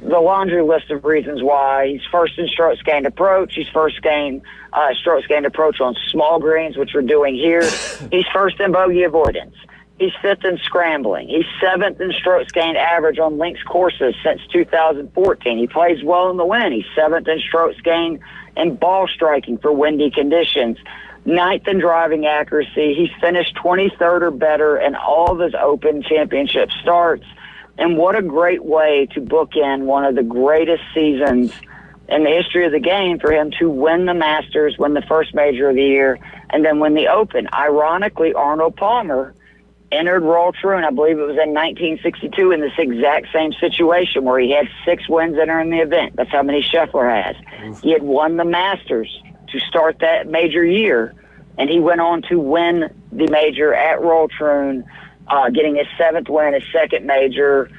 S5: the laundry list of reasons why. He's first in strokes gained approach. He's first strokes gained approach on small greens, which we're doing here. He's first in bogey avoidance. He's 5th in scrambling. He's 7th in strokes gained average on links courses since 2014. He plays well in the wind. He's 7th in strokes gained and ball striking for windy conditions. 9th in driving accuracy. He's finished 23rd or better in all of his Open Championship starts. And what a great way to bookend one of the greatest seasons in the history of the game for him to win the Masters, win the first major of the year, and then win the Open. Ironically, Arnold Palmer entered Royal Troon, I believe it was in 1962, in this exact same situation where he had 6 wins entering the event. That's how many Scheffler has. He had won the Masters to start that major year, and he went on to win the major at Royal Troon, getting his 7th win, his 2nd major.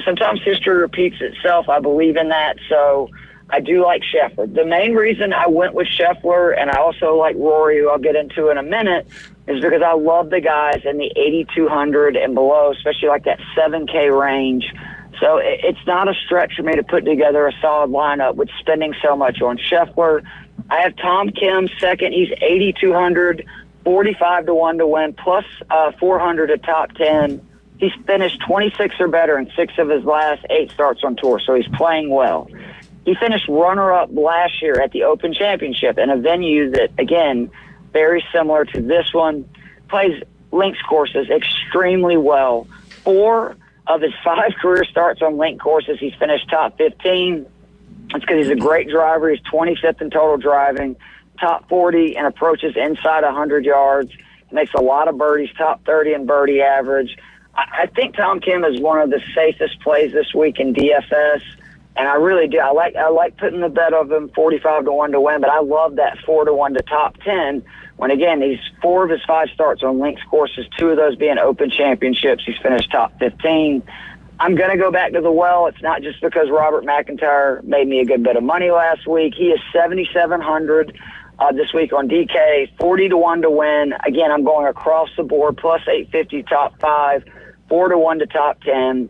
S5: Sometimes history repeats itself. I believe in that, so I do like Scheffler. The main reason I went with Scheffler, and I also like Rory, who I'll get into in a minute, is because I love the guys in the 8,200 and below, especially like that 7K range. So it's not a stretch for me to put together a solid lineup with spending so much on Scheffler. I have Tom Kim second. He's 8,200, 45 to 1 to win, plus 400 at top 10. He's finished 26 or better in 6 of his last 8 starts on tour, so he's playing well. He finished runner-up last year at the Open Championship in a venue that, again, very similar to this one, plays links courses extremely well. 4 Of his 5 career starts on linked courses, he's finished top 15. That's because he's a great driver. He's 25th in total driving, top 40 and approaches inside 100 yards. He makes a lot of birdies, top 30 in birdie average. I think Tom Kim is one of the safest plays this week in DFS, and I really do. I like putting the bet of him 45-1 to win, but I love that 4-1 to top 10. When again, he's 4 of his 5 starts on links courses, 2 of those being Open Championships. He's finished top 15. I'm going to go back to the well. It's not just because Robert McIntyre made me a good bit of money last week. He is 7,700 this week on DK, 40-1 to win. Again, I'm going across the board, plus 850 top 5, 4-1 to top 10.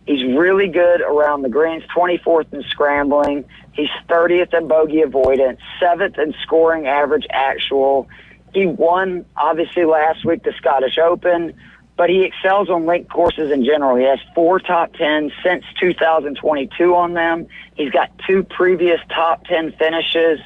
S5: He's really good around the greens, 24th in scrambling. He's 30th in bogey avoidance, 7th in scoring average actual. He won, obviously, last week the Scottish Open, but he excels on linked courses in general. He has 4 top 10s since 2022 on them. He's got 2 previous top 10 finishes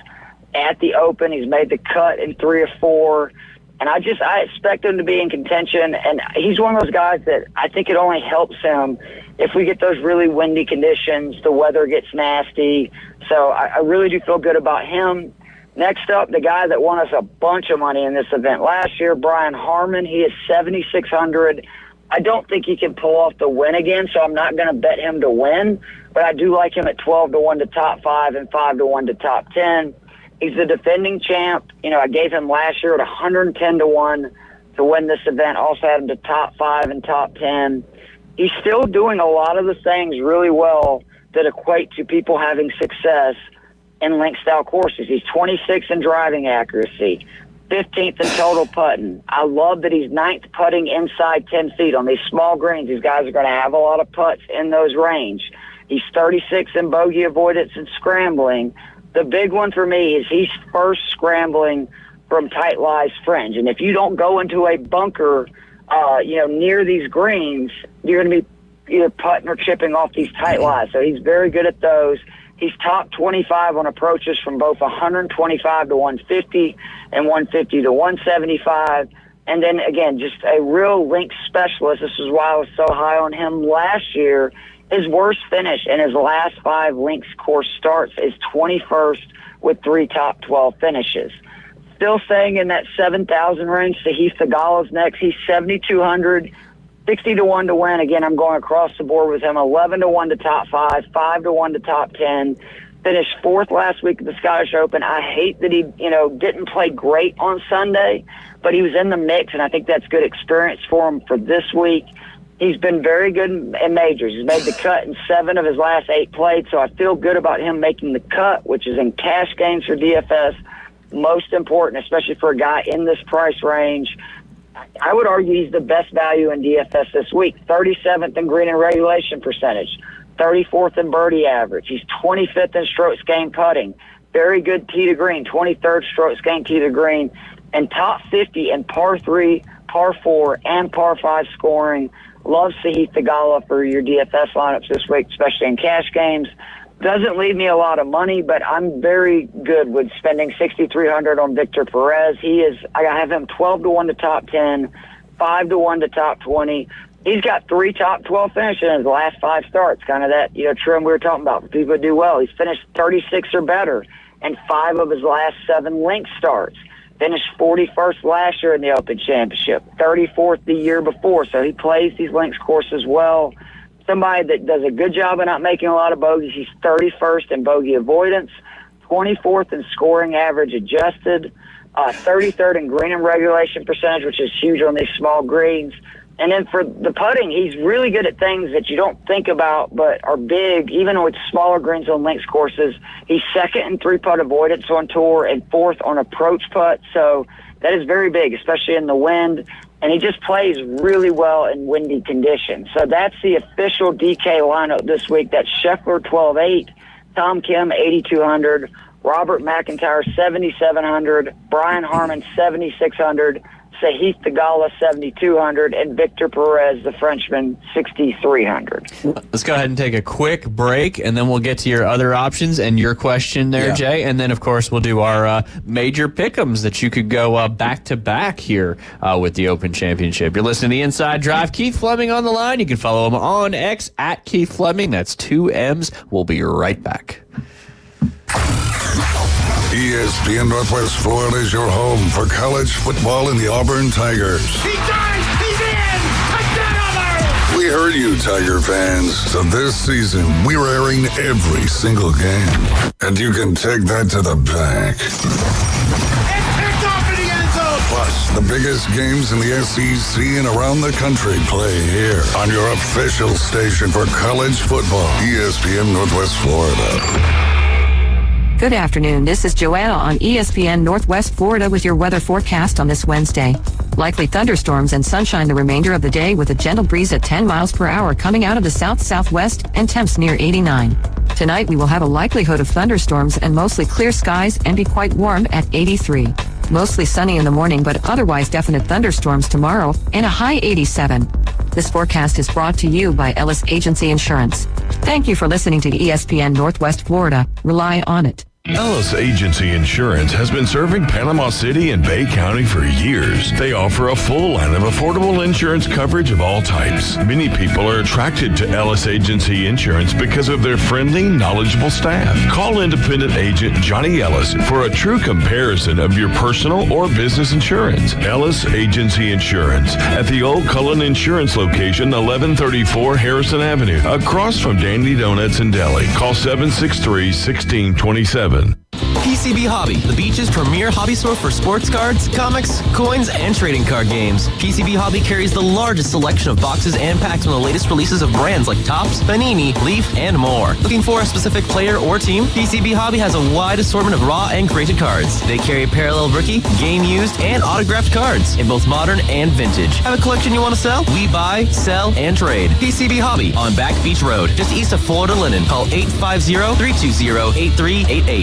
S5: at the Open. He's made the cut in 3 or 4. And I expect him to be in contention. And he's one of those guys that I think it only helps him if we get those really windy conditions, the weather gets nasty. So I really do feel good about him. Next up, the guy that won us a bunch of money in this event last year, Brian Harman. He is 7,600. I don't think he can pull off the win again, so I'm not going to bet him to win. But I do like him at 12-1 to top 5 and 5-1 to top 10. He's the defending champ. I gave him last year at 110-1 to win this event. Also had him to top 5 and top 10. He's still doing a lot of the things really well that equate to people having success in link-style courses. He's 26th in driving accuracy, 15th in total putting. I love that he's 9th putting inside 10 feet on these small greens. These guys are going to have a lot of putts in those range. He's 36th in bogey avoidance and scrambling. The big one for me is he's first scrambling from tight lies fringe. And if you don't go into a bunker, near these greens, you're going to be either putting or chipping off these tight lies. So he's very good at those. He's top 25 on approaches from both 125 to 150 and 150 to 175. And then, again, just a real link specialist. This is why I was so high on him last year. His worst finish in his last 5 links course starts is 21st with 3 top 12 finishes. Still staying in that 7,000 range. Sahith Theegala's next. He's 7,200, 60-1 to win. Again, I'm going across the board with him. 11-1 to top 5, 5-1 to top 10. Finished 4th last week at the Scottish Open. I hate that he, didn't play great on Sunday, but he was in the mix, and I think that's good experience for him for this week. He's been very good in majors. He's made the cut in 7 of his last 8 played, so I feel good about him making the cut, which is in cash games for DFS. Most important, especially for a guy in this price range. I would argue he's the best value in DFS this week. 37th in green and regulation percentage, 34th in birdie average. He's 25th in strokes gained putting. Very good tee to green, 23rd strokes gained tee to green, and top 50 in par 3, par 4, and par 5 scoring. Love Sahith Theegala for your DFS lineups this week, especially in cash games. Doesn't leave me a lot of money, but I'm very good with spending $6,300 on Victor Perez. I have him 12-1 to top 10, 5-1 to top 20. He's got 3 top 12 finishes in his last 5 starts. Kind of that, trend we were talking about for people who do well. He's finished 36 or better in 5 of his last 7 link starts. Finished 41st last year in the Open Championship, 34th the year before. So he plays these links courses well. Somebody that does a good job of not making a lot of bogeys. He's 31st in bogey avoidance, 24th in scoring average adjusted, 33rd in green and regulation percentage, which is huge on these small greens. And then for the putting, he's really good at things that you don't think about but are big, even with smaller greens on links courses. He's 2nd in 3-putt avoidance on tour and 4th on approach putt. So that is very big, especially in the wind. And he just plays really well in windy conditions. So that's the official DK lineup this week. That's Scheffler 12-8, Tom Kim 8,200, Robert McIntyre 7,700, Brian Harman 7,600, Sahith Theegala 7,200, and Victor Perez, the Frenchman, 6,300.
S12: Let's go ahead and take a quick break, and then we'll get to your other options and your question there, Jay. And then, of course, we'll do our major pick'ems that you could go back-to-back here with the Open Championship. You're listening to The Inside Drive. Keith Fleming on the line. You can follow him on X at Keith Fleming. That's 2 M's. We'll be right back.
S9: ESPN Northwest Florida is your home for college football and the Auburn Tigers.
S22: He dives! He's in! Touchdown Auburn!
S9: We heard you, Tiger fans. So this season, we're airing every single game. And you can take that to the bank.
S22: It's picked off in the end zone!
S9: Plus, the biggest games in the SEC and around the country play here on your official station for college football, ESPN Northwest Florida.
S16: Good afternoon. This is Joanna on ESPN Northwest Florida with your weather forecast on this Wednesday. Likely thunderstorms and sunshine the remainder of the day with a gentle breeze at 10 miles per hour coming out of the south-southwest and temps near 89. Tonight we will have a likelihood of thunderstorms and mostly clear skies and be quite warm at 83. Mostly sunny in the morning but otherwise definite thunderstorms tomorrow and a high 87. This forecast is brought to you by Ellis Agency Insurance. Thank you for listening to ESPN Northwest Florida. Rely on it.
S6: Ellis Agency Insurance has been serving Panama City and Bay County for years. They offer a full line of affordable insurance coverage of all types. Many people are attracted to Ellis Agency Insurance because of their friendly, knowledgeable staff. Call independent agent Johnny Ellis for a true comparison of your personal or business insurance. Ellis Agency Insurance at the Old Cullen Insurance location, 1134 Harrison Avenue, across from Dandy Donuts and Deli. Call 763-1627.
S2: PCB Hobby, the beach's premier hobby store for sports cards, comics, coins, and trading card games. PCB Hobby carries the largest selection of boxes and packs from the latest releases of brands like Topps, Panini, Leaf, and more. Looking for a specific player or team? PCB Hobby has a wide assortment of raw and graded cards. They carry parallel rookie, game used, and autographed cards in both modern and vintage. Have a collection you want to sell? We buy, sell, and trade. PCB Hobby on Back Beach Road, just east of Florida Linen. Call 850-320-8388.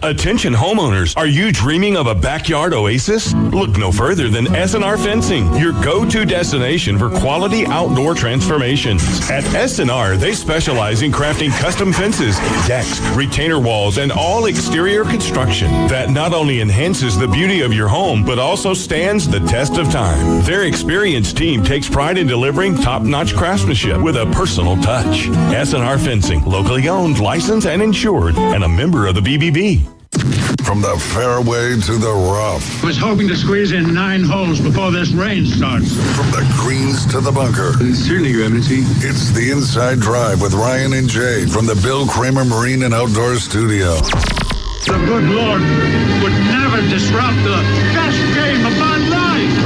S6: Attention homeowners, are you dreaming of a backyard oasis? Look no further than S&R Fencing, your go-to destination for quality outdoor transformations. At S&R, they specialize in crafting custom fences, decks, retainer walls, and all exterior construction that not only enhances the beauty of your home, but also stands the test of time. Their experienced team takes pride in delivering top-notch craftsmanship with a personal touch. S&R Fencing, locally owned, licensed, and insured, and a member of the BBB.
S9: From the fairway to the rough.
S7: I was hoping to squeeze in 9 holes before this rain starts.
S9: From the greens to the bunker.
S7: Certainly, Your Eminency.
S9: It's the Inside Drive with Ryan and Jay from the Bill Kramer Marine and Outdoor Studio.
S7: The good Lord would never disrupt the best game of my life.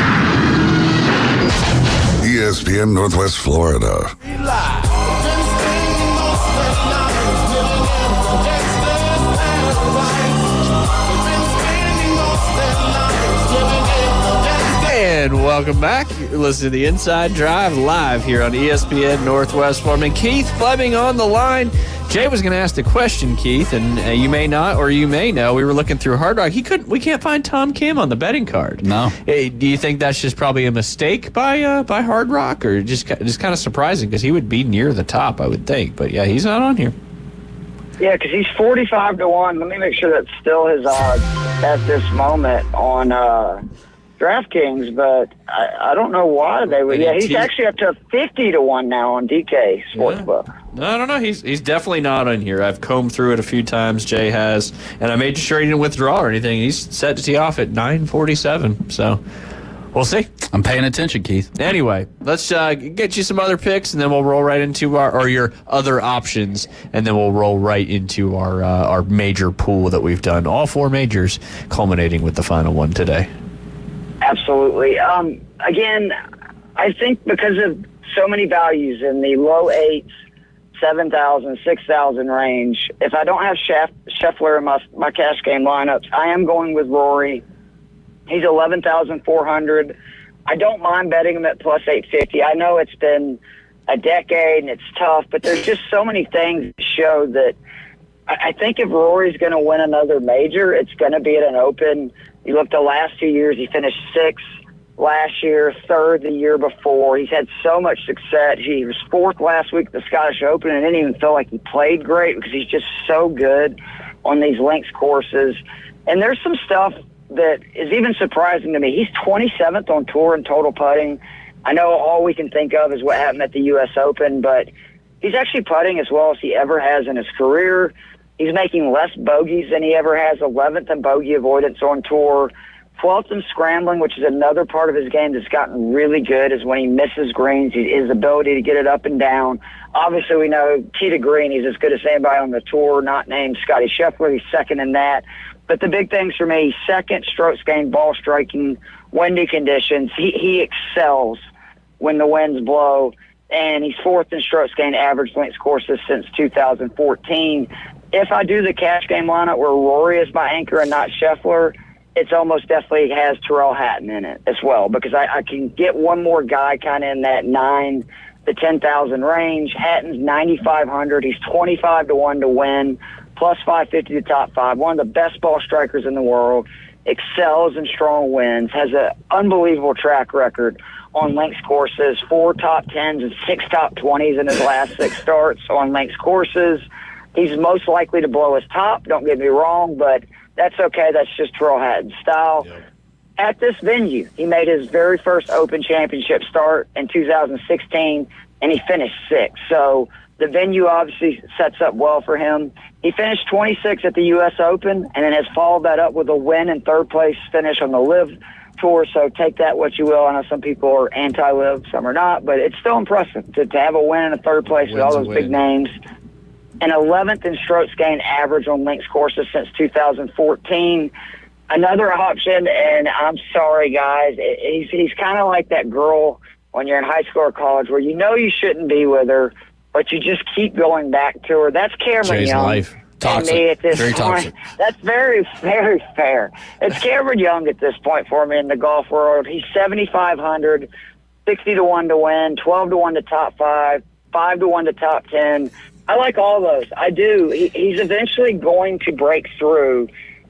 S9: ESPN Northwest Florida.
S12: And welcome back. You're listening to the Inside Drive live here on ESPN Northwest Florida. Keith Fleming on the line. Jay was going to ask the question, Keith, and you may not or you may know. We were looking through Hard Rock. We can't find Tom Kim on the betting card.
S13: No.
S12: Hey, do you think that's just probably a mistake by Hard Rock, or just kind of surprising because he would be near the top, I would think. But yeah, he's not on here.
S5: Yeah, because he's 45-1. Let me make sure that's still his odds at this moment on DraftKings, but I don't know why they would. Yeah, he's actually up to 50-1 now on DK Sportsbook.
S12: Yeah. No, I don't know. He's definitely not on here. I've combed through it a few times. Jay has, and I made sure he didn't withdraw or anything. He's set to tee off at 9:47. So we'll see.
S13: I'm paying attention, Keith.
S12: Anyway, let's get you some other picks, and then we'll roll right into your other options, and then we'll roll right into our major pool that we've done. All 4 majors, culminating with the final one today.
S5: Absolutely. Again, I think because of so many values in the low 8s, 7,000, 6,000 range, if I don't have Scheffler in my cash game lineups, I am going with Rory. He's 11,400. I don't mind betting him at plus 850. I know it's been a decade and it's tough, but there's just so many things that show that I think if Rory's going to win another major, it's going to be at an Open. You look the last 2 years, he finished 6th, last year, third the year before. He's had so much success. He was fourth last week at the Scottish Open, and didn't even feel like he played great because he's just so good on these links courses. And there's some stuff that is even surprising to me. He's 27th on tour in total putting. I know all we can think of is what happened at the U.S. Open, but he's actually putting as well as he ever has in his career. He's making less bogeys than he ever has, 11th in bogey avoidance on tour. 12th in scrambling, which is another part of his game that's gotten really good, is when he misses greens, his ability to get it up and down. Obviously, we know tee to green, he's as good as anybody on the tour, not named Scotty Scheffler. He's second in that. But the big things for me, second, strokes gained, ball striking, windy conditions. He excels when the winds blow, and he's fourth in strokes gained average links courses since 2014. If I do the cash game lineup where Rory is my anchor and not Scheffler, it's almost definitely has Tyrrell Hatton in it as well, because I can get one more guy kind of in that 9 to 10,000 range. Hatton's 9,500. He's 25 to 1 to win, plus 550 to top 5. One of the best ball strikers in the world. Excels in strong winds. Has an unbelievable track record on links courses. 4 top 10s and 6 top 20s in his last 6 starts on links courses. He's most likely to blow his top. Don't get me wrong, but that's okay. That's just Tyrrell Hatton's style. Yep. At this venue, he made his very first Open Championship start in 2016, and he finished 6th. So the venue obviously sets up well for him. He finished 26th at the U.S. Open, and then has followed that up with a win and third-place finish on the LIV Tour. So take that what you will. I know some people are anti-LIV, some are not, but it's still impressive to have a win and a third place with all those big names. And 11th in strokes gained average on links courses since 2014. Another option, and I'm sorry, guys, he's kind of like that girl when you're in high school or college where you know you shouldn't be with her, but you just keep going back to her. That's Cameron Young.
S12: Life.
S5: Toxic. Me at this
S12: very
S5: point.
S12: Toxic.
S5: That's very, very fair. It's Cameron Young at this point for me in the golf world. He's 7,500, 60 to 1 to win, 12 to 1 to top 5, 5 to 1 to top 10. I like all those. I do. He's eventually going to break through,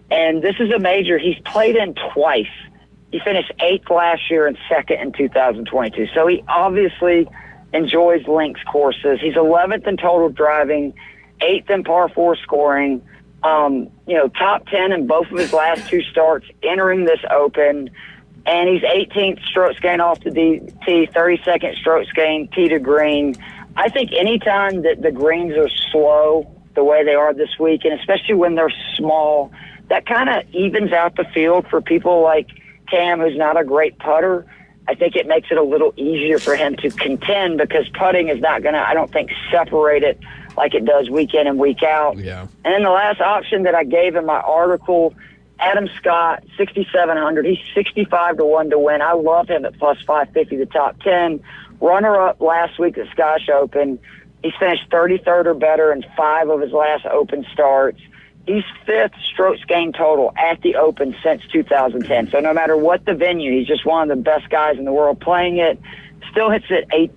S5: and this is a major he's played in twice. He finished 8th last year and 2nd in 2022. So he obviously enjoys links courses. He's 11th in total driving, 8th in par 4 scoring, top 10 in both of his last 2 starts entering this Open. And he's 18th strokes gained off the tee, 32nd strokes gained tee to green. I think anytime that the greens are slow the way they are this week, and especially when they're small, that kind of evens out the field for people like Cam, who's not a great putter. I think it makes it a little easier for him to contend because putting is not going to, I don't think, separate it like it does week in and week out.
S8: Yeah.
S5: And then the last option that I gave in my article, Adam Scott, 6,700. He's 65 to 1 to win. I love him at plus 550 to top 10. Runner-up last week at Scottish Open. He's finished 33rd or better in 5 of his last Open starts. He's 5th strokes gained total at the Open since 2010. So no matter what the venue, he's just one of the best guys in the world playing it. Still hits it a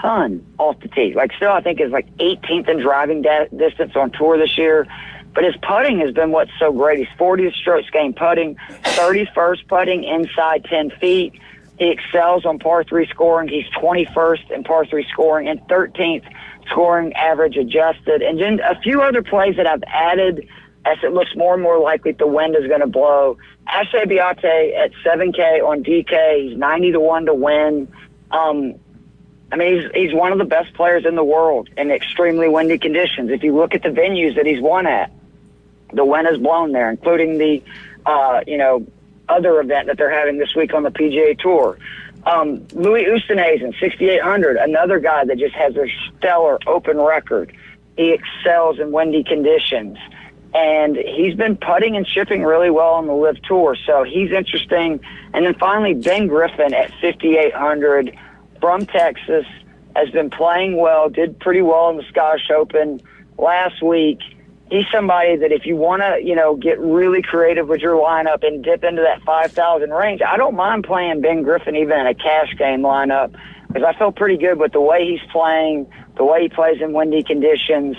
S5: ton off the tee. Still I think is 18th in driving distance on tour this year. But his putting has been what's so great. He's 40th strokes gained putting, 31st putting inside 10 feet. He excels on par 3 scoring. He's 21st in par 3 scoring and 13th scoring average adjusted. And then a few other plays that I've added as it looks more and more likely the wind is going to blow. Ashe Beate at 7K on DK. He's 90 to 1 to win. He's one of the best players in the world in extremely windy conditions. If you look at the venues that he's won at, the wind has blown there, including the, other event that they're having this week on the PGA Tour. Louis Oosthuizen, 6,800, another guy that just has a stellar Open record. He excels in windy conditions. And he's been putting and chipping really well on the LIV Tour, so he's interesting. And then finally, Ben Griffin at 5,800 from Texas, has been playing well, did pretty well in the Scottish Open last week. He's somebody that if you want to, get really creative with your lineup and dip into that 5,000 range, I don't mind playing Ben Griffin even in a cash game lineup because I feel pretty good with the way he's playing, the way he plays in windy conditions.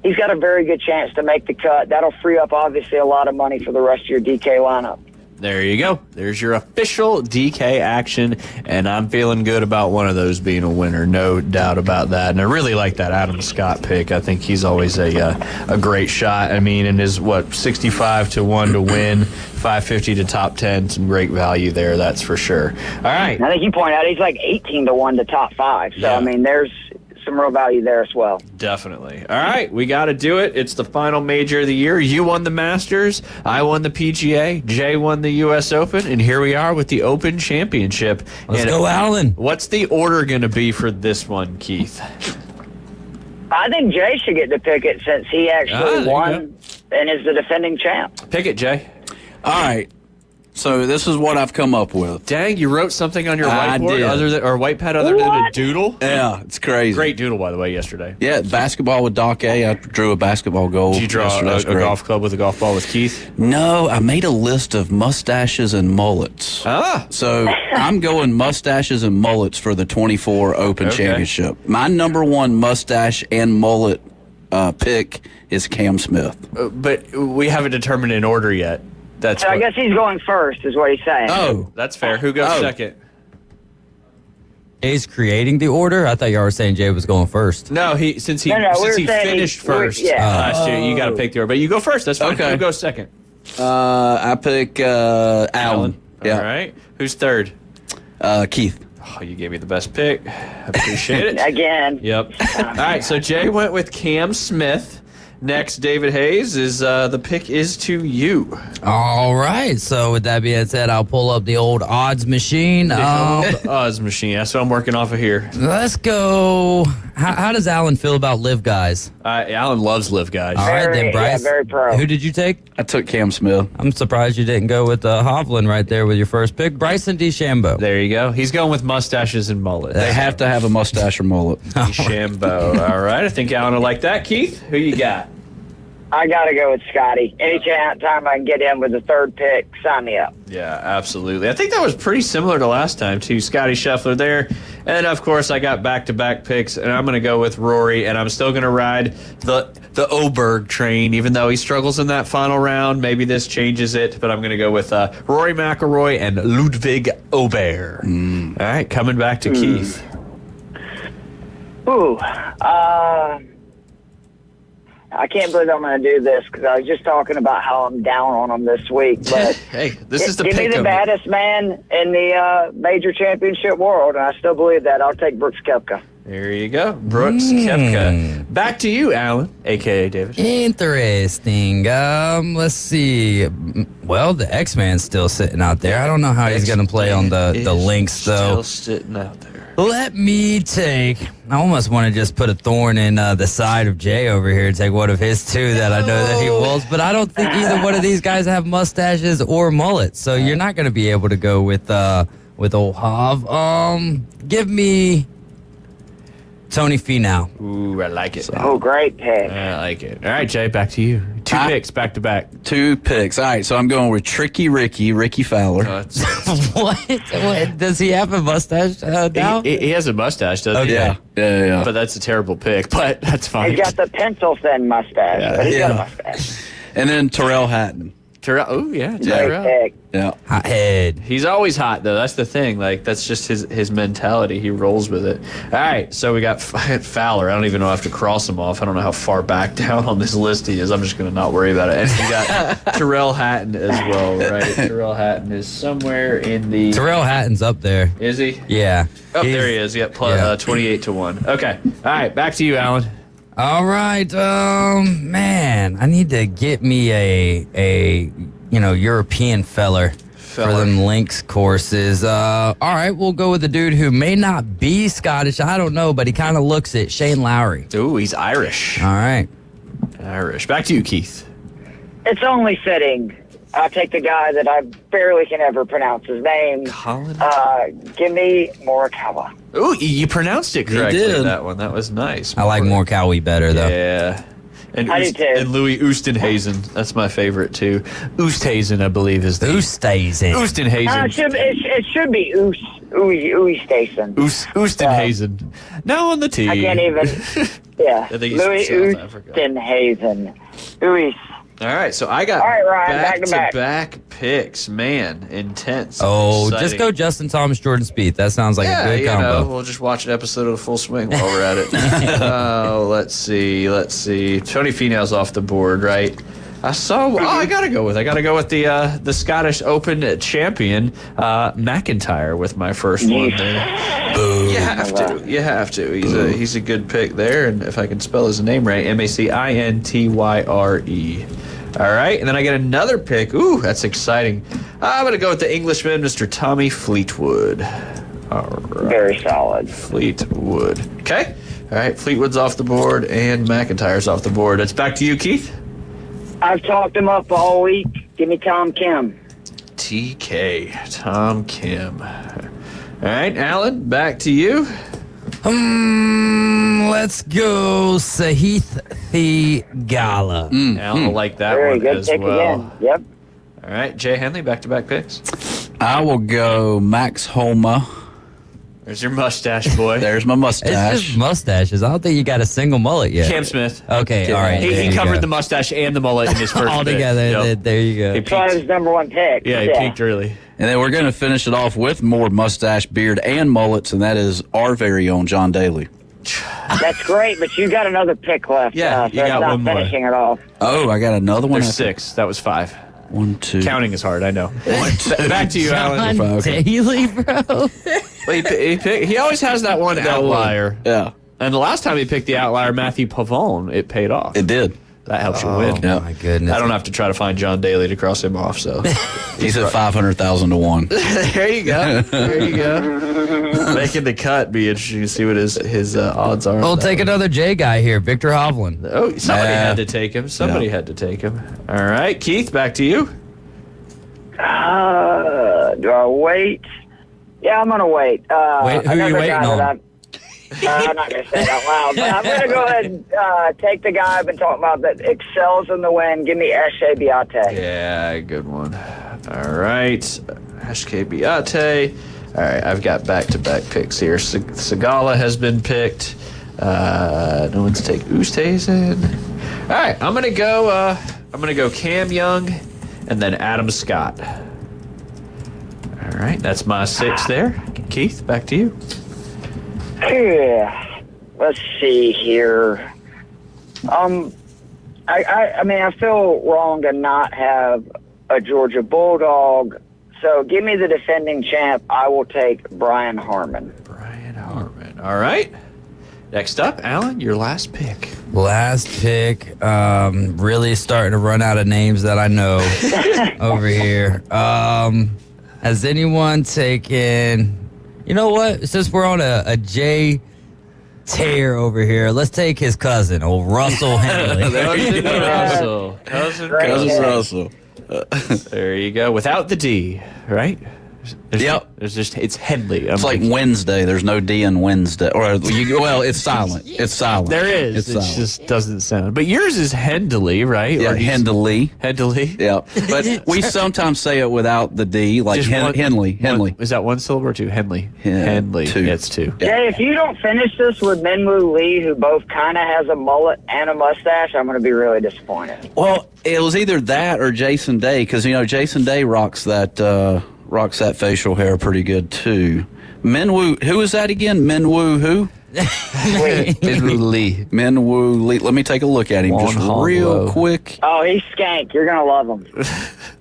S5: He's got a very good chance to make the cut. That'll free up, obviously, a lot of money for the rest of your DK lineup.
S12: There you go. There's your official DK action, and I'm feeling good about one of those being a winner, no doubt about that. And I really like that Adam Scott pick. I think he's always a great shot. I mean, and his 65 to 1 to win, 550 to top 10, some great value there. That's for sure. All right.
S5: I think you point out he's like 18 to 1 to top 5. So
S12: Yeah.
S5: I mean, there's some real value there as well.
S12: Definitely. All right, we got to do it. It's the final major of the year. You won the Masters. I won the PGA. Jay won the U.S. Open. And here we are with the Open Championship.
S10: Let's go, Alan.
S12: What's the order going to be for this one, Keith?
S5: I think Jay should get to pick it since he actually
S12: there you
S5: won and is the defending champ.
S12: Pick it, Jay.
S13: All right. So this is what I've come up with.
S12: Dang, you wrote something on your
S13: I
S12: whiteboard
S13: did.
S12: other than, or white pad other than a doodle?
S13: Yeah, it's crazy.
S12: Great doodle, by the way, yesterday.
S13: Yeah, basketball with Doc A. I drew a basketball goal.
S12: Did you draw
S13: yesterday. That's
S12: a
S13: great.
S12: golf club with a golf ball with Keith?
S13: No, I made a list of mustaches and mullets. So I'm going mustaches and mullets for the 24 Open
S12: Okay.
S13: Championship. My number one mustache and mullet pick is Cam Smith.
S12: But we haven't determined an order yet. That's
S5: So I guess he's going first, is what he's saying.
S12: That's fair. Who goes second?
S10: Jay's creating the order? I thought y'all were saying Jay was going first.
S12: No, since he
S5: No, we were saying
S12: finished first
S5: yeah.
S12: last year, you got to pick the order. But you go first. That's fine.
S13: Okay.
S12: Who goes second?
S13: I pick Alan. Yeah.
S12: All right. Who's third?
S13: Keith.
S12: Oh, you gave me the best pick. I appreciate it.
S5: Again.
S12: Yep. All right. So Jay went with Cam Smith. Next, David Hayes is the pick is to you.
S10: All right. So with that being said, I'll pull up the old odds machine.
S12: The odds machine. That's what I'm working off of here.
S10: Let's go. How does Alan feel about live guys?
S12: Alan loves live guys.
S10: All right, then, Bryce.
S5: very pro.
S10: Who did you take?
S13: I took Cam Smith.
S10: I'm surprised you didn't go with Hovland right there with your first pick. Bryson DeChambeau.
S12: There you go. He's going with mustaches and mullets.
S13: They have to have a mustache or mullet.
S12: DeChambeau. All right. I think Alan will like that. Keith, who you got?
S5: I got to go with Scotty. Anytime I can get him with the third pick, sign me up.
S12: Yeah, absolutely. I think that was pretty similar to last time, too. Scotty Scheffler there. And, of course, I got back-to-back picks, and I'm going to go with Rory, and I'm still going to ride the Oberg train, even though he struggles in that final round. Maybe this changes it, but I'm going to go with Rory McIlroy and Ludwig Ober. All right, coming back to Keith.
S5: Ooh. I can't believe I'm going to do this because I was just talking about how I'm down on them this week. But
S12: hey, this is the
S5: give me
S12: pick
S5: the
S12: of
S5: baddest man in the major championship world, and I still believe that. I'll take Brooks Koepka.
S12: There you go. Brooks Koepka. Back to you, Alan, a.k.a. David.
S10: Interesting. Let's see. Well, the X-Man's still sitting out there. I don't know how he's going to play on the links, though.
S12: Still sitting out there.
S10: Let me take. I almost want to just put a thorn in the side of Jay over here and take one of his two that I know that he wills. But I don't think either one of these guys have mustaches or mullets, so you're not going to be able to go with old Hav. Give me Tony Finau.
S12: Ooh, I like it.
S5: Oh, great pick.
S12: I like it. All right, Jay, back to you. Two picks back to back.
S13: 2 picks. All right, so I'm going with Tricky Ricky Fowler.
S10: What? Does he have a mustache now?
S12: He has a mustache, doesn't he?
S13: Yeah.
S12: But that's a terrible pick, but that's fine.
S5: He's got the pencil thin mustache, but he's got a mustache.
S13: And then Terrell Hatton.
S12: Oh, yeah.
S5: Great
S12: Terrell.
S5: pick.
S13: Yeah.
S10: Hot head.
S12: He's always hot, though. That's the thing. Like, that's just his mentality. He rolls with it. All right, so we got Fowler. I don't even know if I have to cross him off. I don't know how far back down on this list he is. I'm just going to not worry about it. And we got Terrell Hatton as well, right? Terrell Hatton is somewhere in the...
S10: Terrell Hatton's up there.
S12: Is he?
S10: Yeah.
S12: Oh, there he is. Yep, plus 28 to 1. Okay. All right, back to you, Alan.
S10: All right, man, I need to get me a European feller for them links courses. All right, we'll go with the dude who may not be Scottish. I don't know, but he kind of looks it. Shane Lowry.
S12: Ooh, he's Irish.
S10: All right.
S12: Irish. Back to you, Keith.
S5: It's only fitting. I'll take the guy that I barely can ever pronounce his name.
S12: Colin?
S5: Give me Morikawa.
S12: Ooh, you pronounced it correctly,
S10: did.
S12: that one. That was nice.
S10: I like Morikawa better, though.
S12: Yeah. And,
S5: I do too.
S12: and Louis Oosthuizen. That's my favorite, too. Oosthuizen, I believe, is the...
S10: Oosthuizen.
S12: Oosthuizen.
S5: It should be Oosthuizen.
S12: Oosthuizen. No on the T.
S5: I can't even. Yeah.
S12: I think he's
S5: Louis
S12: from South Africa.
S5: Oosthuizen. Uis.
S8: All right, so I got
S5: All right, Ryan,
S8: back-to-back picks. Man, intense.
S10: Oh,
S8: exciting.
S10: just go Justin Thomas, Jordan Spieth. That sounds like a good combo.
S8: We'll just watch an episode of Full Swing while we're at it. Let's see. Tony Finau's off the board, right? I gotta go with the Scottish Open champion, McIntyre, with my first one there. You have to. He's a good pick there, and if I can spell his name right, McIntyre. All right, and then I get another pick. Ooh, that's exciting. I'm gonna go with the Englishman, Mr. Tommy Fleetwood. All right.
S5: Very solid.
S8: Fleetwood. Okay. All right, Fleetwood's off the board, and McIntyre's off the board. It's back to you, Keith.
S5: I've talked him up all week. Give me Tom Kim.
S8: TK, Tom Kim. All right, Alan, back to you.
S10: Let's go Sahith Theegala.
S8: Alan will like that
S5: Very
S8: one
S5: good
S8: as
S5: pick
S8: well.
S5: again. Yep.
S8: All right, Jay Henley, back-to-back picks.
S13: I will go Max Homa.
S8: There's your mustache, boy.
S13: There's my mustache.
S10: It's just mustaches. I don't think you got a single mullet yet.
S8: Cam Smith.
S10: Okay, all right.
S8: He covered the mustache and the mullet in his first
S10: all
S8: pick.
S10: together.
S8: Yep.
S10: There you go.
S8: He
S5: That was his number one pick.
S8: Yeah, he peaked early.
S13: And then we're going to finish it off with more mustache, beard, and mullets, and that is our very own John Daly.
S5: That's great, but you got another pick left.
S8: Yeah,
S5: so
S8: you
S5: it's
S8: got
S5: not
S8: one more.
S5: finishing it off.
S13: Oh, I got another one.
S8: There's 6. That was 5.
S13: 1, 2.
S8: Counting is hard, I know. Back to you, Alan.
S10: John Daly, bro.
S8: Well, he always has that one outlier.
S13: Yeah.
S8: And the last time he picked the outlier, Matthew Pavone, it paid off.
S13: It did.
S8: That helps you win.
S10: Oh, my goodness.
S8: I don't have to try to find John Daly to cross him off, so.
S13: He's at 500,000 to 1.
S8: There you go. Making the cut be interesting to see what his odds are.
S10: We'll take another J guy here, Victor Hovland.
S8: Oh, somebody had to take him. Had to take him. All right, Keith, back to you.
S5: Do I wait? Yeah, I'm going to wait.
S10: Wait, who are you waiting on?
S5: I'm not going to say it out loud, but I'm going to go ahead and take the guy I've been talking about that excels in the wind. Give me Eshe Biate.
S8: Yeah, good one. All right, Eshe Biate. All right, I've got back-to-back picks here. Segala has been picked. No one's taken Oosthuizen. All right, I'm gonna go Cam Young, and then Adam Scott. All right, that's my 6 there. Keith, back to you.
S5: Yeah. Let's see here. I mean, I feel wrong to not have a Georgia Bulldog. So give me the defending champ. I will take Brian Harman.
S8: All right. Next up, Alan, your last pick.
S10: Last pick. Really starting to run out of names that I know over here. Has anyone taken... You know what? Since we're on a J tear over here, let's take his cousin, old Russell Henley.
S8: Cousin Russell. There you go. Without the D, right? It's Henley.
S13: It's like Wednesday. There's no D in Wednesday. It's silent. It's silent.
S8: There is. It just doesn't sound. But yours is Hendley, right?
S13: Yeah, Hendley.
S8: Hendley.
S13: Yeah. But we sometimes say it without the D, like Henley. Henley.
S8: Is that one syllable or two? Henley. Henley. 2. Yeah, it's 2.
S5: Jay, if you don't finish this with Minwoo Lee, who both kind of has a mullet and a mustache, I'm going to be really disappointed.
S13: Well, it was either that or Jason Day, because, Jason Day rocks that facial hair pretty good too. Minwoo, who is that again? Minwoo who?
S8: Minwoo Lee.
S13: Minwoo Lee. Let me take a look at him just real quick.
S5: Oh, he's skank. You're going to love him.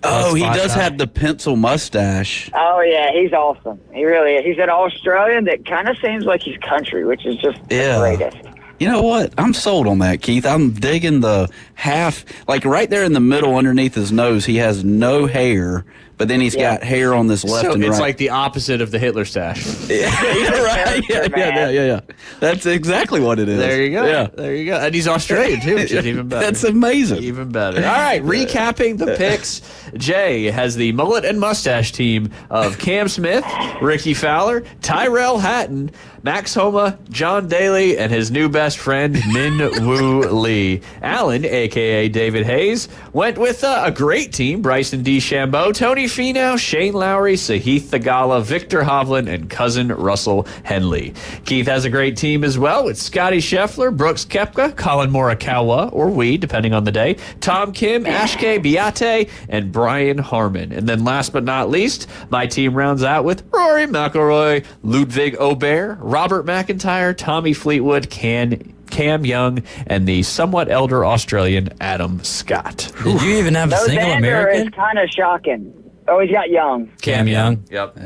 S13: Oh, he does have the pencil mustache.
S5: Oh, yeah, he's awesome. He really is. He's an Australian that kind of seems like he's country, which is just the greatest.
S13: You know what? I'm sold on that, Keith. I'm digging the half, like right there in the middle underneath his nose, he has no hair, but then he's got hair on this left and right.
S8: It's like the opposite of the Hitler stash.
S13: Yeah, right. Yeah. That's exactly what it is.
S8: There you go.
S13: Yeah.
S8: There you go. And he's Australian, too, which is even better.
S13: That's amazing.
S8: Even better. All right, recapping the picks. Jay has the mullet and mustache team of Cam Smith, Ricky Fowler, Tyrell Hatton, Max Homa, John Daly, and his new best best friend, Min Woo Lee. Alan, a.k.a. David Hayes, went with a great team. Bryson DeChambeau, Tony Finau, Shane Lowry, Sahith Theegala, Victor Hovland, and cousin Russell Henley. Keith has a great team as well with Scotty Scheffler, Brooks Koepka, Colin Morikawa, or Wee, depending on the day, Tom Kim, Ashke Biate, and Brian Harmon. And then last but not least, my team rounds out with Rory McIlroy, Ludwig Aubert, Robert McIntyre, Tommy Fleetwood, Cam Young, and the somewhat elder Australian Adam Scott.
S10: Did you even have a single
S5: Xander
S10: American?
S5: is kind of shocking. Oh, he's got Young.
S10: Cam Young?
S8: Yep.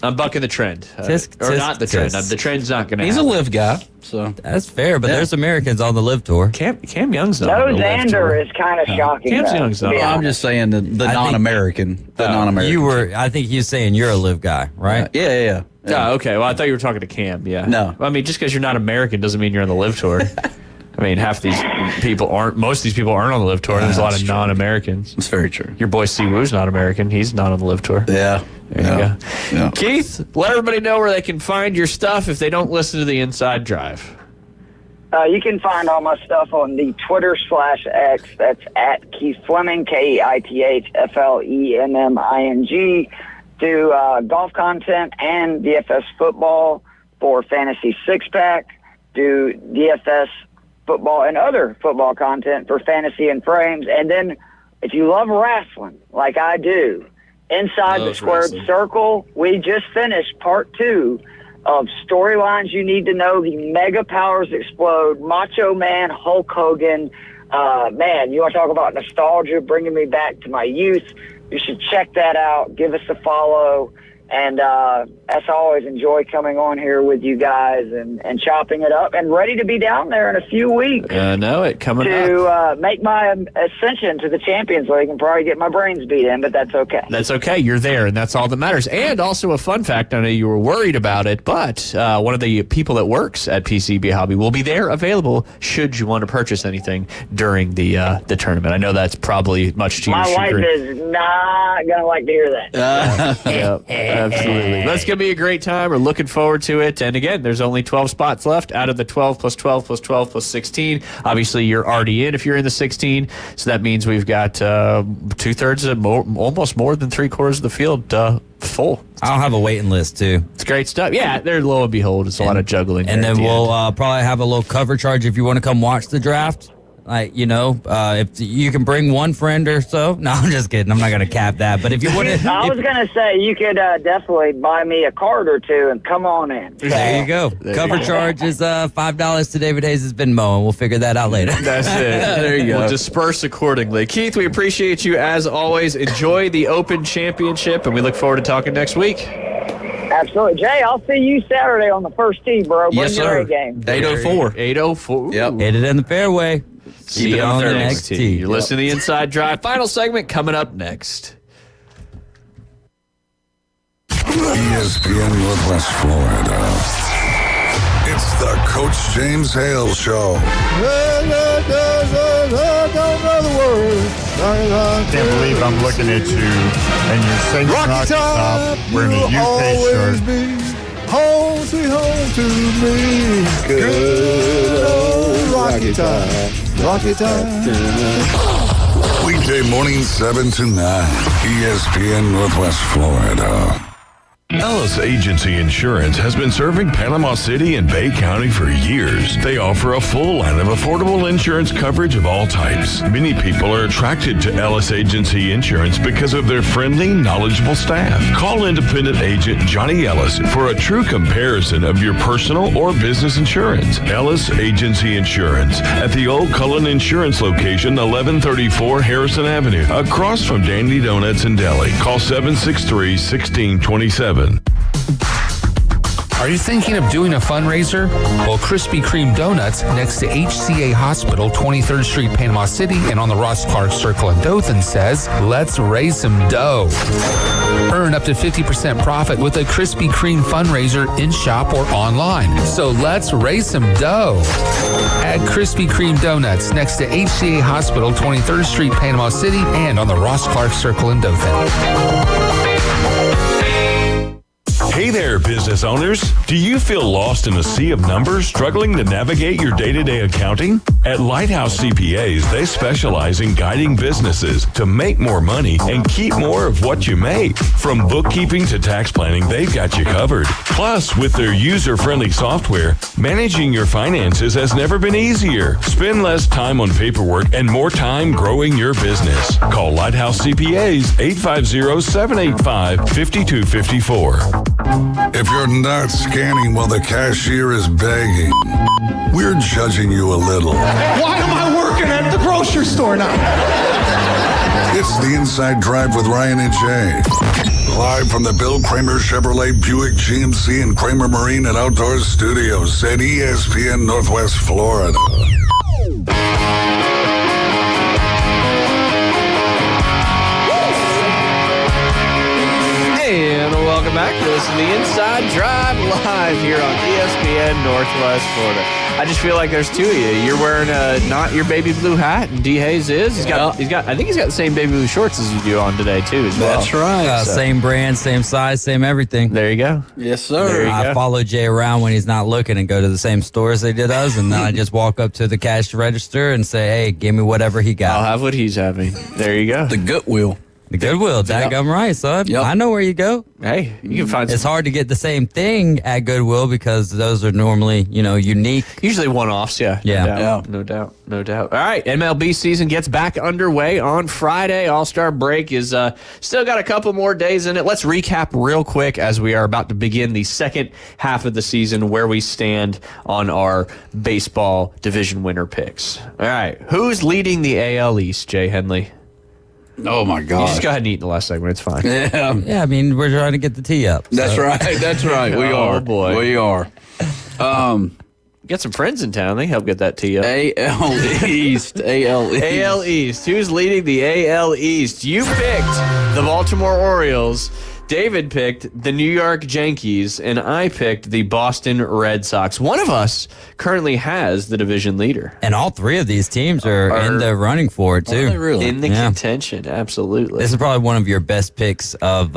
S8: I'm bucking the trend. Not the trend.
S10: tisk.
S8: The trend's not going to
S13: He's
S8: happen.
S13: a live guy, so
S10: That's fair, but there's Americans on the live tour.
S8: Cam Young's not
S5: No,
S8: on the live tour.
S5: Xander is kind of shocking.
S8: Cam's
S5: though,
S8: Young's
S5: to
S8: not.
S5: be
S8: on.
S13: I'm
S5: honest.
S13: just saying the non-American.
S10: I think he was saying you're a live guy, right?
S13: Yeah.
S8: Oh, okay. Well, I thought you were talking to Cam. Yeah.
S13: No.
S8: Well, I mean, just because you're not American doesn't mean you're on the live tour. I mean, most of these people aren't on the live tour. There's a lot of non-Americans.
S13: It's very true.
S8: Your boy Siwoo's not American. He's not on the live tour.
S13: Yeah.
S8: There you go.
S13: Yeah.
S8: Keith, let everybody know where they can find your stuff if they don't listen to the Inside Drive.
S5: You can find all my stuff on the Twitter/X. That's at Keith Fleming, KeithFleming. Do golf content and DFS football for Fantasy Six Pack. Do DFS football and other football content for Fantasy and Frames. And then if you love wrestling, like I do, Inside the Squared Circle, we just finished part 2 of storylines you need to know. The Mega Powers Explode, Macho Man, Hulk Hogan. Man, you want to talk about nostalgia, bringing me back to my youth. You should check that out. Give us a follow. And as always, enjoy coming on here with you guys and chopping it up. And ready to be down there in a few weeks.
S8: Know it coming up.
S5: To make my ascension to the Champions League and probably get my brains beat in, but that's okay.
S8: That's okay. You're there, and that's all that matters. And also a fun fact, I know you were worried about it, but one of the people that works at PCB Hobby will be there available should you want to purchase anything during the tournament. I know that's probably much to your chagrin.
S5: My wife is not going to like to hear that.
S8: Yep. Absolutely. That's going to be a great time. We're looking forward to it. And again, there's only 12 spots left out of the 12 plus 12 plus 12 plus 16. Obviously, you're already in if you're in the 16. So that means we've got 2/3 of almost more than 3/4 of the field full.
S10: I'll have a waiting list too.
S8: It's great stuff. Yeah, there, lo and behold, it's a lot of juggling.
S10: And then we'll probably have a little cover charge if you want to come watch the draft. Like, if you can bring one friend or so. No, I'm just kidding. I'm not going to cap that. But if you want to.
S5: I was going to say, you could definitely buy me a card or two and come on in.
S10: There you go. Cover charge is $5 to David Hayes' Venmo, and we'll figure that out later.
S8: That's it.
S10: There you go.
S8: We'll disperse accordingly. Keith, we appreciate you as always. Enjoy the Open Championship, and we look forward to talking next week.
S5: Absolutely. Jay, I'll see you Saturday on the first tee, bro. Bring your A game.
S13: 804.
S8: 804.
S10: Yep. Hit it in the fairway.
S8: See you on the next tee. You're listening to the Inside Drive. Final segment coming up next.
S9: ESPN Northwest Florida. It's the Coach James Hale Show.
S1: Can't believe I'm looking at you and you're singing Rocky Top wearing a UK shirt. Home, sweet home to me. Good old Rocky Top. Rocky Top.
S9: Weekday morning 7 to 9. ESPN Northwest Florida.
S6: Ellis Agency Insurance has been serving Panama City and Bay County for years. They offer a full line of affordable insurance coverage of all types. Many people are attracted to Ellis Agency Insurance because of their friendly, knowledgeable staff. Call independent agent Johnny Ellis for a true comparison of your personal or business insurance. Ellis Agency Insurance at the Old Cullen Insurance location, 1134 Harrison Avenue, across from Dandy Donuts in Delhi. Call 763-1627.
S21: Are you thinking of doing a fundraiser? Well, Krispy Kreme Donuts next to HCA Hospital, 23rd Street, Panama City, and on the Ross Clark Circle in Dothan says, let's raise some dough. Earn up to 50% profit with a Krispy Kreme fundraiser in-shop or online. So let's raise some dough. At Krispy Kreme Donuts next to HCA Hospital, 23rd Street, Panama City, and on the Ross Clark Circle in Dothan.
S6: Hey there, business owners. Do you feel lost in a sea of numbers, struggling to navigate your day-to-day accounting? At Lighthouse CPAs, they specialize in guiding businesses to make more money and keep more of what you make. From bookkeeping to tax planning, they've got you covered. Plus, with their user-friendly software, managing your finances has never been easier. Spend less time on paperwork and more time growing your business. Call Lighthouse CPAs 850-785-5254.
S9: If you're not scanning while the cashier is begging, we're judging you a little.
S3: Why am I working at the grocery store now?
S9: It's the Inside Drive with Ryan and Jay. Live from the Bill Kramer Chevrolet Buick GMC and Kramer Marine and Outdoor Studios at ESPN Northwest Florida.
S12: And welcome back to listen to the Inside Drive live here on ESPN Northwest Florida. I just feel like there's two of you. You're wearing not your baby blue hat, and D Hayes is. I think he's got the same baby blue shorts as you do on today too, as well.
S10: That's right. Same brand, same size, same everything.
S12: There you go.
S13: Yes, sir.
S10: I follow Jay around when he's not looking and go to the same stores they did us, and then I just walk up to the cash register and say, "Hey, give me whatever he got."
S12: I'll have what he's having. There you go.
S13: The Goodwill.
S10: The Goodwill, daggum right, son.
S13: Yep.
S10: I know where you go.
S12: Hey, you can find.
S10: It's hard to get the same thing at Goodwill because those are normally, unique.
S12: Usually one-offs, yeah. No doubt. All right, MLB season gets back underway on Friday. All-Star break is still got a couple more days in it. Let's recap real quick as we are about to begin the second half of the season, where we stand on our baseball division winner picks. All right, who's leading the AL East, Jay Henley?
S13: Oh, my God.
S12: You just go ahead and eat in the last segment. It's fine.
S10: Yeah, I mean, we're trying to get the tee up.
S13: That's right. That's right. We are.
S12: Oh, boy.
S13: We are.
S12: Got some friends in town. They help get that tee up.
S13: AL East. AL East.
S12: AL East. Who's leading the AL East? You picked the Baltimore Orioles. David picked the New York Yankees, and I picked the Boston Red Sox. One of us currently has the division leader.
S10: And all three of these teams are in the running for it, too.
S13: Are they really?
S12: In the contention, absolutely.
S10: This is probably one of your best picks of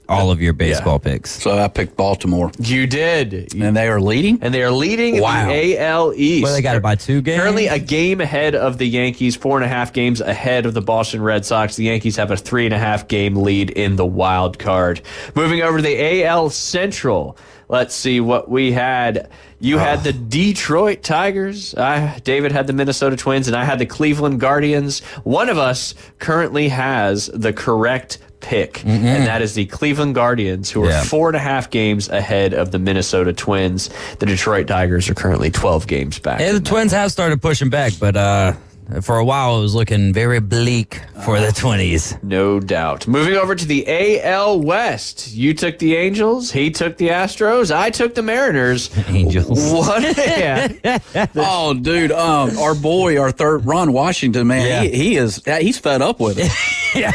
S10: all of your baseball picks.
S13: So I picked Baltimore.
S12: You did.
S13: And they are leading?
S12: And they are leading the AL East.
S10: Well, they got it by 2 games?
S12: Currently a game ahead of the Yankees, 4.5 games ahead of the Boston Red Sox. The Yankees have a 3.5 game lead in the wild card. Moving over to the AL Central. Let's see what we had. You had the Detroit Tigers. David had the Minnesota Twins, and I had the Cleveland Guardians. One of us currently has the correct pick, and that is the Cleveland Guardians, who are 4.5 games ahead of the Minnesota Twins. The Detroit Tigers are currently 12 games back.
S10: Yeah, the Twins have started pushing back, but for a while it was looking very bleak for the 20s.
S12: No doubt. Moving over to the AL West. You took the Angels. He took the Astros. I took the Mariners.
S10: Angels.
S12: What?
S13: Oh, dude. Our boy, our third, Ron Washington, man, he's fed up with it.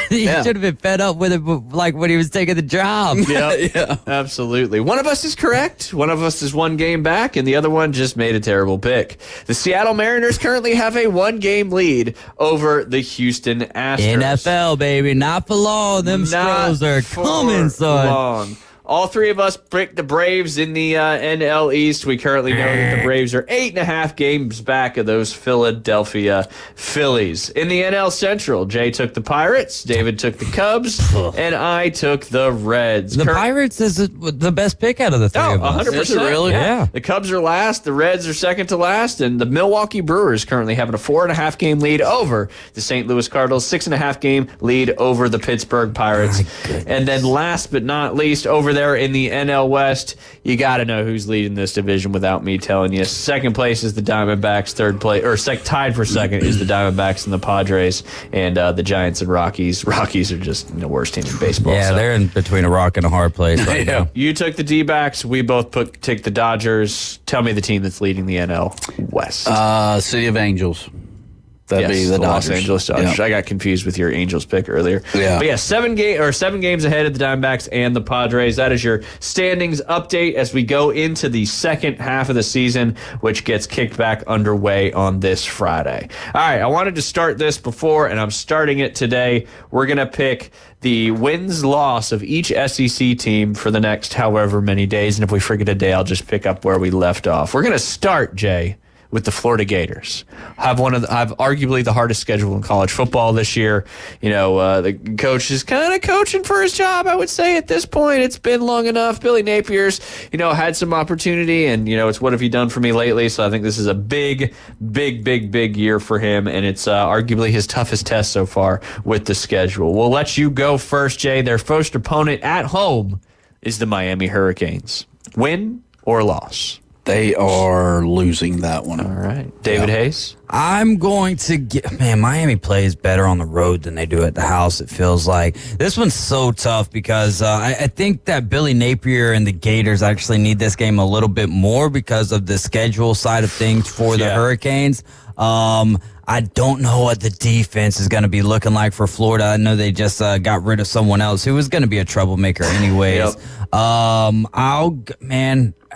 S10: He should have been fed up with it like when he was taking the job.
S12: Yeah, absolutely. One of us is correct. One of us is 1 game back, and the other one just made a terrible pick. The Seattle Mariners currently have a 1-game lead over the Houston Astros.
S10: NFL, baby. Not for long. Them Stros are coming, son.
S12: Long. All three of us picked the Braves in the NL East. We currently know that the Braves are 8.5 games back of those Philadelphia Phillies. In the NL Central, Jay took the Pirates, David took the Cubs, and I took the Reds.
S10: The Pirates is the best pick out of the three of us.
S12: 100%.
S13: Is it really?
S10: Yeah.
S12: The Cubs are last, the Reds are second to last, and the Milwaukee Brewers currently having a 4.5 game lead over the St. Louis Cardinals, 6.5 game lead over the Pittsburgh Pirates. And then last but not least, over there in the NL West, you got to know who's leading this division without me telling you. Second place is the Diamondbacks. Third place, or tied for second, is the Diamondbacks and the Padres, and the Giants and Rockies. Rockies are just the worst team in baseball.
S10: Yeah, they're in between a rock and a hard place right now.
S12: You took the D-backs. We both took the Dodgers. Tell me the team that's leading the NL West.
S13: City of Angels. That'd be the
S12: Los
S13: Dodgers.
S12: Angeles Dodgers.
S13: Yeah.
S12: I got confused with your Angels pick earlier.
S13: Yeah.
S12: But yeah, 7 games ahead of the Diamondbacks and the Padres. That is your standings update as we go into the second half of the season, which gets kicked back underway on this Friday. All right, I wanted to start this before, and I'm starting it today. We're going to pick the wins-loss of each SEC team for the next however many days, and if we forget a day, I'll just pick up where we left off. We're going to start, Jay, with the Florida Gators. Have arguably the hardest schedule in college football this year. You know, the coach is kind of coaching for his job, I would say, at this point. It's been long enough. Billy Napier's, had some opportunity, and, it's what have you done for me lately? So I think this is a big year for him, and it's arguably his toughest test so far with the schedule. We'll let you go first, Jay. Their first opponent at home is the Miami Hurricanes. Win or loss?
S13: They are losing that one.
S12: All right. David Hayes?
S10: I'm going to Miami plays better on the road than they do at the house, it feels like. This one's so tough because I think that Billy Napier and the Gators actually need this game a little bit more because of the schedule side of things for the Hurricanes. I don't know what the defense is going to be looking like for Florida. I know they just got rid of someone else who was going to be a troublemaker anyways.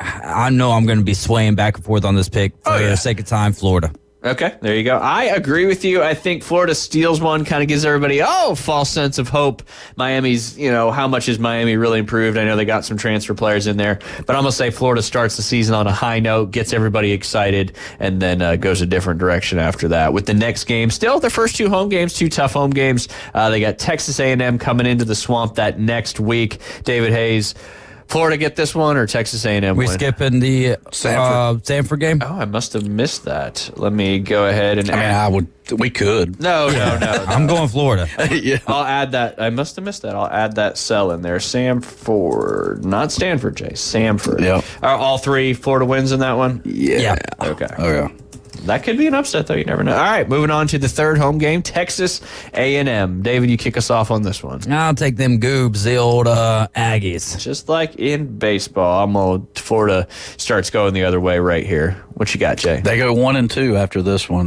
S10: I know I'm going to be swaying back and forth on this pick for the sake of time, Florida.
S12: Okay, there you go. I agree with you. I think Florida steals one, kind of gives everybody, false sense of hope. Miami's, how much has Miami really improved? I know they got some transfer players in there, but I'm going to say Florida starts the season on a high note, gets everybody excited, and then goes a different direction after that. With the next game, still their first 2 home games, 2 tough home games. They got Texas A&M coming into the Swamp that next week. David Hayes, Florida get this one or Texas A&M
S10: We
S12: win?
S10: skipping the Sanford game?
S12: Oh, I must have missed that. Let me go ahead and
S13: we could.
S12: No.
S10: I'm going Florida.
S12: Yeah. I'll add that. I must have missed that. I'll add that cell in there. Samford. Not Stanford, Jay. Samford.
S13: Yep.
S12: Are all 3 Florida wins in that one?
S13: Yeah.
S12: Okay.
S13: Oh, yeah.
S12: That could be an upset, though. You never know. All right, moving on to the third home game, Texas A&M. David, you kick us off on this one.
S10: I'll take them Goobs, the old Aggies.
S12: Just like in baseball, Florida starts going the other way right here. What you got, Jay?
S13: They go 1-2 after this one.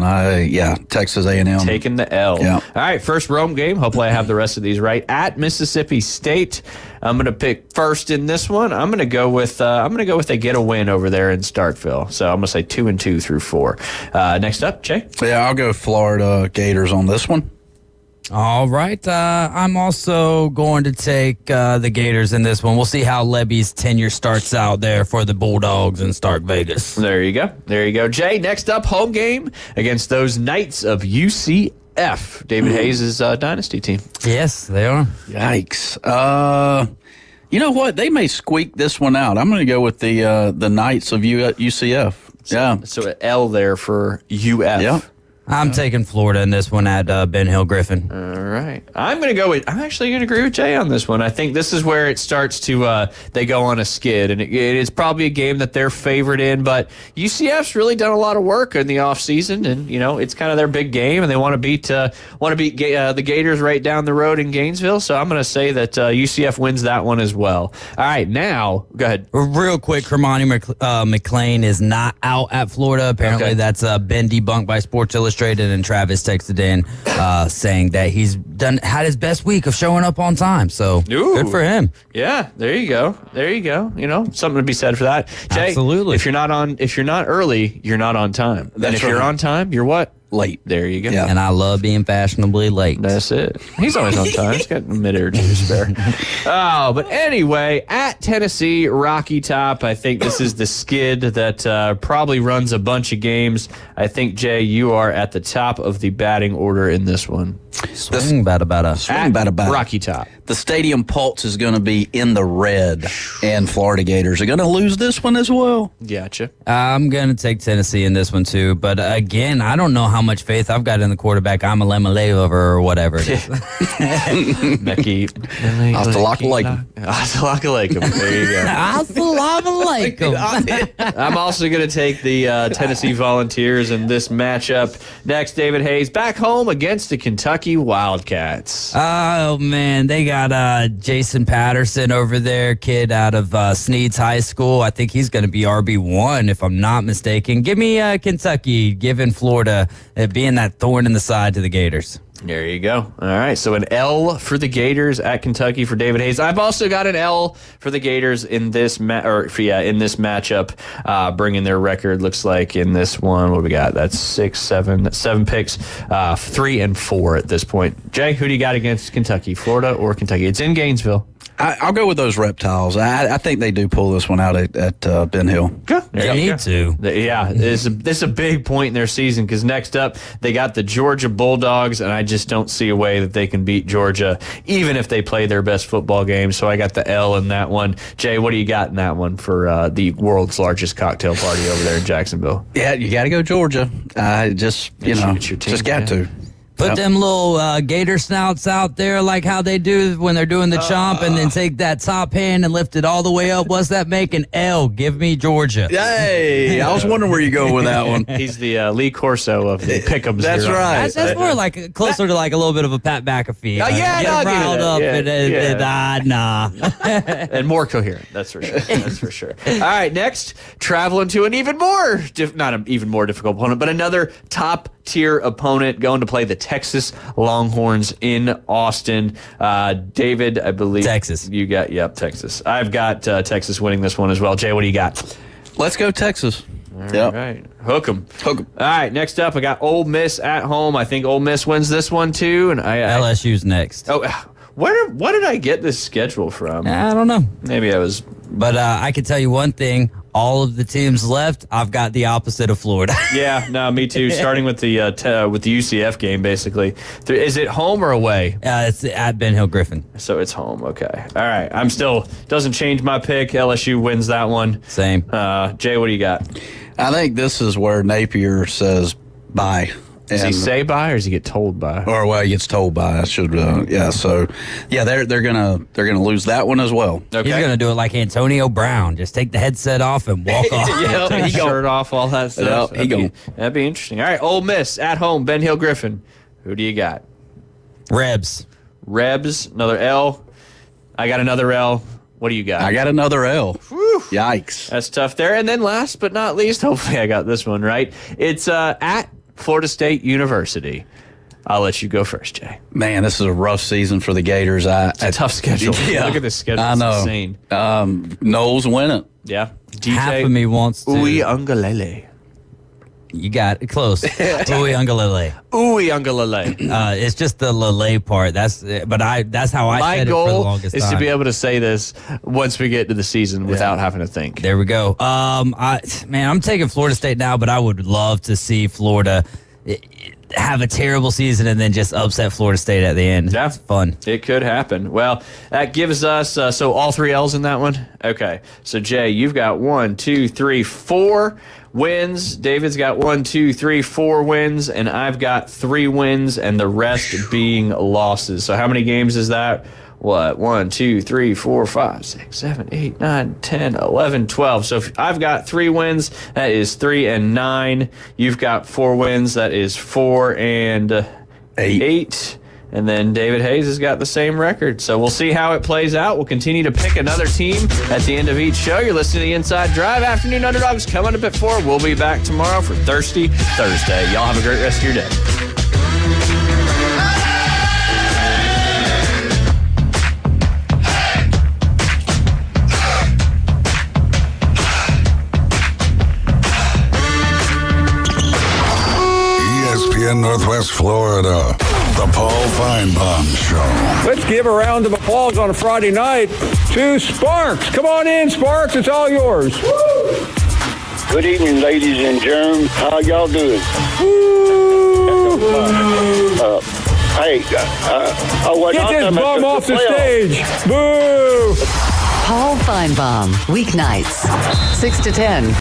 S13: Texas A&M.
S12: Taking the L.
S13: Yeah.
S12: All right, first Rome game. Hopefully I have the rest of these right. At Mississippi State. I'm going to pick first in this one. I'm going to go with they get a win over there in Starkville. So I'm going to say 2-2 through 4. Next up, Jay.
S13: Yeah, I'll go Florida Gators on this one.
S10: All right. I'm also going to take the Gators in this one. We'll see how Lebby's tenure starts out there for the Bulldogs in Stark Vegas.
S12: There you go. Jay, next up, home game against those Knights of UCF. David Hayes' dynasty team.
S10: Yes, they are.
S13: Yikes. You know what? They may squeak this one out. I'm going to go with the Knights of UCF.
S12: So an L there for UF.
S13: Yeah.
S10: I'm taking Florida in this one at Ben Hill Griffin.
S12: All right. I'm actually going to agree with Jay on this one. I think this is where it starts to, they go on a skid, and it is probably a game that they're favored in, but UCF's really done a lot of work in the offseason, and, it's kind of their big game, and they want to beat the Gators right down the road in Gainesville, so I'm going to say that UCF wins that one as well. All right, now, go ahead.
S10: Real quick, Kermani McClain is not out at Florida. Apparently that's been debunked by Sports Illustrated. And Travis texted in saying that he's had his best week of showing up on time. So good for him.
S12: Yeah, there you go. Something to be said for that. Jay,
S10: absolutely.
S12: If you're not early, you're not on time. And if you're on time, you're what?
S13: Late.
S12: There you go.
S10: Yeah. And I love being fashionably late.
S12: That's it. He's always on time. He's got a minute or two to spare. But anyway, at Tennessee, Rocky Top, I think this is the skid that probably runs a bunch of games. I think, Jay, you are at the top of the batting order in this one.
S10: Swing bada.
S12: Rocky Top.
S13: The stadium pulse is going to be in the red, and Florida Gators are going to lose this one as well.
S12: Gotcha.
S10: I'm going to take Tennessee in this one too, but again, I don't know how much faith I've got in the quarterback. I'm a Lemaleva or whatever it is.
S12: Becky.
S13: Assalamu
S12: alaikum. There you go.
S10: Assalamu alaikum.
S12: I'm also going to take the Tennessee Volunteers in this matchup. Next, David Hayes back home against the Kentucky Wildcats.
S10: Oh, man. They got Jason Patterson over there, kid out of Sneads High School. I think he's going to be RB1 if I'm not mistaken. Give me Kentucky, giving Florida it being that thorn in the side to the Gators.
S12: There you go. All right, so an L for the Gators at Kentucky for David Hayes. I've also got an L for the Gators in this in this matchup, bringing their record. Looks like in this one, what do we got? That's 7 picks, 3 and 4 at this point. Jay, who do you got against Kentucky, Florida or Kentucky? It's in Gainesville.
S13: I'll go with those Reptiles. I think they do pull this one out at Ben Hill.
S10: They need to.
S12: Yeah, this is a big point in their season because next up they got the Georgia Bulldogs, and I just don't see a way that they can beat Georgia, even if they play their best football game. So I got the L in that one. Jay, what do you got in that one for the world's largest cocktail party over there in Jacksonville?
S13: Yeah, you got to go Georgia. Just got to.
S10: Put them little gator snouts out there like how they do when they're doing the chomp, and then take that top hand and lift it all the way up. What's that make? An L. Give me Georgia.
S13: Hey, I was wondering where you go with that one.
S12: He's the Lee Corso of the pick'ems.
S13: That's
S12: here.
S13: right.
S10: That's more like closer to like a little bit of a Pat McAfee.
S12: I'll
S10: riled up
S12: yeah.
S10: and
S12: and more coherent. That's for sure. That's for sure. All right, next, traveling to an even more not an even more difficult opponent, but another top tier opponent going to play the Texas Longhorns in Austin. David, I believe
S10: Texas.
S12: You got Texas. I've got Texas winning this one as well. Jay, what do you got?
S13: Let's go Texas.
S12: All right. Hook 'em. All right, next up, I got Ole Miss at home. I think Ole Miss wins this one too. And
S10: LSU's next.
S12: Oh, what did I get this schedule from?
S10: I don't know.
S12: Maybe I was.
S10: But I can tell you one thing. All of the teams left, I've got the opposite of Florida.
S12: Yeah, no, me too. Starting with the UCF game, basically. Is it home or away?
S10: It's at Ben Hill Griffin.
S12: So it's home. Okay. All right. I'm still doesn't change my pick. LSU wins that one.
S10: Same.
S12: Jay, what do you got?
S13: I think this is where Napier says bye.
S12: Does he say bye or does he get told bye?
S13: Or he gets told bye. I should. So they're gonna lose that one as well.
S12: Okay.
S10: He's gonna do it like Antonio Brown. Just take the headset off and walk off.
S12: Take the shirt off, all that stuff. That'd be interesting. All right, Ole Miss at home, Ben Hill Griffin. Who do you got?
S10: Rebs,
S12: another L. I got another L. What do you got?
S13: I got another L.
S12: Whew.
S13: Yikes.
S12: That's tough there. And then last but not least, hopefully I got this one right. It's at Florida State University. I'll let you go first, Jay.
S13: Man, this is a rough season for the Gators.
S12: It's a tough schedule.
S13: Yeah,
S12: look at this schedule.
S13: I know.
S12: It's insane.
S13: Knowles win it.
S12: Yeah.
S10: Half of me wants to.
S12: Uiagalelei.
S10: You got it close. Uiagalelei.
S12: Uiagalelei.
S10: It's just the Lele part. That's how I
S12: My
S10: said
S12: goal
S10: it for the longest
S12: is
S10: time.
S12: to be able to say this once we get to the season without having to think.
S10: There we go. I'm taking Florida State now, but I would love to see Florida have a terrible season and then just upset Florida State at the end.
S12: Yeah.
S10: It's fun.
S12: It could happen. Well, that gives us, so all 3 L's in that one? Okay. So, Jay, you've got 1, 2, 3, 4 wins. David's got 1, 2, 3, 4 wins. And I've got 3 wins and the rest being losses. So how many games is that? What? 1, 2, 3, 4, 5, 6, 7, 8, 9, 10, 11, 12. So if I've got 3 wins, that is 3 and 9. You've got 4 wins, that is 4 and 8. And then David Hayes has got the same record. So we'll see how it plays out. We'll continue to pick another team at the end of each show. You're listening to the Inside Drive. Afternoon Underdogs coming up at 4. We'll be back tomorrow for Thirsty Thursday. Y'all have a great rest of your day.
S9: ESPN Northwest Florida, the Paul Feinbaum Show.
S7: Let's give a round of applause on a Friday night to Sparks. Come on in, Sparks. It's all yours.
S11: Good evening, ladies and germs. How y'all doing?
S7: Get this bum off the stage. Boo!
S14: Paul Feinbaum, weeknights, 6 to 10.